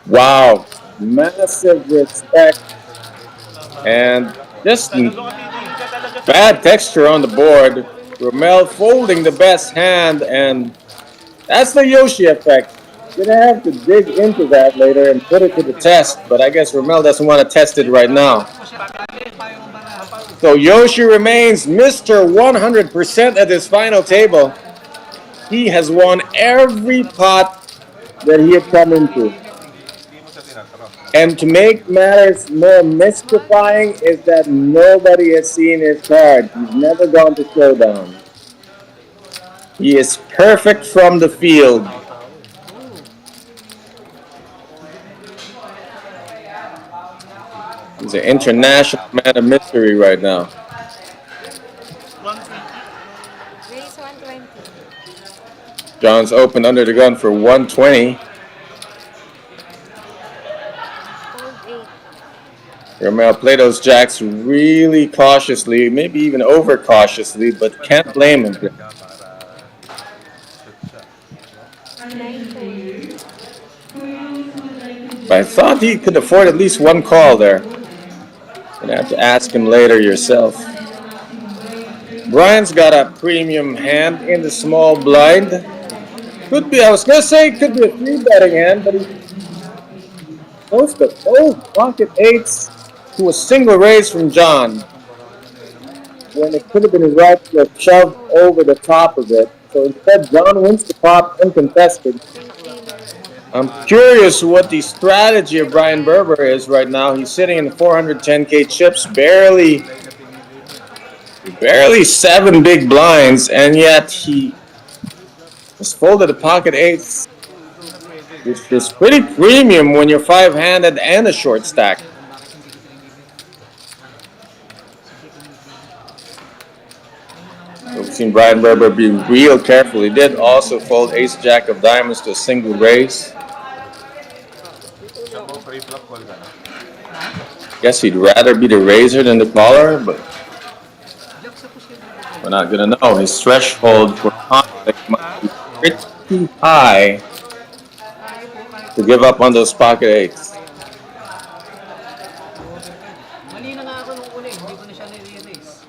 Wow, massive respect. And just bad texture on the board. Romel folding the best hand, and that's the Yoshi effect. Gonna have to dig into that later and put it to the test, but I guess Romel doesn't want to test it right now. So Yoshi remains Mr. 100% at this final table. He has won every pot that he had come into. And to make matters more mystifying is that nobody has seen his card. He's never gone to showdown. He is perfect from the field. He's an international man of mystery right now. 120. Raise 120. John's open under the gun for 120. Fold 8. Romel play those jacks really cautiously, maybe even over cautiously, but can't blame him. 9 But I thought he could afford at least one call there. Gonna have to ask him later yourself. Brian's got a premium hand in the small blind. Could be, I was gonna say it could be a 3-betting hand, but he goes to fold pocket eights to a single raise from John. When it could have been right to shove over the top of it. So instead, John wins the pot uncontested. I'm curious what the strategy of Brian Berber is right now. He's sitting in 410K chips, barely 7 big blinds, and yet he has folded a pocket eights, which is pretty premium when you're 5-handed and a short stack. So we've seen Brian Berber be real careful. He did also fold ace-jack of diamonds to a single raise. Guess he'd rather be the raiser than the caller, but we're not gonna know. His threshold for conflict might be pretty high to give up on those pocket eights. Mali na nga ako nung una, hindi ko na siya nire-raise.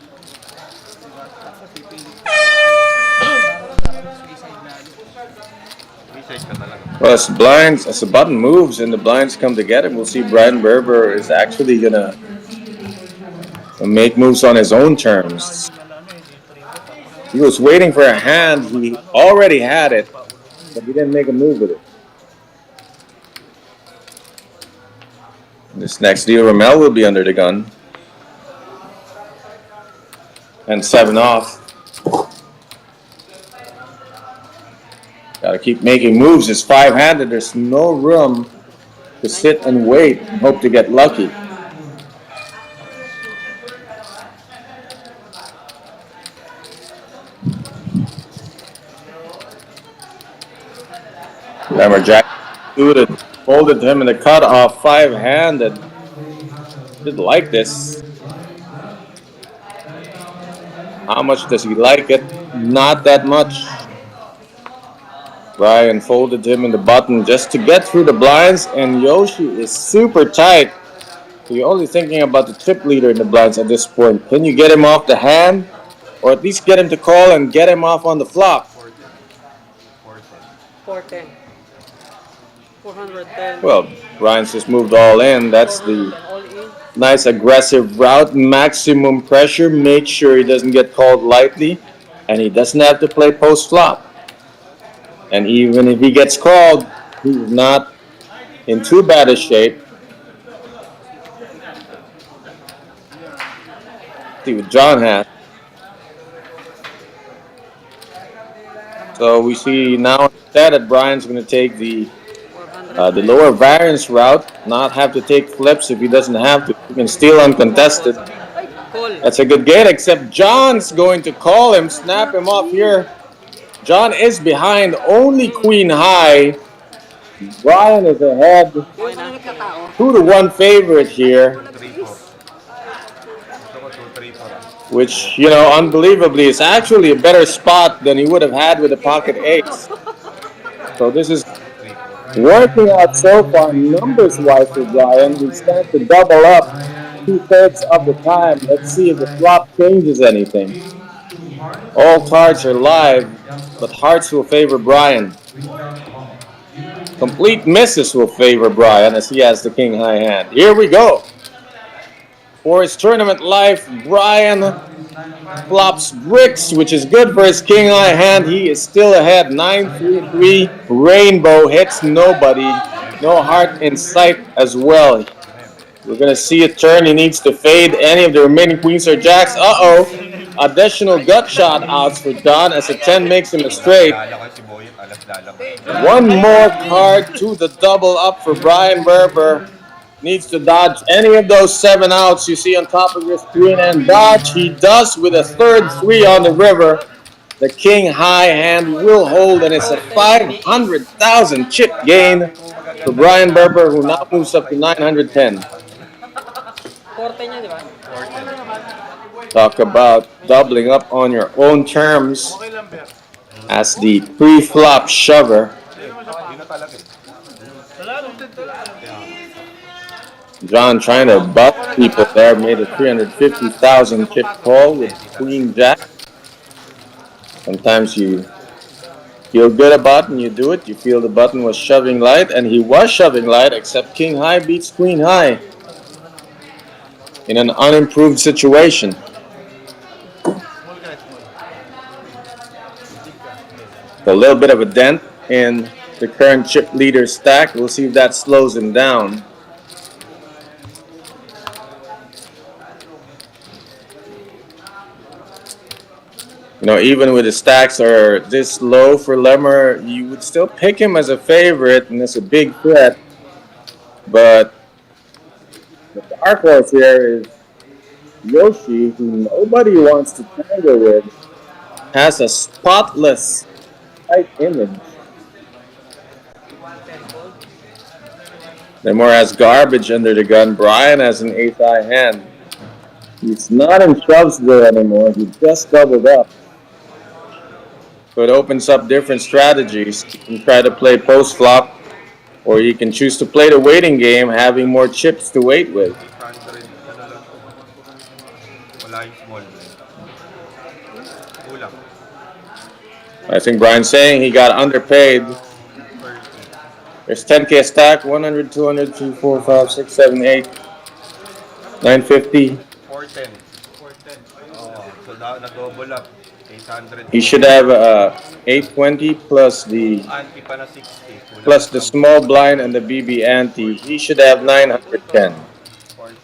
Well, as the button moves and the blinds come together, we'll see Brian Berber is actually gonna make moves on his own terms. He was waiting for a hand, he already had it, but he didn't make a move with it. This next deal, Romel will be under the gun. And 7 off. Gotta keep making moves. It's five-handed. There's no room to sit and wait and hope to get lucky. Remember, Jack suited, folded him in the cutoff, five-handed. Didn't like this. How much does he like it? Not that much. Brian folded him in the button just to get through the blinds, and Yoshi is super tight. So you're only thinking about the chip leader in the blinds at this point. Can you get him off the hand? Or at least get him to call and get him off on the flop? 410. 410. Well, Brian's just moved all in. That's the All in. nice aggressive route. Maximum pressure. Make sure he doesn't get called lightly. And he doesn't have to play post-flop. And even if he gets called, he's not in too bad a shape. See what John has. So we see now instead that Brian's going to take the lower variance route, not have to take flips if he doesn't have to. He can steal uncontested. Call. That's a good gate, except John's going to call him, snap him off here. John is behind only queen high. Brian is ahead. 2-1 favorite here. 3-4. Gusto ko 2-3-4. Which, you know, unbelievably is actually a better spot than he would have had with a pocket ace. So this is working out so far numbers-wise for Brian. We stand to double up 2/3 of the time. Let's see if the flop changes anything. All cards are live, but hearts will favor Brian. Complete misses will favor Brian as he has the king high hand. Here we go. For his tournament life, Brian flops bricks, which is good for his king high hand. He is still ahead. 9-3-3. Rainbow hits nobody. No heart in sight as well. We're going to see a turn. He needs to fade any of the remaining queens or jacks. Uh-oh. Additional gut shot outs for John as a 10 makes him a straight. Lala ko si Boyet, alas lala ko. One more card to the double up for Brian Berber. Needs to dodge any of those 7 outs you see on top of your screen, and dodge he does with a third 3 on the river. The king high hand will hold, and it's a 500,000 chip gain for Brian Berber, who now moves up to 910. 410 niya, di ba? Talk about doubling up on your own terms Okay lang, Ber. as the pre-flop shover. Yun na talaga eh. Wala nung John trying to buff people there, made a 350,000 chip call with Queen Jack. Sometimes you feel good about it and you do it. You feel the button was shoving light, and he was shoving light, except King High beats Queen High in an unimproved situation. A little bit of a dent in the current chip leader stack. We'll see if that slows him down. You know, even with the stacks are this low for Lemmer, you would still pick him as a favorite, and it's a big threat. But the dark horse here is Yoshi, who nobody wants to tangle with, has a spotless tight image. Lemmer has garbage under the gun. Brian has an ace-high hand. He's not in shoves there anymore. He just doubled up. So it opens up different strategies. You can try to play post-flop, or you can choose to play the waiting game, having more chips to wait with. 600, ano lang. Wala yung small. Kulang. I think Brian's saying he got underpaid. 30. There's 10K stack, 100, 200, 2, 4, 5, 6, 7, 8, 950. 410. 410. Oh, so na-double up. 800. He should have 820 plus the Anti pa na 60. Kulang plus the na small blind and the BB ante. He should have 910. 40.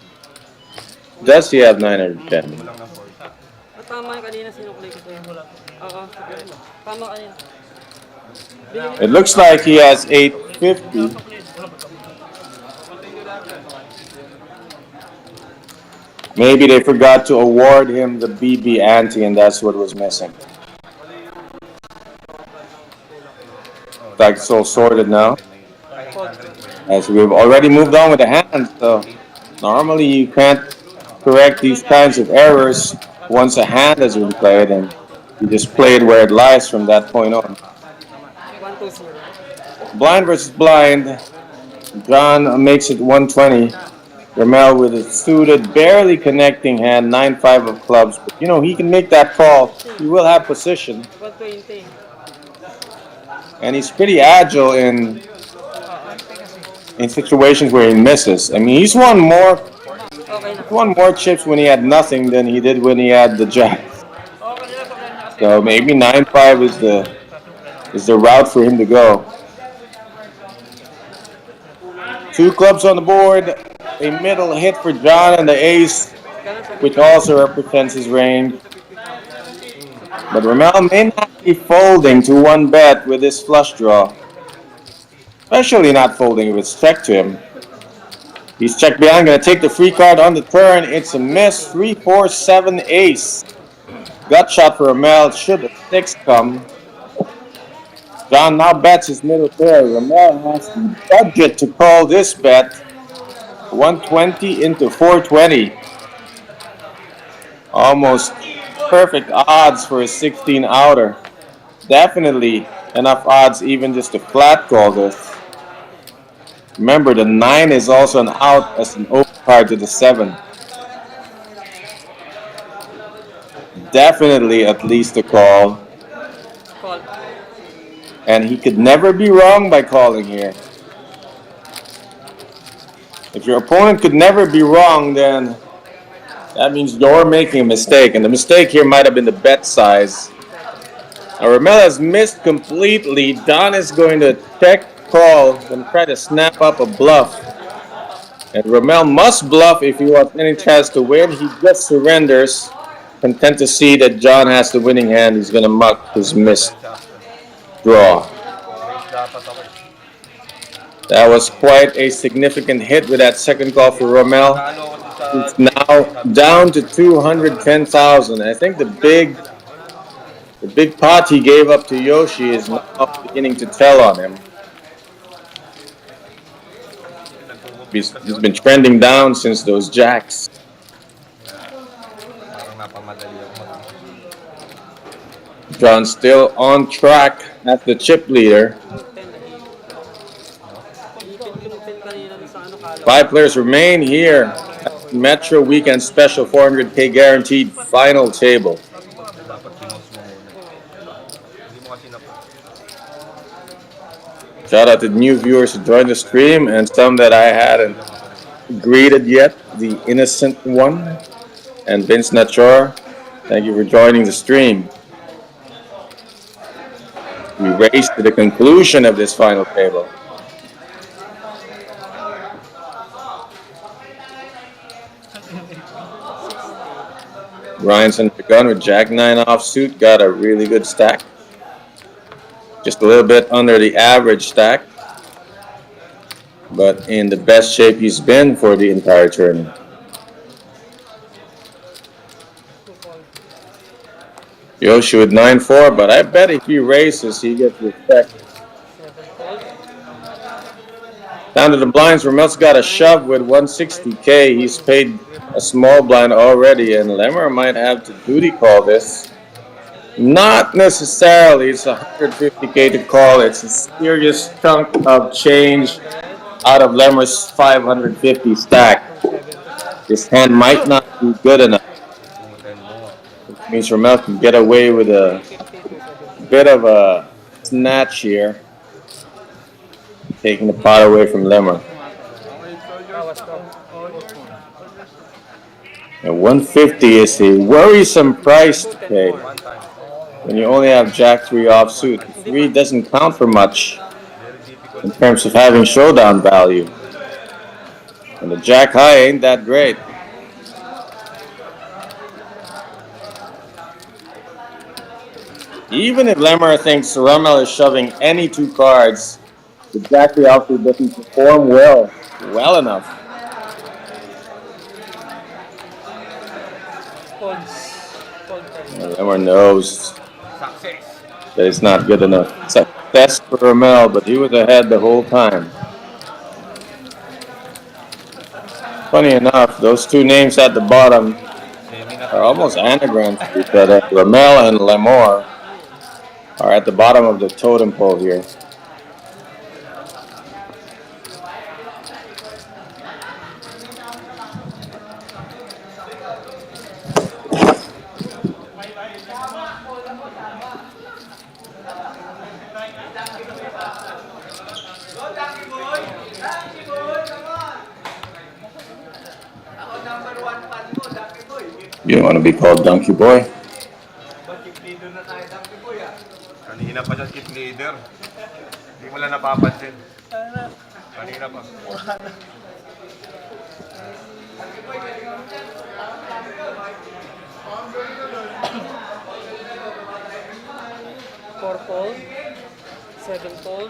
Does he have 910? Kulang na 40. Tama yung kanina sinuklay ko sa'yo. Oo, tama kanina. It looks like he has 850. Maybe they forgot to award him the BB ante and that's what was missing. Like it's all sorted now. As we've already moved on with the hand, so normally you can't correct these kinds of errors once a hand has been played and you just play it where it lies from that point on. 1-2-0. Blind versus blind. John makes it 120. Ramel with a suited, barely connecting hand, 9-5 of clubs. But you know, he can make that call. He will have position. 120. And he's pretty agile in situations where he misses. I mean, he's won more chips when he had nothing than he did when he had the jack. So maybe 9-5 is the route for him to go. 2 clubs on the board. A middle hit for John and the ace, which also represents his range. But Ramel may not be folding to 1 bet with this flush draw. Especially not folding if it's checked to him. He's checked behind, gonna take the free card on the turn. It's a miss. 3-4-7 ace. Gut shot for Ramel. Should the 6 come. John now bets his middle pair. Ramel has the budget to call this bet. 120 into 420. Almost perfect odds for a 16 outer. Definitely enough odds even just to flat call this. Remember, the 9 is also an out as an open card to the 7. Definitely at least a call. Call. And he could never be wrong by calling here. If your opponent could never be wrong, then that means you're making a mistake. And the mistake here might have been the bet size. Now, Ramel has missed completely. Don is going to check call and try to snap up a bluff. And Ramel must bluff if he wants any chance to win. He just surrenders, content to see that John has the winning hand. He's going to muck his missed draw. That was quite a significant hit with that second call for Ramel. It's now down to 210,000. I think the big pot he gave up to Yoshi is now beginning to tell on him. He's been trending down since those jacks. John still on track as the chip leader. 5 players remain here at Metro Weekend Special 400K guaranteed final table. Shout out to new viewers who joined the stream and some that I hadn't greeted yet. The Innocent One and Vince Nachor. Thank you for joining the stream. We race to the conclusion of this final table. Ryan's under the gun with Jack 9 offsuit. Got a really good stack. Just a little bit under the average stack. But in the best shape he's been for the entire tournament. Yoshi with 9-4, but I bet if he races, he gets respect. Down to the blinds, Ramel's got a shove with 160K. He's paid a small blind already, and Lemmer might have to duty call this. Not necessarily. It's 150K to call. It's a serious chunk of change out of Lemmer's 550 stack. This hand might not be good enough. Which means Ramel can get away with a bit of a snatch here. Taking the pot away from Lemmer. And 150 is a worrisome price to pay when you only have Jack 3 offsuit. 3 doesn't count for much in terms of having showdown value. And the Jack high ain't that great. Even if Lemmer thinks Rommel is shoving any two cards, the Jack the outfit doesn't perform well enough. Fold 10. Lemmer knows Success. that it's not good enough. Success for Rommel, but he was ahead the whole time. Funny enough, those two names at the bottom are almost anagrams to each other. Rommel and Lemore are at the bottom of the totem pole here. You don't want to be called Donkey Boy? Kanina pa siya kit leader. Hindi mo lang napapansin. Kanina pa. Four fold. 7 fold.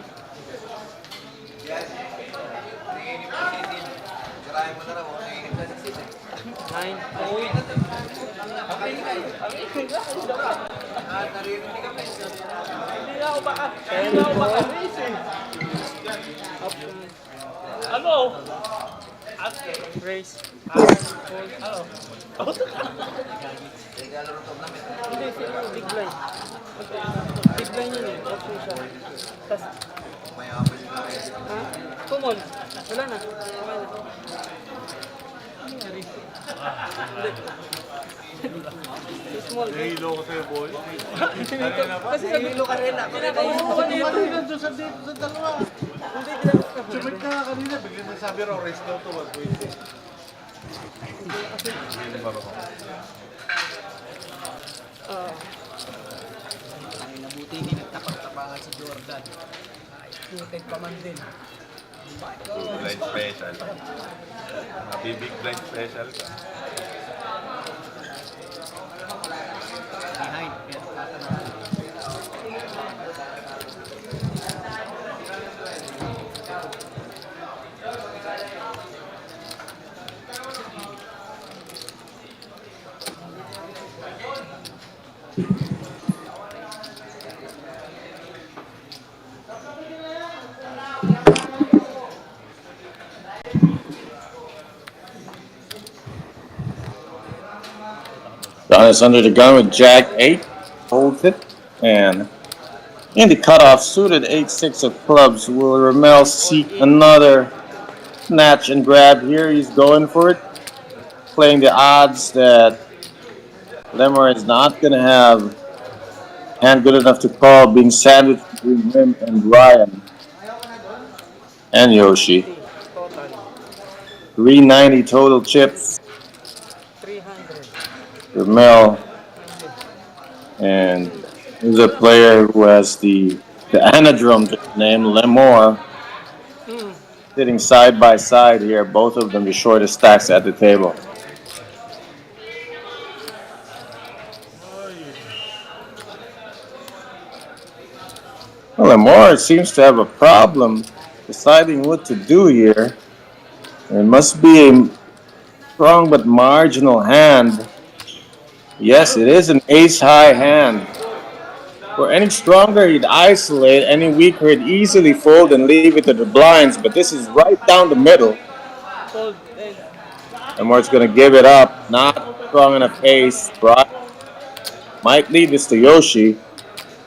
Nine fold. 10 fold. Ano? Raise. Ano? Hindi, big blind. Big blind yun eh. Option siya. Tas, ha? Common. Wala na. Okay na. Small. Nahilo ko sa'yo, boy. Kasi sabi ko kanina. Pinakausap ko kanina. Nandun sa dalawa. Hindi, ginamit ka. Sumit ka nga kanina. Biglang nagsabi raw, race daw to 120. Hindi ba ako? Ay, nabuti hindi nagtapak-tapangan si Jordan. Putek pa man din. Blind special. Big blind special ka. Behind, pero tatanong. Don is under the gun with Jack 8, holds it, and in the cutoff, suited 8-6 of clubs. Will Rommel seek another snatch and grab here? He's going for it, playing the odds that Lemmer is not going to have hand good enough to call, being sandwiched between him and Ryan and Yoshi. 390 total chips. 300. Rommel, and there's a player who has the anadrome name, Lemore, sitting side by side here, both of them the shortest stacks at the table. Well, Lemore seems to have a problem deciding what to do here. It must be a strong but marginal hand. Yes, it is an ace-high hand. For any stronger, he'd isolate. Any weaker, he'd easily fold and leave it to the blinds. But this is right down the middle. Fold 10. Lemore's going to give it up. Not strong enough ace. Brian might leave this to Yoshi.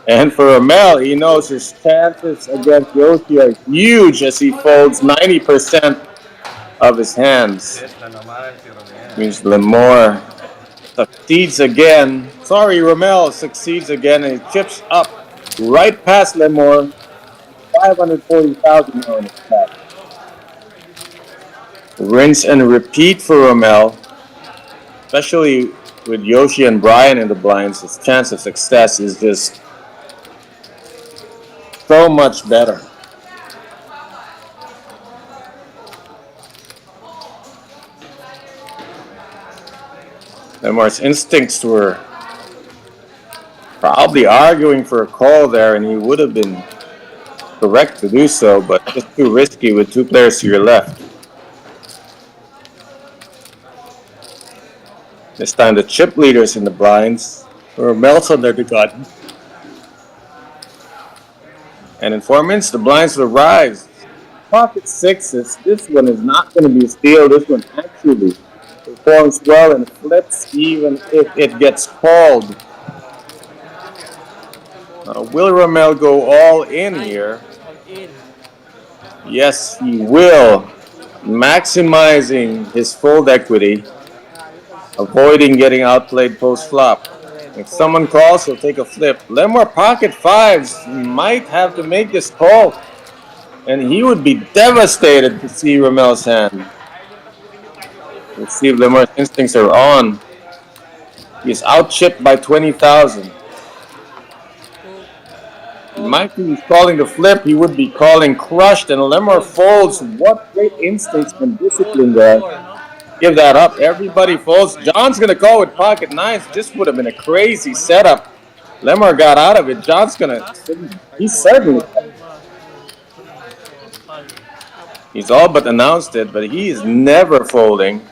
And for Rommel, he knows his chances against Yoshi are huge as he folds 90% of his hands. Yes na naman si Romel. Means Lemore succeeds again. Sorry, Rommel succeeds again and he chips up right past Lemore. 540,000 now in his back. Rinse and repeat for Rommel, especially with Yoshi and Brian in the blinds. His chance of success is just so much better. Lemore's instincts were probably arguing for a call there, and he would have been correct to do so, but just too risky with two players to your left. This time the chip leaders in the blinds, or Mel's under the gun. And in 4 minutes, the blinds will rise. Pocket sixes, this one is not going to be a steal. This one actually performs well and flips even if it gets called. Will Ramel go all in here? In. Yes, he will. Maximizing his fold equity, avoiding getting outplayed post-flop. If someone calls, he'll take a flip. Lemore pocket fives might have to make this call, and he would be devastated to see Ramel's hand. Let's see if Lemore's instincts are on. He's out-chipped by 20,000. Mike is calling the flip, he would be calling crushed, and Lemore folds. What great instincts and discipline there. Give that up. Everybody folds. John's going to call with pocket nines. This would have been a crazy setup. Lemore got out of it. John's going to... He's certainly... He's all but announced it, but he is never folding.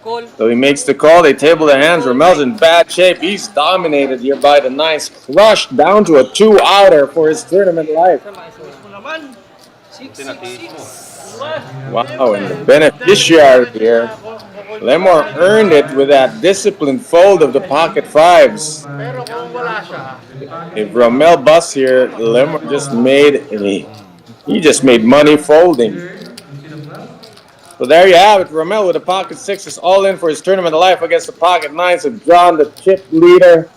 Call. So he makes the call. They table their hands. Ramel's in bad shape. He's dominated here by the nines. Crushed down to a 2-outer for his tournament life. Wow, and the beneficiary here, Lemore earned it with that disciplined fold of the pocket fives. Pero kung wala siya, If Ramel busts here, Lemore he just made money folding. So there you have it. Ramel with the pocket sixes all in for his tournament of life against the pocket nines of John, the chip leader.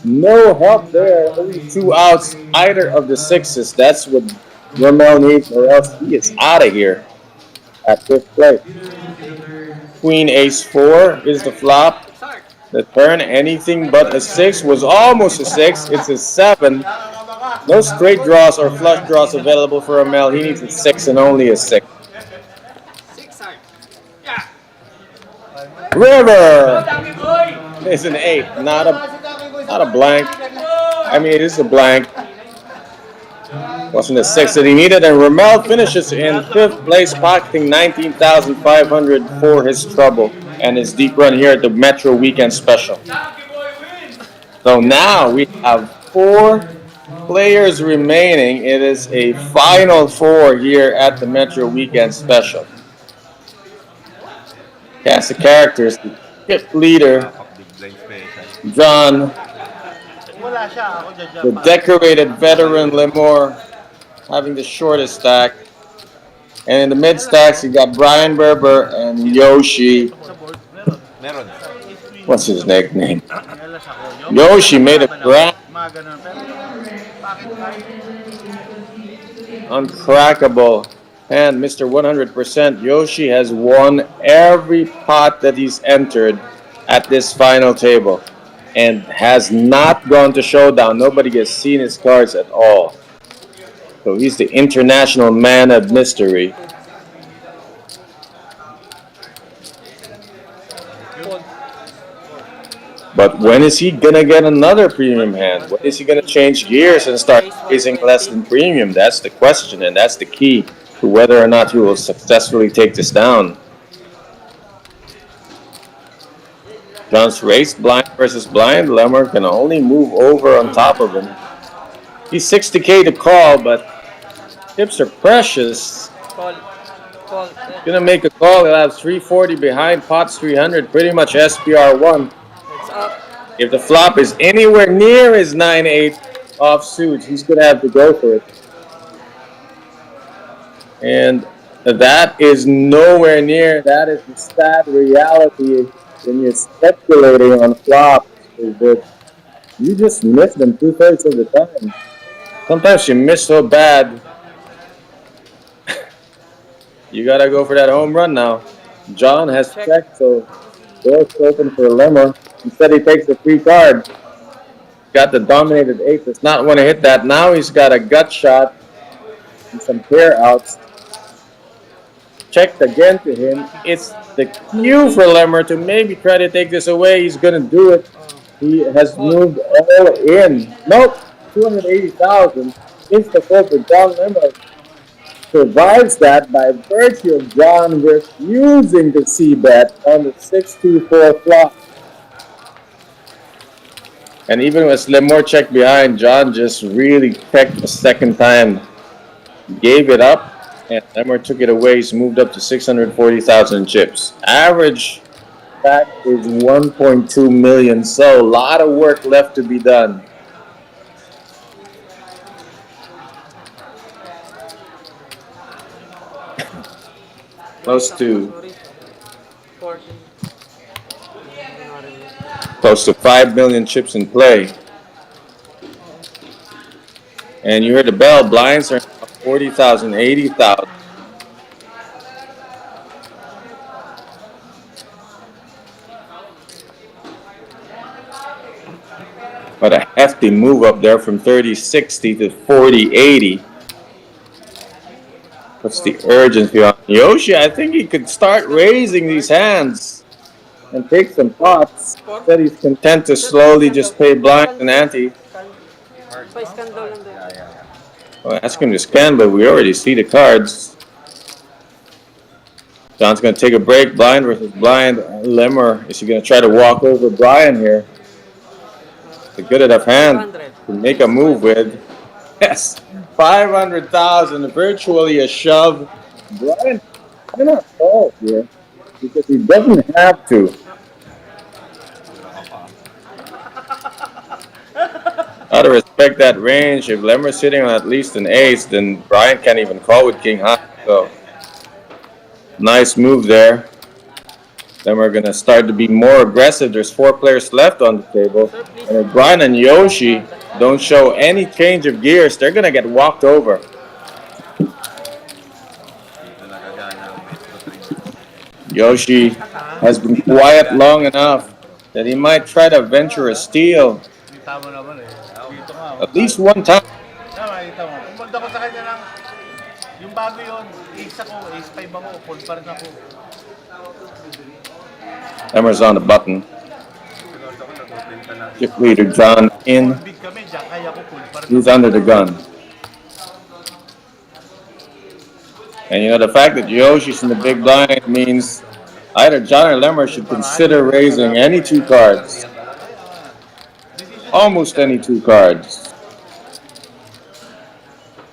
No help there. Only 2 outs, either of the sixes. That's what Ramel needs, or else he is out of here at fifth place. Queen ace 4 is the flop. The turn, anything but a 6, was almost a 6. It's a 7. No straight draws or flush draws available for Ramel. He needs a 6 and only a 6. River is an 8, not a blank. I mean, it is a blank. Wasn't a 6 that he needed, and Ramel finishes in 5th place, pocketing 19,500 for his trouble and his deep run here at the Metro Weekend Special. So now we have 4 players remaining. It is a final 4 here at the Metro Weekend Special. Cast of characters, the chip leader, John, Wala siya, ako dyan the decorated veteran Lemore, having the shortest stack. And in the mid stacks, you got Brian Berber and Yoshi. Meron. What's his nickname? Yoshi made a grand, Mga ganun. Pero, bakit tayo? uncrackable hand, Mr. 100%. Yoshi has won every pot that he's entered at this final table and has not gone to showdown. Nobody has seen his cards at all. So he's the international man of mystery. But when is he gonna get another premium hand? When is he gonna change gears and start raising less than premium? That's the question, and that's the key to whether or not he will successfully take this down. John's raised blind versus blind. Lemore can only move over on top of him. He's 60K to call, but chips are precious. Call. Call. Gonna make a call. He'll have 340 behind, pots 300, pretty much SPR1. It's up. If the flop is anywhere near his 9-8 offsuit, he's gonna have to go for it. And that is nowhere near. That is the sad reality when you're speculating on flops. Is that you just miss them 2/3 of the time. Sometimes you miss so bad. You gotta go for that home run now. John has checked, so door's open for Lemore. Instead, he takes the free card. Got the dominated 8. Does not want to hit that. Now he's got a gut shot and some pair outs. Checked again to him. It's the cue for Lemore to maybe try to take this away. He's going to do it. He has moved all in. Nope, 280,000. Insta fold for John Lemmer provides that by virtue of John refusing to see bet on the 6-2-4 flop. And even with Lemore checked behind, John just really checked a second time, gave it up, and Lemmer took it away. He's moved up to 640,000 chips. Average back is 1.2 million, so a lot of work left to be done. Close to Sorry. 14. close to 5 million chips in play. And you heard the bell, blinds are 40,000, 80,000. But a hefty move up there from 30-60 to 40-80. What's the urgency on Yoshi? I think he could start raising these hands and take some pots. That he's content to slowly just pay blind and ante. Spice candle lang din. Well, ask him to scan, but we already see the cards. John's going to take a break. Blind versus blind. Lemmer, is he going to try to walk over Brian here? It's a good enough hand 200. to make a move with. Yes, 500,000, virtually a shove. Brian cannot call here because he doesn't have to. Gotta respect that range. If Lemmer's sitting on at least an ace, then Brian can't even call with king high. So, nice move there. Then we're gonna start to be more aggressive. There's 4 players left on the table. And if Brian and Yoshi don't show any change of gears, they're gonna get walked over. Yoshi has been quiet long enough that he might try to venture a steal Tama naman eh. Dito nga. at least one time. Tama, kita mo. Kung banda ko sa kanya ng, yung bago yun, ace ako, ace 5 ako, fold pa rin ako. Lemmer's on the button. Chip leader John in. Big kami, dyan kaya ko, fold pa rin He's under the gun. And you know, the fact that Yoshi's in the big blind means either John or Lemmer should consider raising any 2 cards. Almost any 2 cards.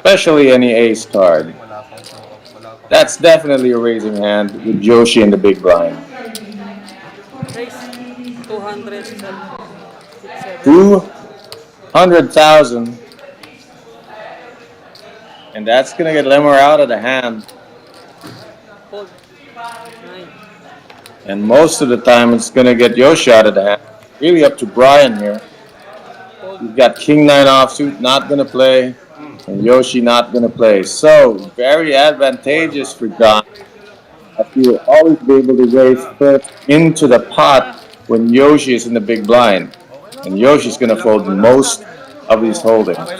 Especially any ace card. That's definitely a raising hand with Yoshi in the big blind. Raise 200. 200,000. And that's gonna get Lemmer out of the hand. Fold. 9. And most of the time it's gonna get Yoshi out of the hand. Really up to Brian here. You've got king 9 offsuit not gonna play, and Yoshi not gonna play. So very advantageous for John. I feel always be able to raise first into the pot when Yoshi is in the big blind, and Yoshi's gonna fold most of his holdings.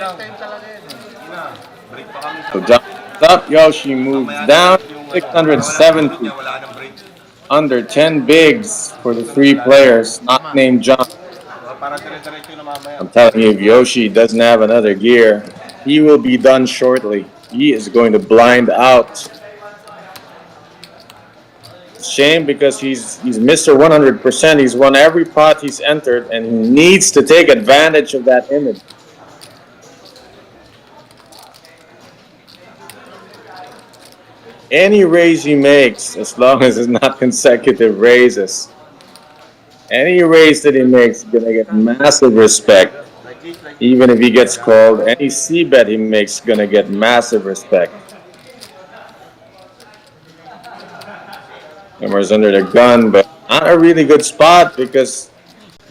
So John up, Yoshi moves down 670, under 10 bigs for the 3 players not named John. I'm telling you, if Yoshi doesn't have another gear, he will be done shortly. He is going to blind out. Shame because he's Mr. 100%. He's won every pot he's entered, and he needs to take advantage of that image. Any raise he makes, as long as it's not consecutive raises, any raise that he makes is gonna get massive respect. Even if he gets called, any c-bet he makes is gonna get massive respect. Lemmer's under the gun, but not a really good spot because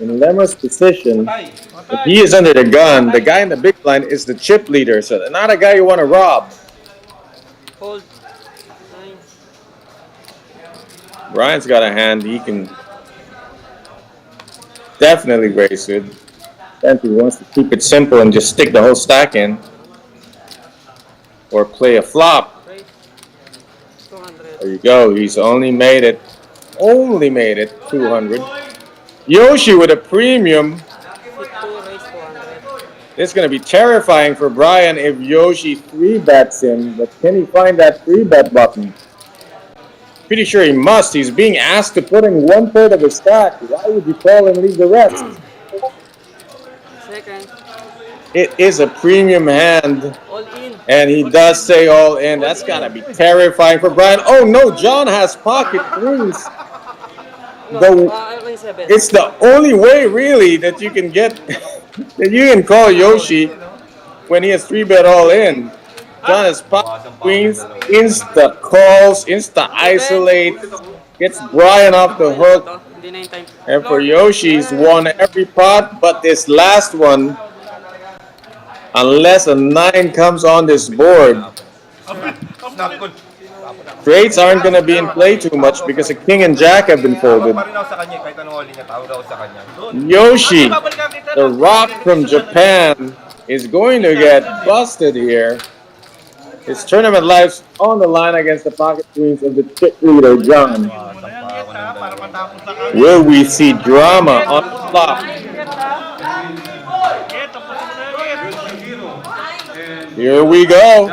in Lemmer's position, if he is under the gun, the guy in the big blind is the chip leader, so not a guy you want to rob. Fold. 9. Brian's got a hand he can definitely raise with. Then he wants to keep it simple and just stick the whole stack in. Or play a flop. Raise 200. There you go. He's only made it 200. Yoshi with a premium. Fit 2 raise 200. It's going to be terrifying for Brian if Yoshi 3-bets him, but can he find that 3-bet button? Pretty sure he must. He's being asked to put in 1/3 of his stack. Why would you call and leave the rest? Second. It is a premium hand, All in. and he does say all in. That's got to be terrifying for Brian. Oh no, John has pocket queens. No, The- ring 7. It's the only way, really, that you can get, that you can call Yoshi when he has 3-bet all in. John has pocket queens, insta calls, insta isolate, gets Brian off the hook. Ito, hindi na yung time. And for Yoshi, he's won every pot, but this last one, unless a 9 comes on this board, Snap ko. trades aren't going to be in play too much because a king and jack have been folded. Pa rin ako sa kanya, kahit anong huli niya, tawag ako sa kanya. Yoshi, the rock from Japan, is going to get busted here. His tournament life's on the line against the pocket queens of the chip leader, John. Para matapos na kami. Will we see drama on the flop? Tapusin mo na yan. Here we go.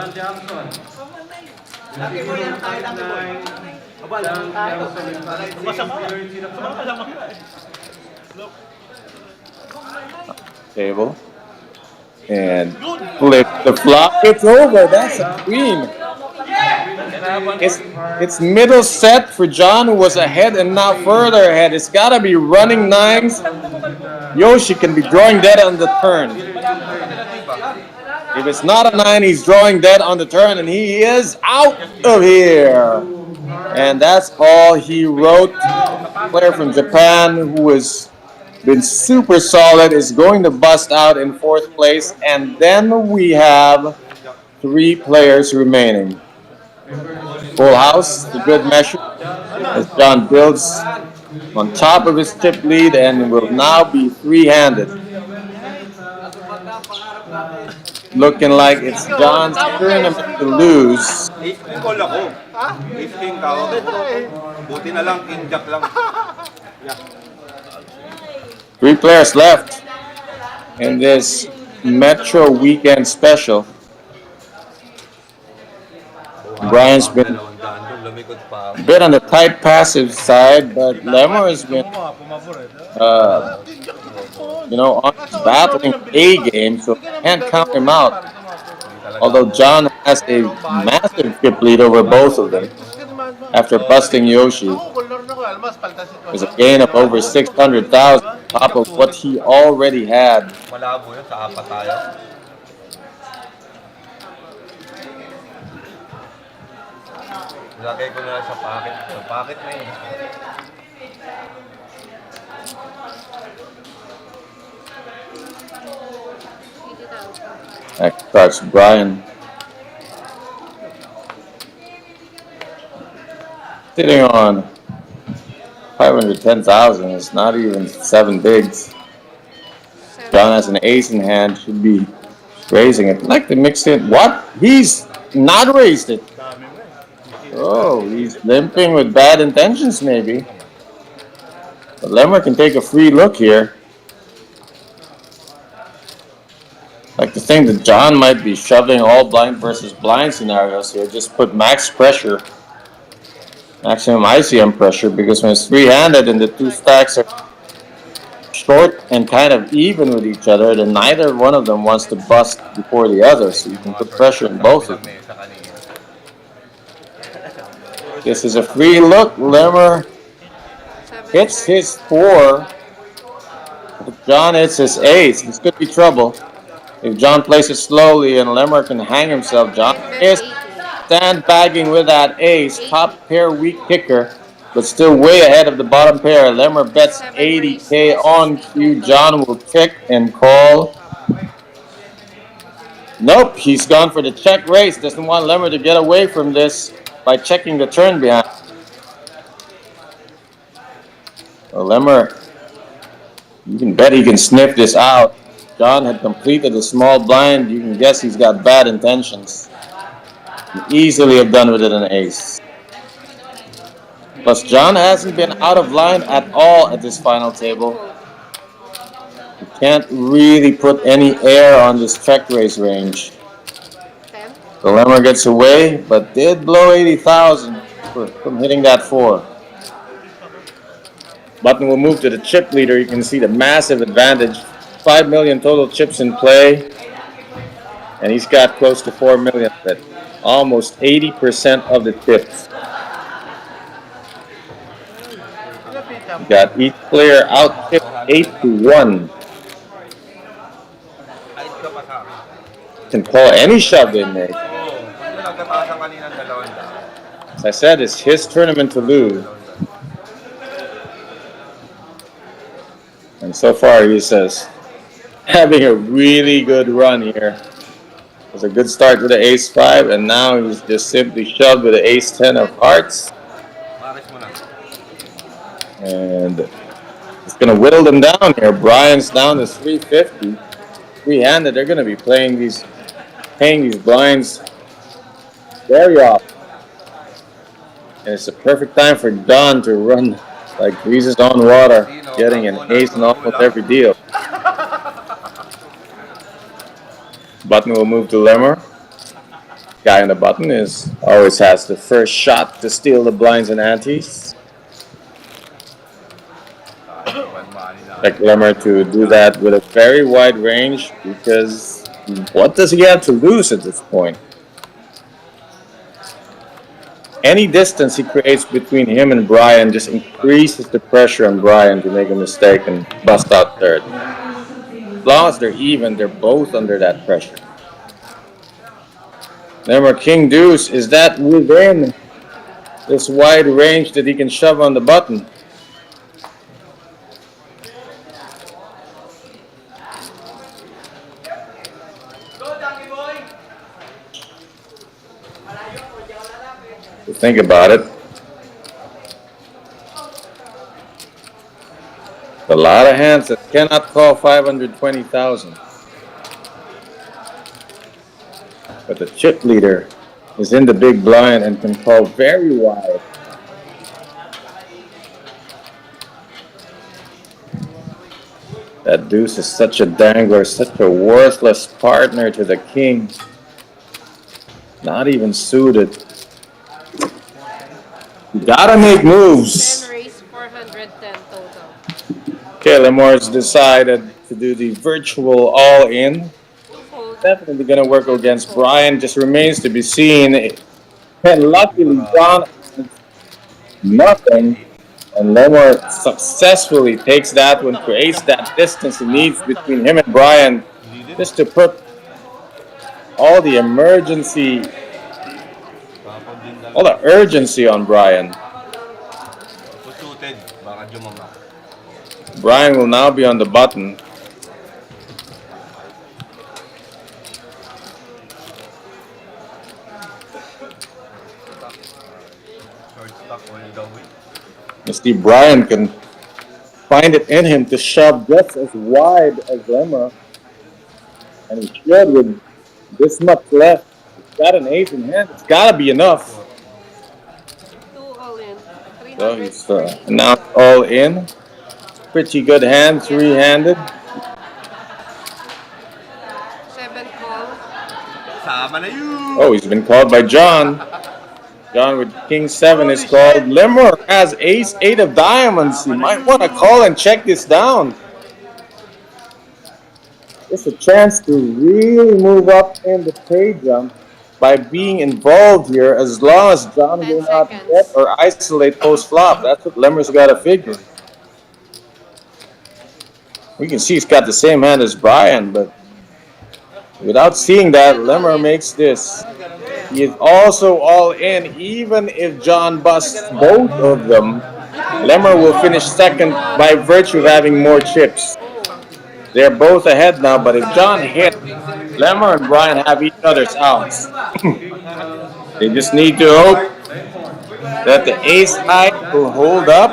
Table. And flip the flop. It's over. That's a queen. It's middle set for John, who was ahead and now further ahead. It's got to be running 9s. Yoshi can be drawing dead on the turn. If it's not a 9, he's drawing dead on the turn, and he is out of here. And that's all he wrote. Player from Japan who has been super solid is going to bust out in 4th place. And then we have 3 players remaining. Full house, the good measure, as John builds on top of his chip lead and will now be 3-handed. Looking like it's John's tournament to lose. 8 call ako. 15 tao. Buti na lang, king jack lang. 3 players left in this Metro Weekend Special. Brian's been a bit on the tight passive side, but Lemmer has been, on his battling A game, so can't count him out. Although John has a massive chip lead over both of them after busting Yoshi. There's a gain of over 600,000 on top of what he already had. Malabo yun, sa apat tayo. Lagay ko na lang sa pocket. Sa pocket na yun. That starts Brian. Sitting on 510,000. It's not even 7 bigs. John has an ace in hand. Should be raising it. I'd like to mix it. What? He's not raised it. Oh, he's limping with bad intentions, maybe. But Lemmer can take a free look here. Like to think that John might be shoving all blind versus blind scenarios here. Just put max pressure, maximum ICM pressure, because when it's 3-handed and the 2 stacks are short and kind of even with each other, then neither one of them wants to bust before the other, so you can put pressure in both of them. This is a free look. Lemmer hits his 4. John hits his ace. This could be trouble. If John plays it slowly and Lemmer can hang himself, John is sandbagging with that ace. Top pair weak kicker, but still way ahead of the bottom pair. Lemmer bets 80K on cue. John will kick and call. Nope, he's gone for the check raise. Doesn't want Lemmer to get away from this by checking the turn behind. Well, Lemmer, you can bet he can sniff this out. John had completed a small blind. You can guess he's got bad intentions. He easily have done with it an ace. Plus, John hasn't been out of line at all at this final table. You can't really put any air on this check raise range. 10. The Lemmer gets away, but did blow 80,000 from hitting that 4. Button will move to the chip leader. You can see the massive advantage. 5 million total chips in play. And he's got close to 4 million of it. Almost 80% of the chips. Got each player out chipped 8-1. Kahit ka pa sa akin. Can call any shove they make. Oo. Kung nagkatasan kanina ng 200. As I said, it's his tournament to lose. And so far, he says, having a really good run here. It was a good start with the ace-5, and now he's just simply shoved with the ace-10 of hearts. Maris mo na. And it's going to whittle them down here. Brian's down to 350. Three-handed, they're going to be paying these blinds very often. And it's a perfect time for Don to run like breezes on water, getting an ace in almost every deal. Button will move to Lemmer. Guy on the button always has the first shot to steal the blinds and antes. Expect Lemmer to do that with a very wide range, because what does he have to lose at this point? Any distance he creates between him and Brian just increases the pressure on Brian to make a mistake and bust out third. As long as they're even, they're both under that pressure. Lemmer King Deuce, is that within this wide range that he can shove on the button? To think about it. A lot of hands that cannot call 520,000. But the chip leader is in the big blind and can call very wide. That deuce is such a dangler, such a worthless partner to the king. Not even suited. You gotta make moves. 10 raise, 410 total. Okay, Lemore's decided to do the virtual all-in. Fold. Definitely gonna work against Brian. Just remains to be seen. And luckily, John nothing. And Lemore successfully takes that one, creates that distance he needs between him and Brian, just to put all the urgency on Brian. Suited, baka jumama. Brian will now be on the button. Short stock only the week. You see, Brian can find it in him to shove just as wide as Lemmer. And he should with this much left. He's got an ace in hand. It's gotta be enough. 2 all in. So 300. he's now all in. Pretty good hand, three-handed. 7 call. Sama na yun! Oh, he's been called by John. John with King 7 is called. Lemmer has ace 8 of diamonds. He might want to call and check this down. It's a chance to really move up in the pay jump by being involved here, as long as John 10 will not seconds. get or isolate post-flop. That's what Lemmer's got to figure. We can see he's got the same hand as Brian, but without seeing that, Lemmer makes this. He is also all in, even if John busts both of them. Lemmer will finish second by virtue of having more chips. They're both ahead now, but if John hit, Lemmer and Brian have each other's outs. They just need to hope that the ace high will hold up.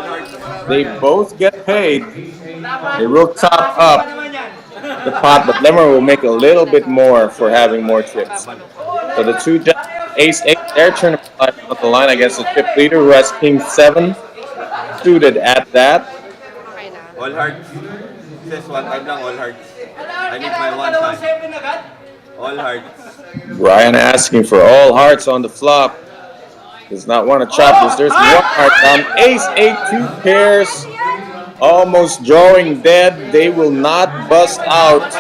They both get paid. They will top up the pot, but Lemmer will make a little bit more for having more chips. So the two Ace 8, their tournament life on the line against the chip leader who has King 7 suited at that. Okay na. All hearts. Says 1 time lang, all hearts. I need my 1 time. All hearts. Brian asking for all hearts on the flop. Does not want to chop this. There's 1 heart down. Ace 8, 2 pairs. Almost drawing dead. They will not bust out.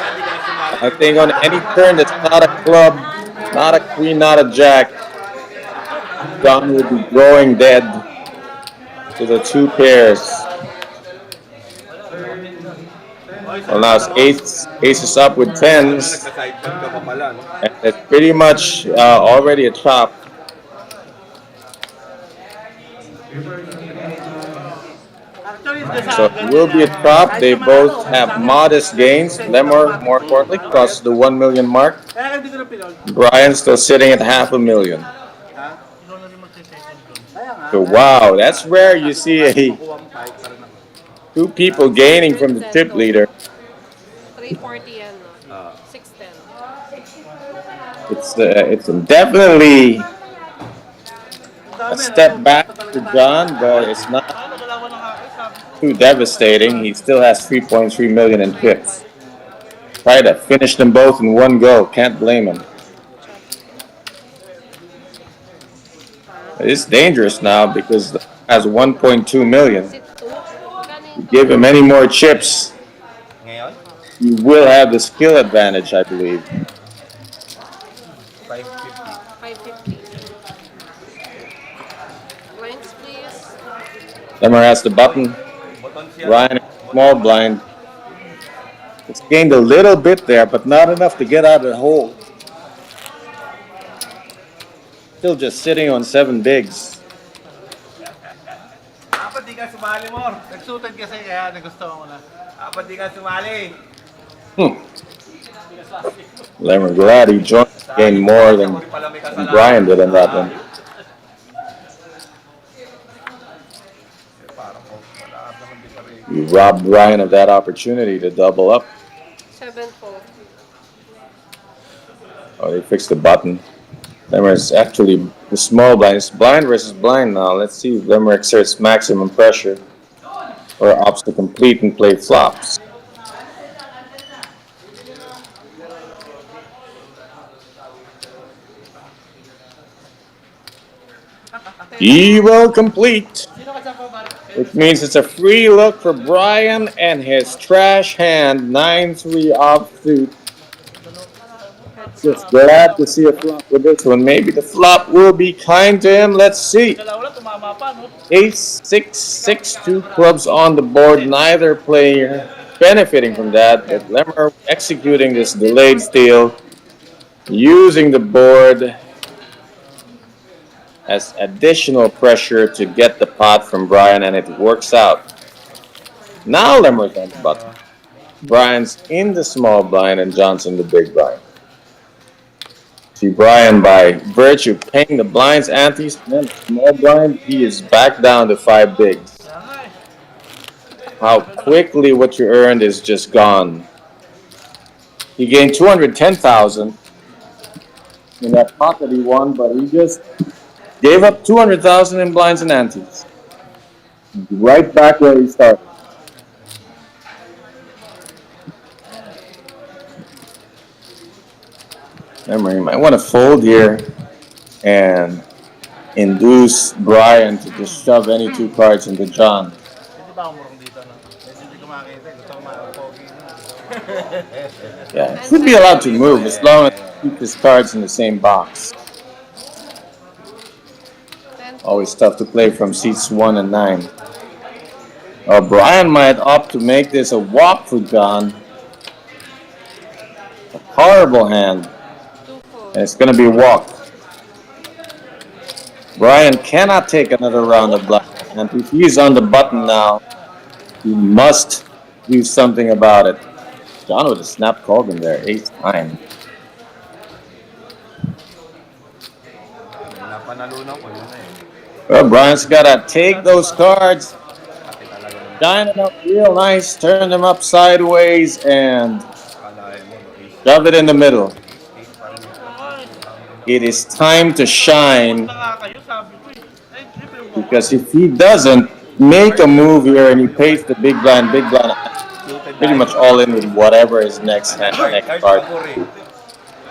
I think on any turn that's not a club, not a queen, not a jack, John will be drawing dead to the 2 pairs. Well, now it's aces up with 10s. Nagka-side turn ka pa pala, no? And it's pretty much already a chop. Actually, it's So it will be a chop. They both have modest gains. Lemmer, more importantly, crosses the 1 million mark. Kaya hindi ko na pinol. Brian still sitting at $500,000. Ikaw na rin magse-second doon. So wow, that's rare. You see two people gaining from the chip leader. 340 yan, no? 610. It's definitely a step back for John, but it's not Nagalawan ng akin, sabi. too devastating. He still has 3.3 million in chips. Try to finish them both in one go. Can't blame him. It's dangerous now because it has 1.2 million. Sit 2. Ganito. Give him any more chips, Ngayon, you will have the skill advantage, I believe. 550. 550. Blinds, please. Lemmer has the button. Buttons yan. Ryan, small blind. It's gained a little bit there, but not enough to get out of the hole. Still just sitting on 7 bigs. Dapat di ka sumali, Mor. Nagsutan kasi kaya nagustuhan ko na. Dapat di ka sumali. Lemmer glad he joined, gained more than Brian did in that one. You robbed Brian of that opportunity to double up. 7 fold. Oh, they fixed the button. Lemmer is actually the small blind. It's blind versus blind now. Let's see if Lemmer exerts maximum pressure or opts to complete and play flops. He will complete, which means it's a free look for Brian and his trash hand, 9-3 offsuit. Just glad to see a flop with this one. Maybe the flop will be kind to him. Let's see. Dalawa lang, tumama pa, no? Ace 6, 6, 2 clubs on the board. Neither player benefiting from that. But Lemmer executing this delayed steal, using the board as additional pressure to get the pot from Brian, and it works out. Now Lemmer's on the button. Brian's in the small blind and Johnson the big blind. See Brian, by virtue of paying the blinds antes and the small blind, he is back down to 5 bigs. Kaya nga eh. How quickly what you earned is just gone. He gained 210,000 in that pot that he won, but he just gave up 200,000 in blinds and antes. Right back where he started. Remember, you might want to fold here and induce Brian to just shove any 2 cards into John. Hindi ba ako murong dito, no? Medyo hindi ko makita. Gusto ko makapogi na. Yeah, he should be allowed to move as long as he keeps his cards in the same box. 10 Always tough to play from seats 1 and 9. Brian might opt to make this a walk for John. A horrible hand. 2 fold. And it's going to be a walk. Brian cannot take another round of bluff. And if he's on the button now, he must do something about it. John would have snap called him there, 8-9. Napanalunan ko yun na eh. Well, Brian's got to take those cards, shine them up real nice, turn them up sideways, and Kalahin mo, no? Ace shove it in the middle. 8 pa rin yun. it is time to shine. Na nga kayo, sabi ko eh. Ay, siyempre yung Because if he doesn't make a move here and he pays the big blind, pretty much all in with whatever is next card.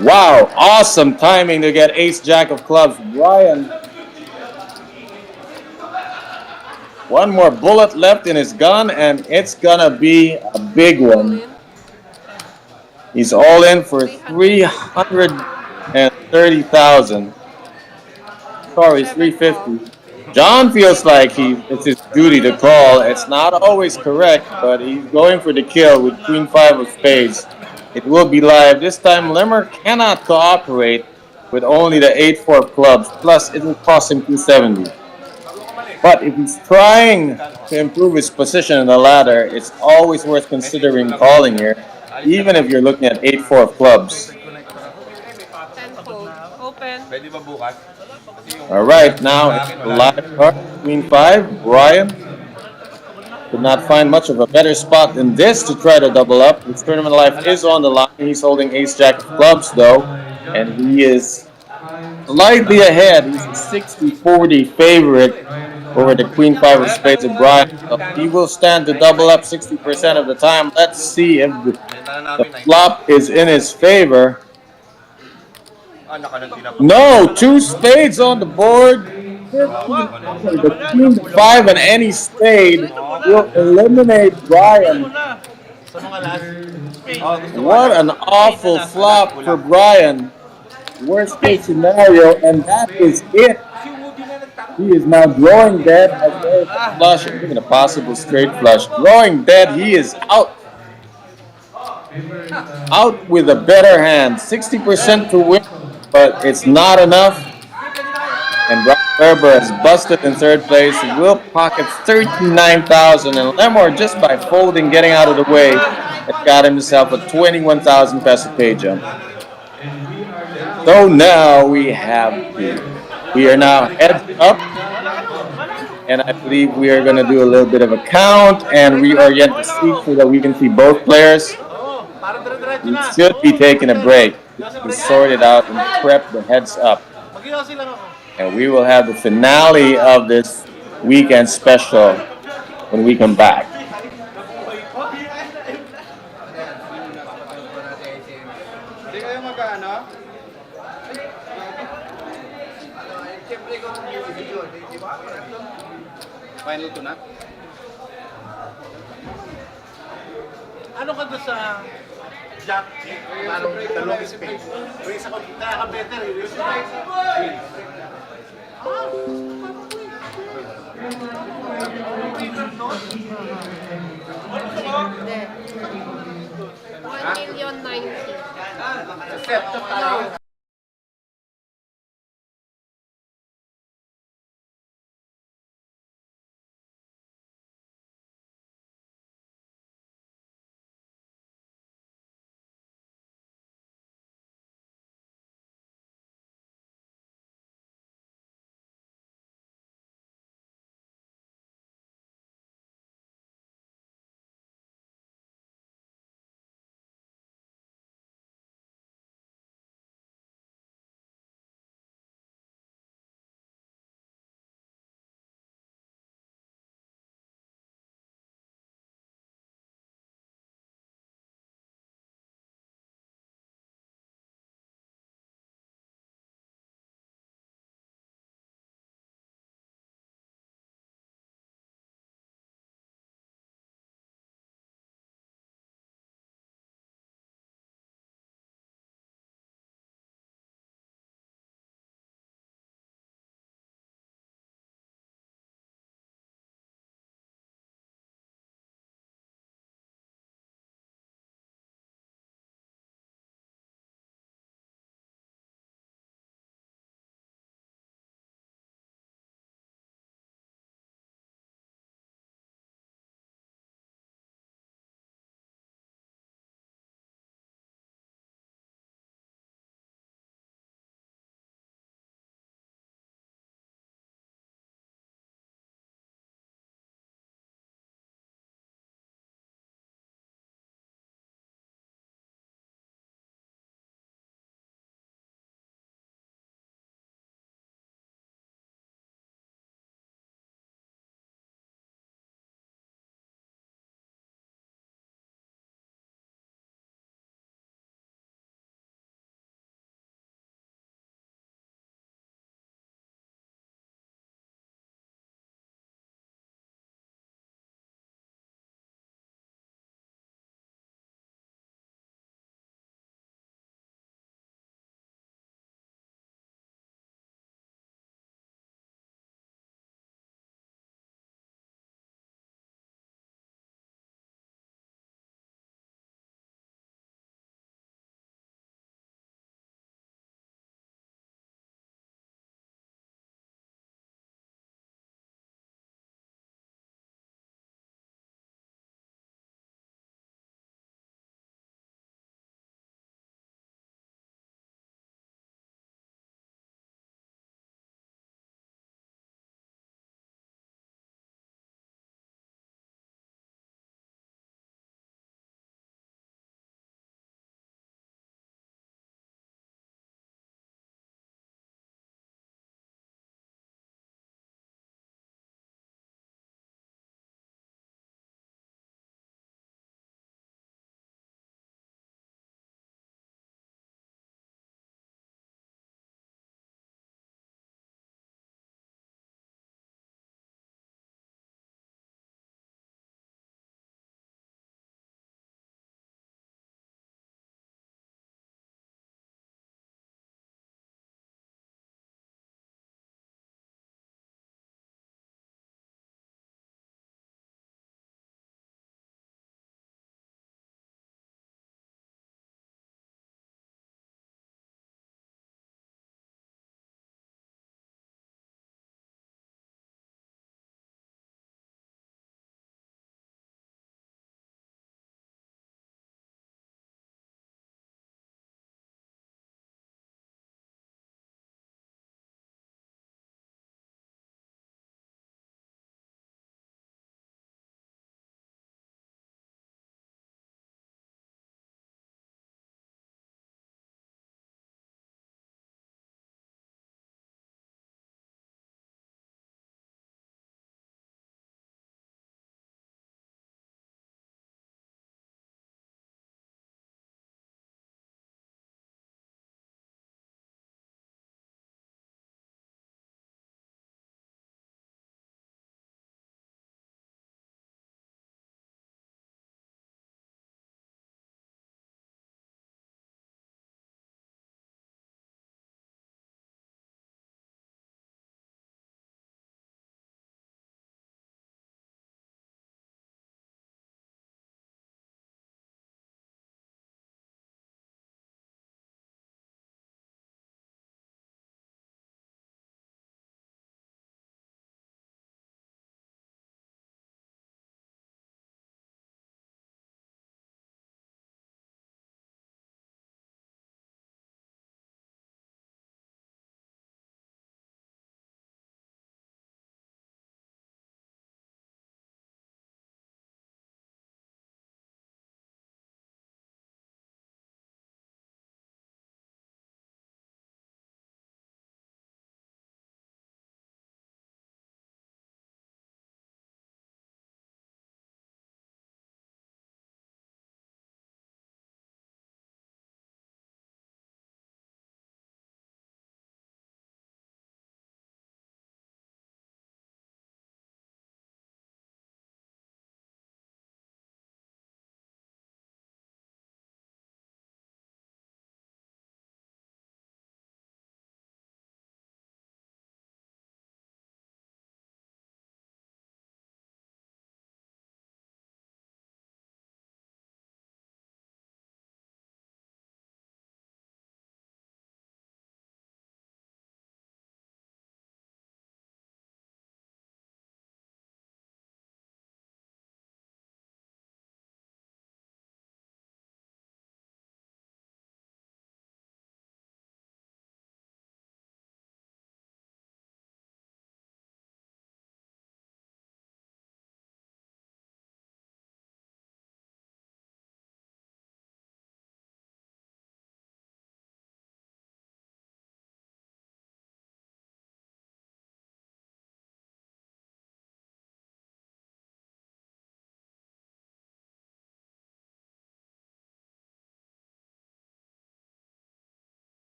Wow, awesome timing to get ace jack of clubs. Brian, one more bullet left in his gun, and it's gonna be a big one. He's all in for 330,000. Sorry, 350. John feels like it's his duty to call. It's not always correct, but he's going for the kill with Queen 5 of spades. It will be live. This time, Limmer cannot cooperate with only the 8-4 of clubs. Plus, it will cost him 270. But if he's trying to improve his position in the ladder, it's always worth considering calling here, even if you're looking at 8-4 of clubs. 10 fold. Open. Pwede ba bukas? All right, now it's the live card, Queen 5, Brian. Could not find much of a better spot than this to try to double up. His tournament life is on the line. He's holding ace jack of clubs though, and he is slightly ahead. He's a 60-40 favorite over the Queen 5 of spades of Brian. So he will stand to double up 60% of the time. Let's see if the flop is in his favor. No, 2 spades on the board. The Queen 5 and any spade will eliminate Brian. What an awful flop for Brian. Worst case scenario, and that is it. He is now drawing dead as well as flush, even a possible straight flush. Drawing dead, he is out. Out with a better hand. 60% to win, but it's not enough. And Brian Gerber has busted in third place. Will pockets 39,000, and Lemore, just by folding, getting out of the way, has got himself a 21,000 peso pay jump. So now we are now heads up, and I believe we are going to do a little bit of a count, and we are yet to see so that we can see both players. We should be taking a break to sort it out and prep the heads up. And we will have the finale of this weekend special when we come back. Hindi kayo mag-ano? Final to na? Ano ka doon sa Jack? Parang dalawang space. Raise ako, kaka-better eh. Raise ako. Hindi. 1,090,000. Set to tayo.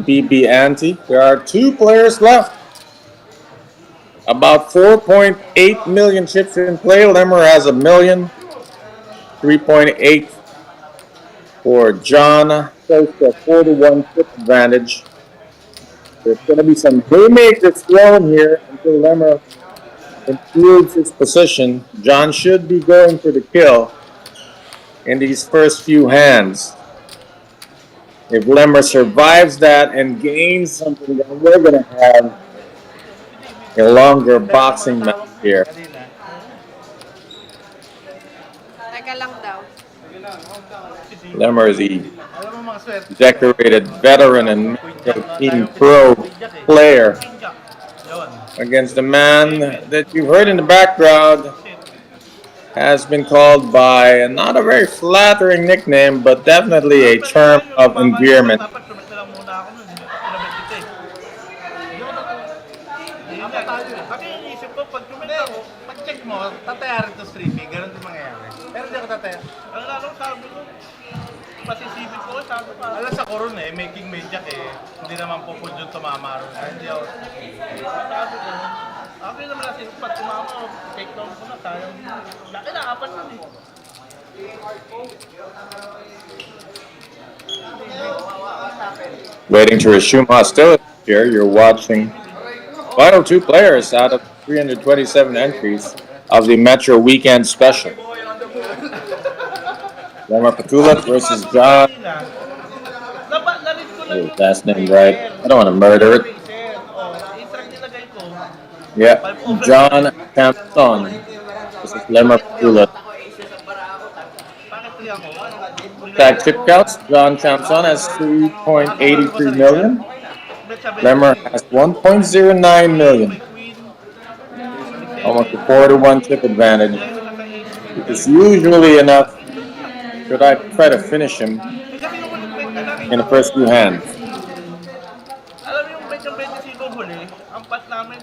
BB ante. There are 2 players left. About 4.8 million chips in play. Lemmer has 1 million. 3.8 for John. Close to a 4-1 chip advantage. There's going to be some haymakers thrown here until Lemmer improves his position. John should be going for the kill in these first few hands. If Lemmer survives that and gains something, then we're going to have a longer boxing match here. Teka lang daw. Lemmer is the Alam mo mga swerte. decorated veteran and team pro player Yun. against the man that you heard in the background has been called by not a very flattering nickname, but definitely a term of endearment. Dapat sumit na lang muna ako nun. Pinabit kita eh. Yun nga. Kasi iniisip ko, pag sumit ako, Pag-check mo, tatayarin to streaming, ganun din mangyayari. Pero di ako tataya. ang lalong sabi ko, pasisibig ko, sabi pa. Alam sa koron making mediak hindi naman po yung tumama ron. Hindi ako. Sabi ko, okay naman natin, pag tumama, take down ko na, sayang. Laki na, apat na eh. Waiting to resume hostility here, you're watching final 2 players out of 327 entries of the Metro Weekend Special. Lemmer Patulat versus John. Get his last name right. I don't want to murder it. Yeah, John Champson versus Lemmer Patulat. Tag chip counts. John Champson has 3.83 million. Lemmer has 1.09 million. Almost a 4-1 chip advantage. It's usually enough. Should I try to finish him in the first few hands? Alam mo yung medyo 25 huli, ang pat namin,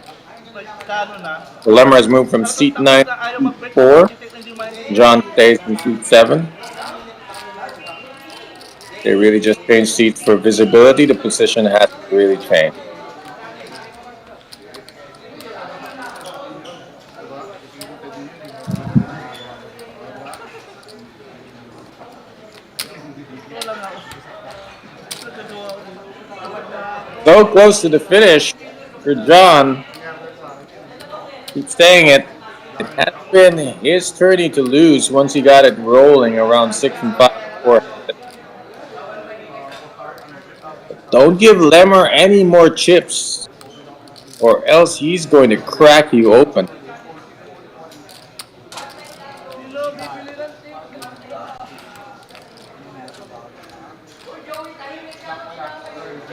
kano na. The Lemmer has moved from seat 9 to seat 4. John stays in seat 7. They really just changed seats for visibility. The position has really changed. So close to the finish for John. Keep saying it. It has been his turn to lose once he got it rolling around 6 and 5 4. Don't give Lemmer any more chips, or else he's going to crack you open.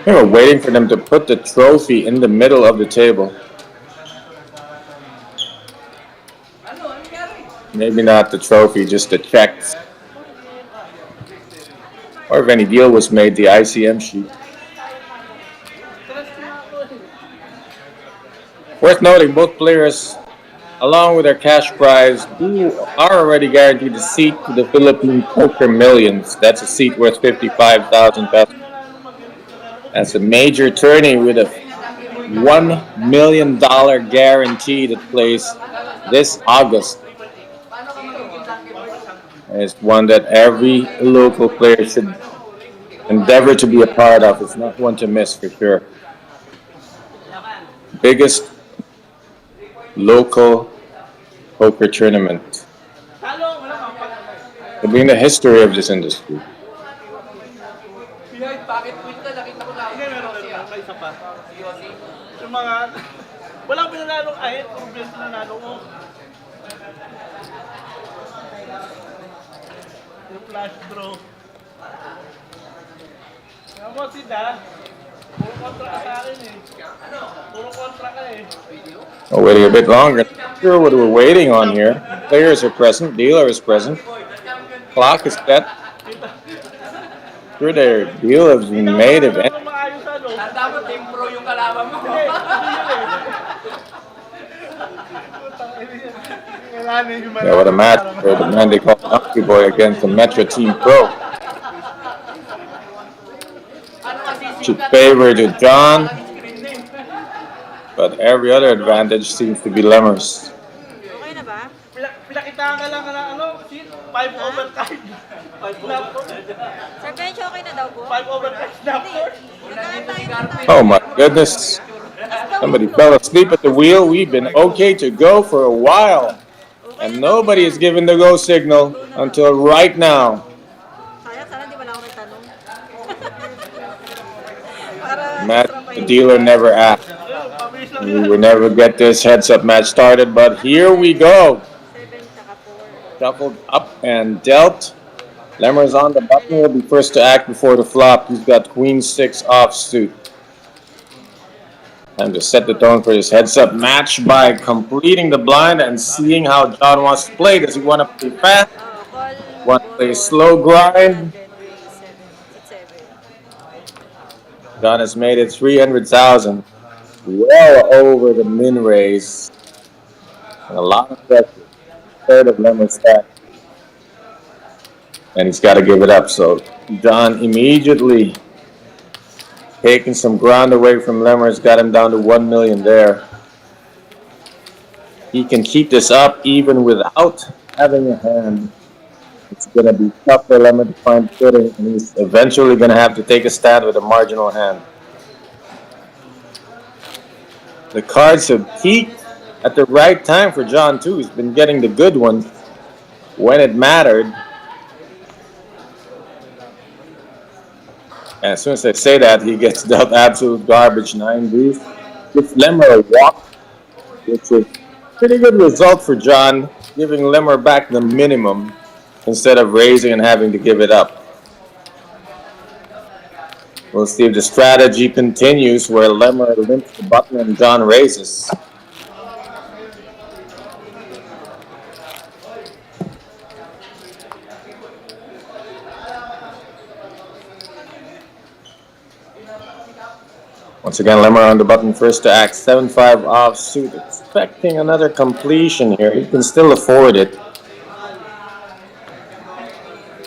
We were waiting for them to put the trophy in the middle of the table. Maybe not the trophy, just the checks. Or if any deal was made, the ICM sheet. Worth noting, both players, along with their cash prize, are already guaranteed a seat to the Philippine Poker Millions. That's a seat worth 55,000 pesos. That's a major tourney with a $1 million guarantee that plays this August. And it's one that every local player should endeavor to be a part of. It's not one to miss for sure. Biggest local poker tournament to be in the history of this industry. May isa pa. Yung mga, walang pinanalong kahit, kung pinanalo mo. Yung flash draw. Yung mo, Sida, puro kontra ka sa akin eh. Puro kontra ka eh. Oh, waiting a bit longer. Not sure what we're waiting on here. Players are present, dealer is present. Clock is set. Sure, their deal has been made if any. Dapat team pro yung kalaban mo. Yeah, what a match for the man they call Donkey Boy against the Metro Team Pro. Ano kasi should favor to John, but every other advantage seems to be Lemmer's. Okay na ba? Pinakitaan ka lang ng ano, 5 overtime. 5 overtime. Sir Bench, okay na daw po? 5 overtime snap court. Nagkaan tayo ng time. Oh my goodness. Somebody fell asleep at the wheel. We've been okay to go for a while. And nobody is giving the go signal until right now. Sayang, sana di ba lang ako nagtanong? Para Matt, extra pa the yun. dealer never asked. Pabilis lang We yan. would never get this heads-up match started, but here we go. 7 tsaka 4. Shuffled up and dealt. Lemmer's on the button. Will be first to act before the flop. He's got Queen 6 offsuit. Time to set the tone for his heads-up match by completing the blind and seeing how John wants to play. Does he want to play fast? Call. Want to play slow grind? And then raise 7. John has made it 300,000. Well over the min raise. And a lot of pressure. Third of Lemmer's stack. And he's got to give it up. So John immediately taking some ground away from Lemmer's, got him down to 1 million there. He can keep this up even without having a hand. It's going to be tough for Lemmer to find footing, and he's eventually going to have to take a stand with a marginal hand. The cards have peaked at the right time for John, too. He's been getting the good ones when it mattered. And as soon as I say that, he gets dealt absolute garbage, 9 deuce. Gives Lemmer a walk, which is a pretty good result for John, giving Lemmer back the minimum instead of raising and having to give it up. We'll see if the strategy continues where Lemmer limps the button and John raises. Once again, Lemmer on the button first to act, 7-5 offsuit, expecting another completion here. He can still afford it.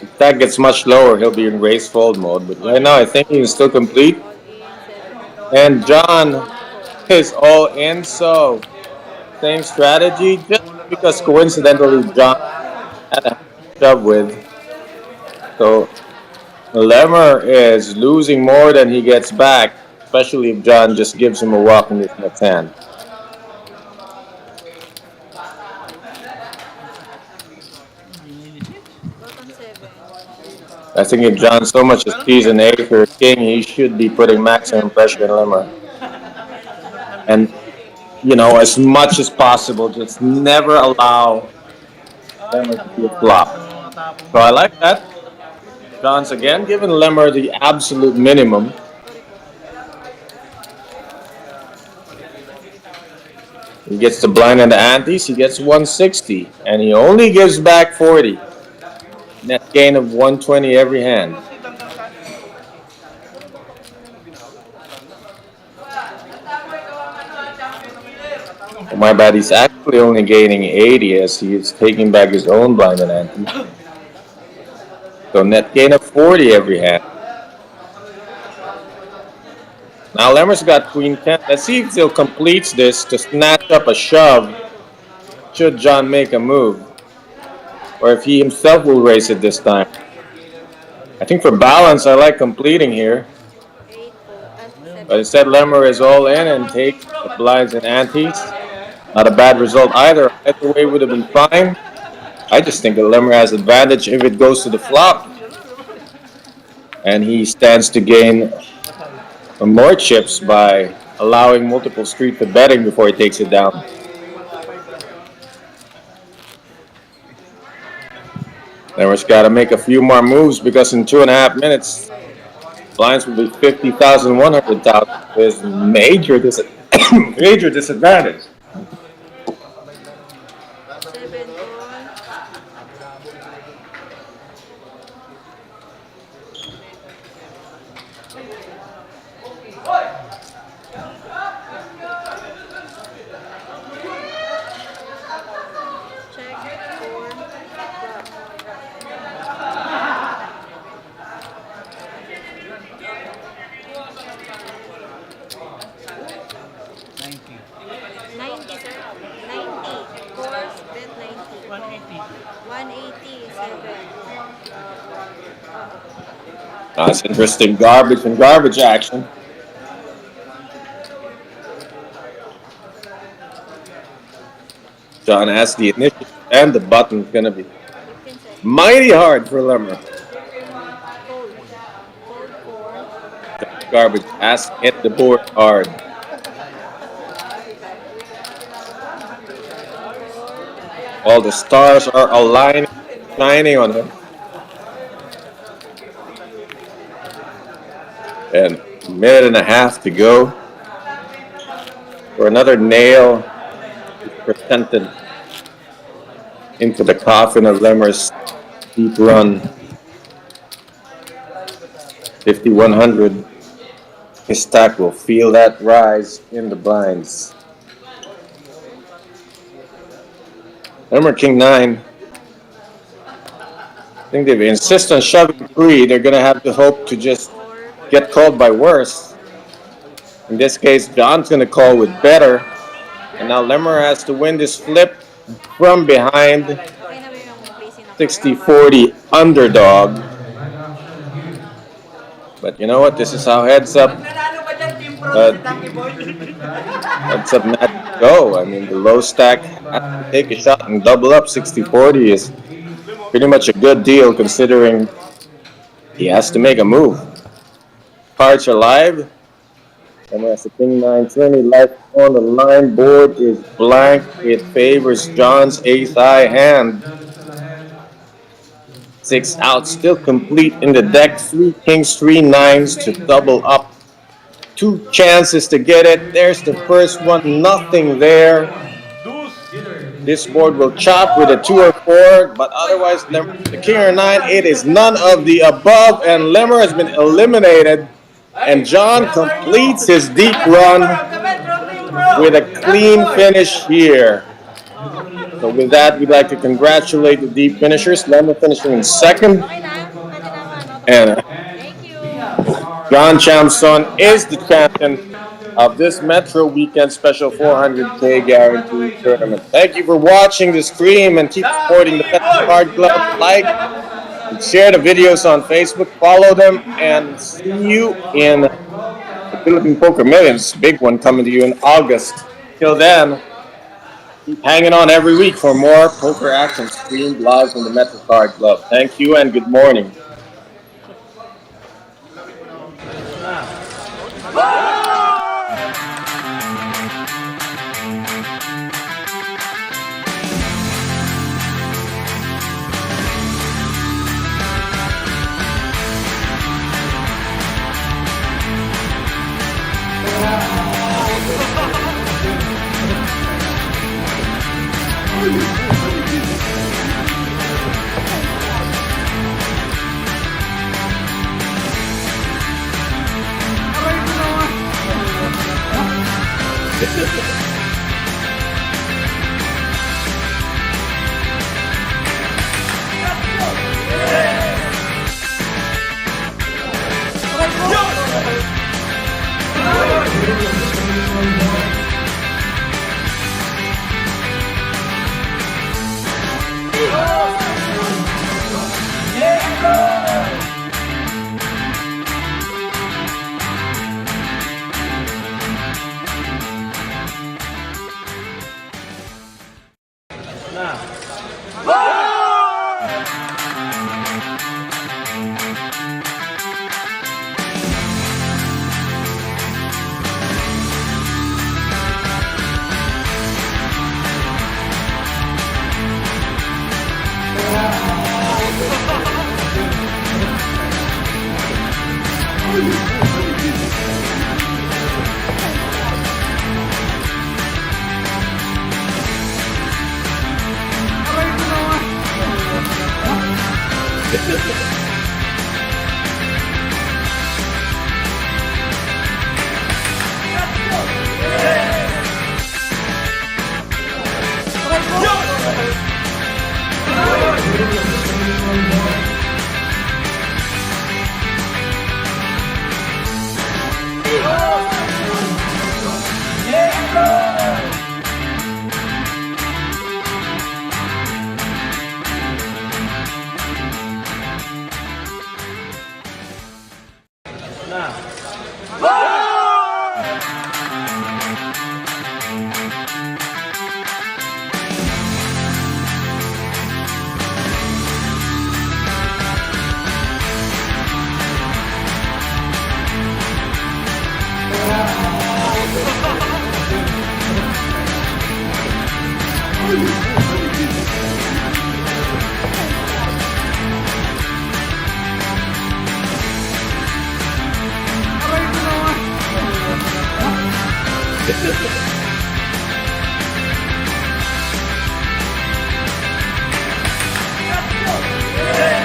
If that gets much lower, he'll be in raise fold mode, but right now I think he can still complete. And John is all in, so same strategy, just because coincidentally John had a shove with. So Lemmer is losing more than he gets back, especially if John just gives him a walk in his next hand. Bottom 7. I think if John so much as sees an ace or a king, he should be putting maximum pressure on Lemmer. And, you know, as much as possible, just never allow Lemmer to be a flop. So I like that. John's again giving Lemmer the absolute minimum. He gets the blind and the antes, he gets 160, and he only gives back 40. Net gain of 120 every hand. Oh, my bad, he's actually only gaining 80 as he is taking back his own blind and ante. So net gain of 40 every hand. Now Lemmer's got queen 10. Let's see if he'll complete this to snatch up a shove should John make a move. Or if he himself will raise it this time. I think for balance, I like completing here. 8 po. 7. But instead, Lemmer is all in and takes the blinds and antes. Not a bad result either. Either way would have been fine. I just think that Lemmer has advantage if it goes to the flop. And he stands to gain more chips by allowing multiple street for betting before he takes it down. Lemmer's got to make a few more moves because in 2.5 minutes, blinds will be 50,000, 100,000. There's major disadvantage. 7 po. Check 4. Flop. That's interesting garbage and garbage action. John has the initiative and the button's gonna be 15 seconds. mighty hard for Lemmer. Fold. Fold 4. Garbage has hit the board hard. All the stars are aligning, shining on him. And a minute and a half to go for another nail presented into the coffin of Lemmer's deep run. 5,100. His stack will feel that rise in the blinds. Lemmer King 9. I think they insist on shoving free. They're gonna have to hope to just get called by worse. In this case, John's gonna call with better. And now Lemmer has to win this flip from behind. Okay na ba yung placing na 60-40 underdog. But you know what? This is how heads up match go. I mean, the low stack has to take a shot and double up. 60-40 is pretty much a good deal considering he has to make a move. Cards are live. And as the King 9 tourney life on the line, board is blank. It favors John's ace-high hand. 6 out, still complete in the deck. 3 kings, 3 nines to double up. 2 chances to get it. There's the first one, nothing there. This board will chop with a 2 or 4, but otherwise, the king or 9, it is none of the above, and Lemmer has been eliminated. And John completes his deep run with a clean finish here. So with that, we'd like to congratulate the deep finishers. Lemmer finishing in second. Okay na? Pwede na ano? And Thank you. John Chamson is the champion of this Metro Weekend Special 400K Guarantee Tournament. Thank you for watching the stream and keep supporting the Metro Card Club. Like and share the videos on Facebook. Follow them and see you in the Philippine Poker Millions. Big one coming to you in August. Till then, keep hanging on every week for more poker action streamed live from the Metro Card Club. Thank you and good morning. Yeah.